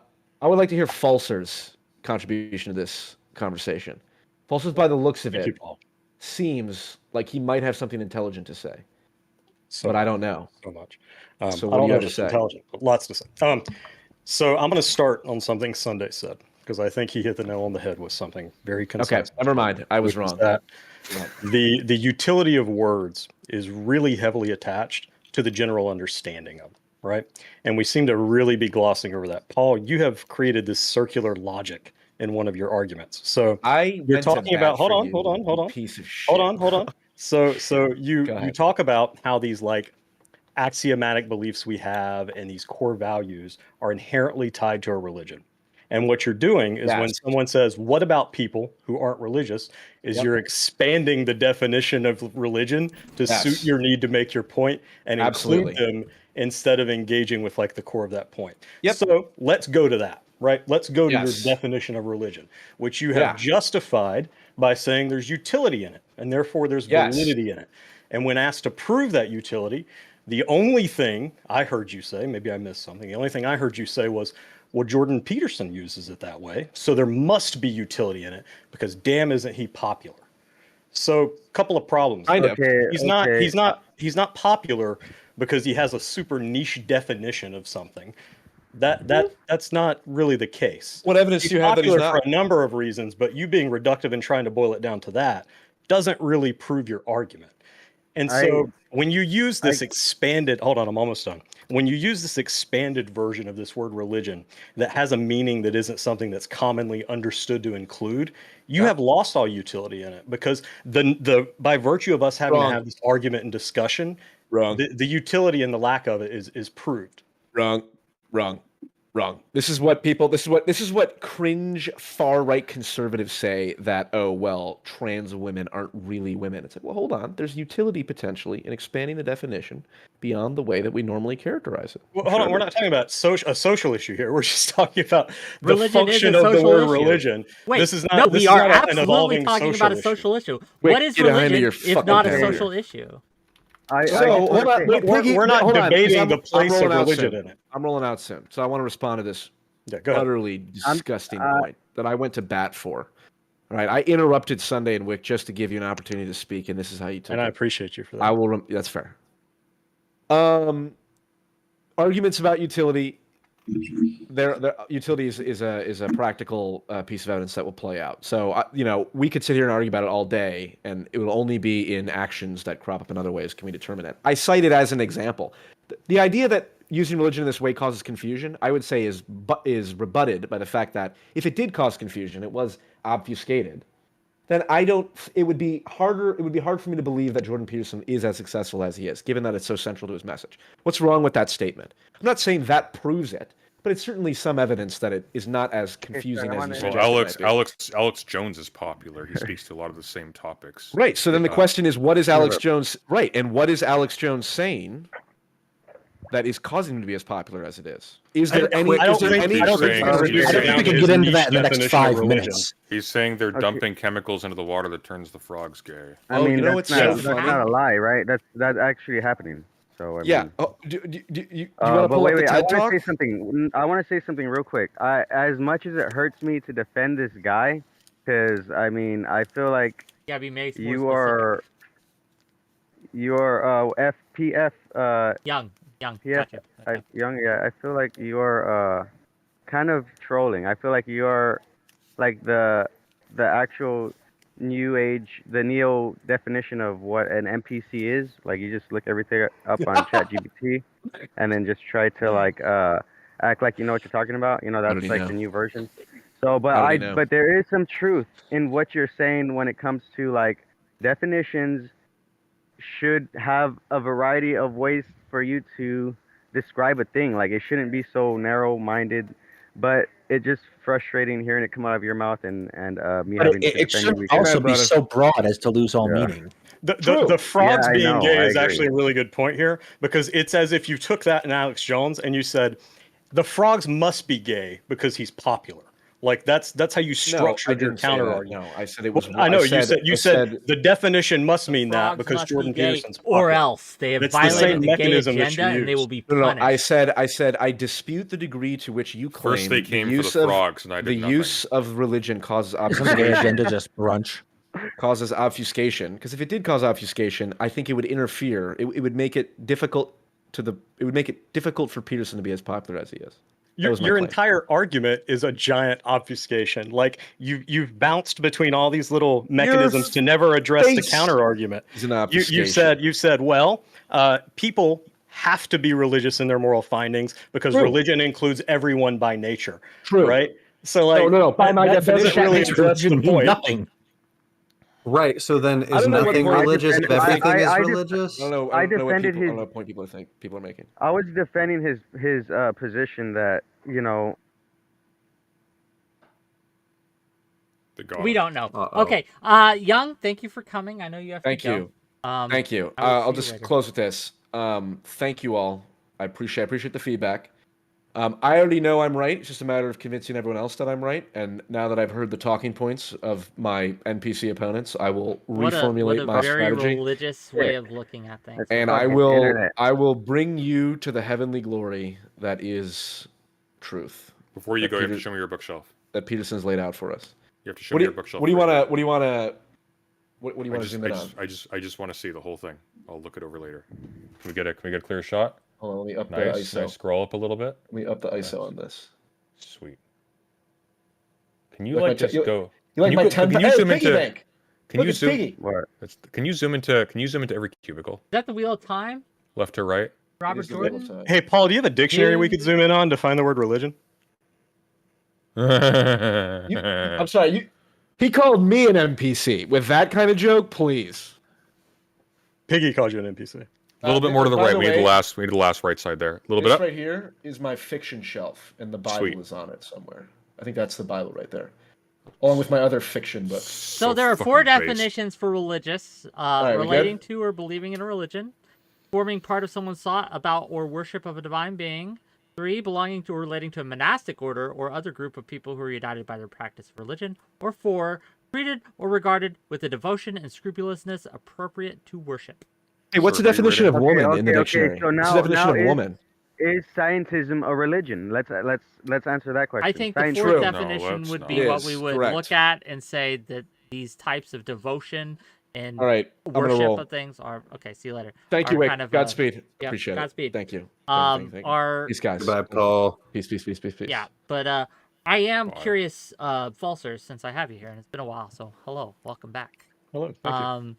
would like to hear Falser's contribution to this conversation. Falser's, by the looks of it, seems like he might have something intelligent to say, but I don't know so much. So what do you have to say? Intelligent, but lots to say. So I'm going to start on something Sunday said, because I think he hit the nail on the head with something very concise. Okay, never mind. I was wrong. The utility of words is really heavily attached to the general understanding of them, right? And we seem to really be glossing over that. Paul, you have created this circular logic in one of your arguments. So you're talking about hold on. Piece of shit. Hold on. So you talk about how these like axiomatic beliefs we have and these core values are inherently tied to our religion. And what you're doing is when Yes. someone says, what about people who aren't religious, is Yep. you're expanding the definition of religion to Yes. suit your need to make your point and Absolutely. include them instead of engaging with like the core of that point. Yep. So let's go to that, right? Let's go to Yes. your definition of religion, which you have Yeah. justified by saying there's utility in it, and therefore there's Yes. validity in it. And when asked to prove that utility, the only thing I heard you say, maybe I missed something, the only thing I heard you say was, well, Jordan Peterson uses it that way, so there must be utility in it, because damn isn't he popular. So, couple of problems. Kind of. Okay, He's not popular because he has a super niche definition of something. That's not really the case. What evidence He's do you have that he's popular not? for a number of reasons, but you being reductive and trying to boil it down to that doesn't really prove your argument. And so when you use this expanded, hold on, I'm almost done. When you use this expanded version of this word religion that has a meaning that isn't something that's commonly understood to include, you have lost all utility in it, because the by virtue of us having Wrong. to have this argument and discussion, Wrong. the utility and the lack of it is proved. Wrong. This is what cringe far right conservatives say, that, oh well, trans women aren't really women. It's like, well, hold on. There's utility potentially in expanding the definition beyond the way that we normally characterize it. Well, hold on, we're not talking about a social issue here. We're just talking about the Religion is function a of the social word issue. religion. Wait, this is not. no, this we is are not an absolutely evolving talking social about a issue. social issue. Wait, What is get behind religion your if fucking not a barrier. social issue? Hold on. Wait, Piggy, We're not hold on, debating because the place rolling of out religion soon. in it. I'm rolling out soon, so I want to respond to this Yeah, go ahead. utterly disgusting point that I went to bat for. All right, I interrupted Sunday and Wick just to give you an opportunity to speak, and this is how you took And I it. appreciate you for that. I will. That's fair. Arguments about utility. Utility is a practical piece of evidence that will play out. So we could sit here and argue about it all day, and it will only be in actions that crop up in other ways can we determine it. I cite it as an example. The idea that using religion in this way causes confusion, I would say, is rebutted by the fact that if it did cause confusion, it was obfuscated. Then it would be hard for me to believe that Jordan Peterson is as successful as he is, given that it's so central to his message. What's wrong with that statement? I'm not saying that proves it, but it's certainly some evidence that it is not as confusing as you suggest. Alex Jones is popular. He speaks to a lot of the same topics. Right. So then the question is, what is Alex Jones right? And what is Alex Jones saying that is causing him to be as popular as it is? Is there any? I don't I think we can get into that in the next 5 minutes. He's saying they're dumping chemicals into the water that turns the frogs gay. I mean, it's that's so funny. not a lie, right? That's actually happening. So Yeah. mean, Oh, do you want to but pull up the wait, I TED want Talk? to say something. I want to say something real quick. As much as it hurts me to defend this guy, because I mean, I feel like Yeah, be made more you are FPF Young. Yeah, Gotcha. Young. Yeah, I feel like you're kind of trolling. I feel like you're like the actual new age, the neo definition of what an NPC is. Like you just look everything up on ChatGPT, and then just try to like act like you know what you're talking about. You know, that's like the new version. So, but there is some truth in what you're saying when it comes to like definitions should have a variety of ways for you to describe a thing. Like it shouldn't be so narrow-minded, but it's just frustrating hearing it come out of your mouth and me But having to it defend shouldn't you. also be so broad as to lose all meaning. The frogs Yeah, I being know, gay I is agree. actually a really good point here, because it's as if you took that in Alex Jones and you said the frogs must be gay because he's popular. Like that's how you structured your counter argument. No, I said it was. I know you said the definition must mean that Frogs because must Jordan be gay, Peterson's or popular. else they have It's the same violated the gay mechanism that you agenda and they use. will be No, punished. I said I dispute the degree to which you claim First they came the for use the of frogs, and I did the nothing. use of religion causes Isn't the gay obfuscation. agenda just brunch? Causes obfuscation. Because if it did cause obfuscation, I think it would interfere. It would make it difficult for Peterson to be as popular as he is. That was my Your claim. entire argument is a giant obfuscation. Like you've bounced between all these little mechanisms to never address the face counter argument. is an obfuscation. You said, well, people have to be religious in their moral findings because religion includes everyone by nature. True. Right? So like No. By my that doesn't definition, really Makes address the religion mean point. nothing. Right. So then, I is don't know what nothing point- religious if I- everything is I just- religious? I don't know. I don't know what defended people, I don't his- know what point people are making. I was defending his position that, you know, We don't know. Uh-oh. Okay. Jung, thank you for coming. I know you have Thank to go. you. Thank you. I will I'll see you just later. close with this. Thank you all. I appreciate the feedback. I already know I'm right. It's just a matter of convincing everyone else that I'm right. And now that I've heard the talking points of my NPC opponents, I will reformulate my very strategy. religious way of looking at things. That's And fucking internet. I will bring you to the heavenly glory that is truth. Before you That go, you have to Peter- show me your bookshelf. That Peterson's laid out for us. You have to show me your bookshelf. What do you right want now. to What do you want to I zoom in on? just want to see the whole thing. I'll look it over later. Can we get a clear shot? Hold on, let me up the Nice. ISO. Nice. Scroll up a little bit. Let me up the ISO Nice. on this. Sweet. Can you Like like my just you- go? You like Can my you 10? can you Hey, zoom piggy into? bank. Can Look, you it's zoom? piggy. What? Can you zoom into every cubicle? Is that the Wheel of Time? Left to right? Robert It is the wheel of Jordan? time. Hey, Paul, do you have a dictionary we In- could zoom in on to find the word religion? I'm sorry. He called me an NPC with that kind of joke. Please. Piggy called you an NPC. A little bit more to the by right. the We need the way, last. We need the last right side there. A little bit This up. right here is my fiction shelf, and the Bible Sweet. is on it somewhere. I think that's the Bible right there, along with my other fiction books. So there are 4 fucking based. definitions for religious: right, we relating good? to or believing in a religion, forming part of someone's thought about or worship of a divine being. 3, belonging to or relating to a monastic order or other group of people who are united by their practice of religion. Or 4, treated or regarded with a devotion and scrupulousness appropriate to worship. Hey, what's the Sort of definition of reread woman in the dictionary? So What's now, the definition of is, woman? is scientism a religion? Let's answer that question. I think the Science- 4th True. definition No, would let's be not. what It we is, would correct. look at and say that these types of devotion and All right, I'm gonna worship roll. of things are okay. See you later. Thank you, are Wick. kind of, Godspeed. yeah, Appreciate Godspeed. it. Thank you. Thank you. Are Peace, guys. Goodbye, Paul. Peace. yeah, but I am Bye. curious, Falsers, since I have you here, and it's been a while. So hello, welcome back. Hello, thank you.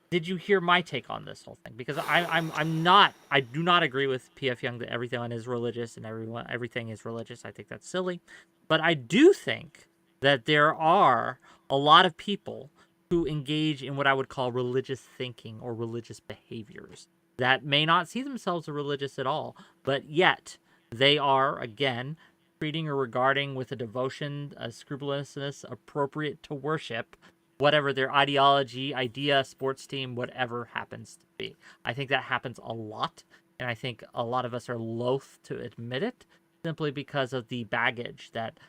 Did you hear my take on this whole thing? Because I do not agree with P.F. Jung that everyone is religious and everything is religious. I think that's silly, but I do think that there are a lot of people who engage in what I would call religious thinking or religious behaviors that may not see themselves as religious at all, but yet they are, again, treating or regarding with a devotion, a scrupulousness appropriate to worship, whatever their ideology, idea, sports team, whatever happens to be. I think that happens a lot, and I think a lot of us are loath to admit it simply because of the baggage that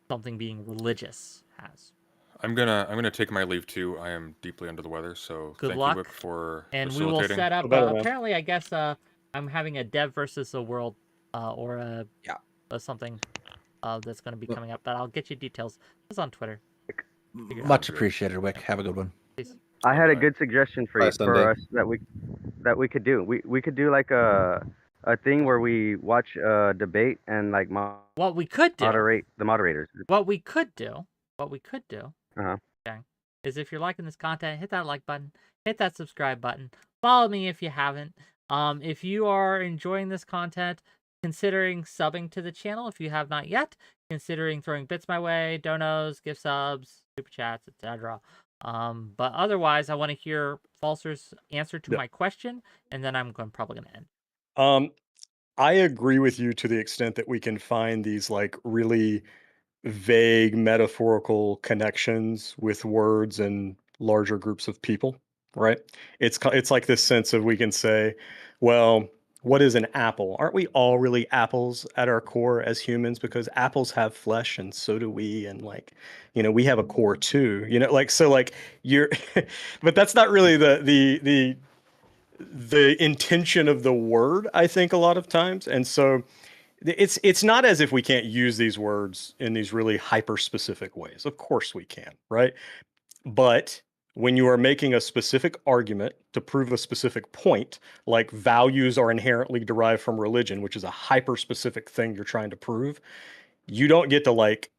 something being religious has. I'm gonna take my leave too. I am deeply under the weather, so Good thank luck. you, Wick, for And we will facilitating. set up, Feel better, man. apparently, I guess, I'm having a Dev versus the World, or a something that's going to be coming up, but I'll get you details. It's on Twitter. Much appreciated, Wick. Have a good one. I had a good suggestion for Bye, you Sunday. for us that we could do. We could do like a thing where we watch a debate and like What we could do, moderate the moderators. what we could do, Uh-huh. okay, is if you're liking this content, hit that like button, hit that subscribe button, follow me if you haven't. If you are enjoying this content, considering subbing to the channel if you have not yet, considering throwing bits my way, donos, gift subs, super chats, etc. But otherwise, I want to hear Falser's answer to my question, and then I'm probably going to end. I agree with you to the extent that we can find these like really vague metaphorical connections with words and larger groups of people, right? It's like this sense of we can say, well, what is an apple? Aren't we all really apples at our core as humans? Because apples have flesh and so do we, and like, we have a core too. Like so like you're but that's not really the intention of the word, I think, a lot of times. And so it's not as if we can't use these words in these really hyper specific ways. Of course we can, right? But when you are making a specific argument to prove a specific point, like values are inherently derived from religion, which is a hyper specific thing you're trying to prove, you don't get to like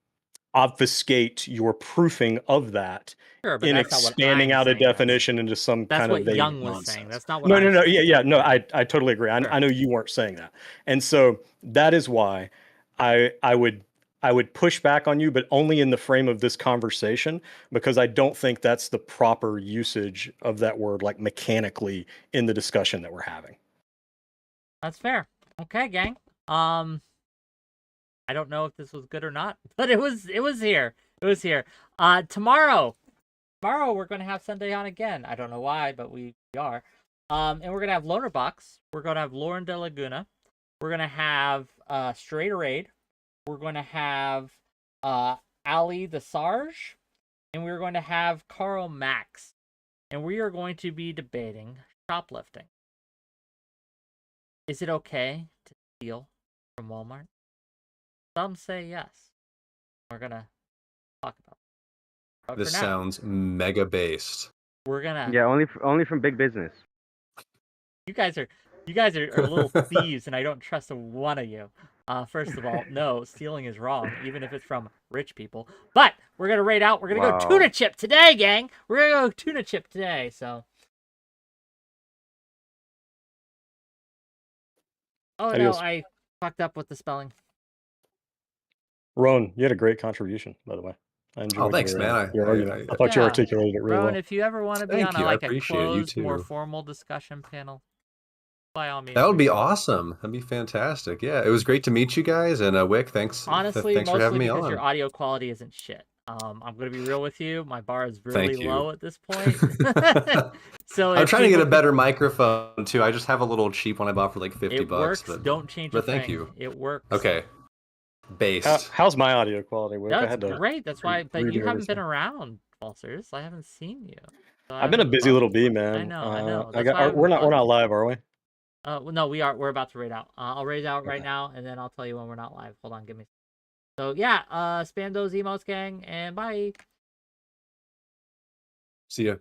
obfuscate your proofing of that Sure, but in that's not what expanding I'm out a saying. definition into some That's kind of what vague Jung was nonsense. saying. That's not what No, I'm no, no. saying. No, I totally agree. Sure. I know you weren't saying that. And so that is why I would push back on you, but only in the frame of this conversation, because I don't think that's the proper usage of that word, like mechanically in the discussion that we're having. That's fair. Okay, gang. I don't know if this was good or not, but it was here. Who's here? Tomorrow we're going to have Sunday on again. I don't know why, but we are. And we're going to have Loner Box. We're going to have Lauren De Laguna. We're going to have Straight Raid. We're going to have Ali the Sarge. And we're going to have Carl Max. And we are going to be debating shoplifting. Is it okay to steal from Walmart? Some say yes. We're going to talk about it. But This for now, sounds mega based. we're going to... Yeah, only from big business. You guys are little thieves, and I don't trust one of you. First of all, no, stealing is wrong, even if it's from rich people. But we're gonna raid out. We're gonna go tuna chip today, gang. We're gonna go tuna chip today. So. Oh Adios. no, I fucked up with the spelling. Ron, you had a great contribution, by the way. I enjoyed thanks, man. your argument. I thought you Yeah. articulated it really Rowan, well. if you ever want to be Thank on you. a, I like a appreciate it. You closed, more too. formal discussion panel, by all means. That would be awesome. That'd be fantastic. Yeah, it was great to meet you guys. And Wick, thanks. Honestly, thanks for mostly having me because on. your audio quality isn't shit. I'm gonna be real with you. My bar is really Thank you. low at this point. So I'm if trying to get a people- better microphone too. I just have a little cheap one I bought for like 50 It bucks. works. Don't change a but thank thing. you. It works. Okay. Based. How's my audio quality, Wick? I That's had to great. That's why. But redo you haven't been everything. around, Walters. I haven't seen you. So I've been a busy little bee, man. I know. That's why we're not I'm- live, are we? No, we are. We're about to raid out. I'll raid out right now, and then I'll tell you when we're not live. Hold on, give me. So yeah, spam those emotes, gang, and bye. See ya.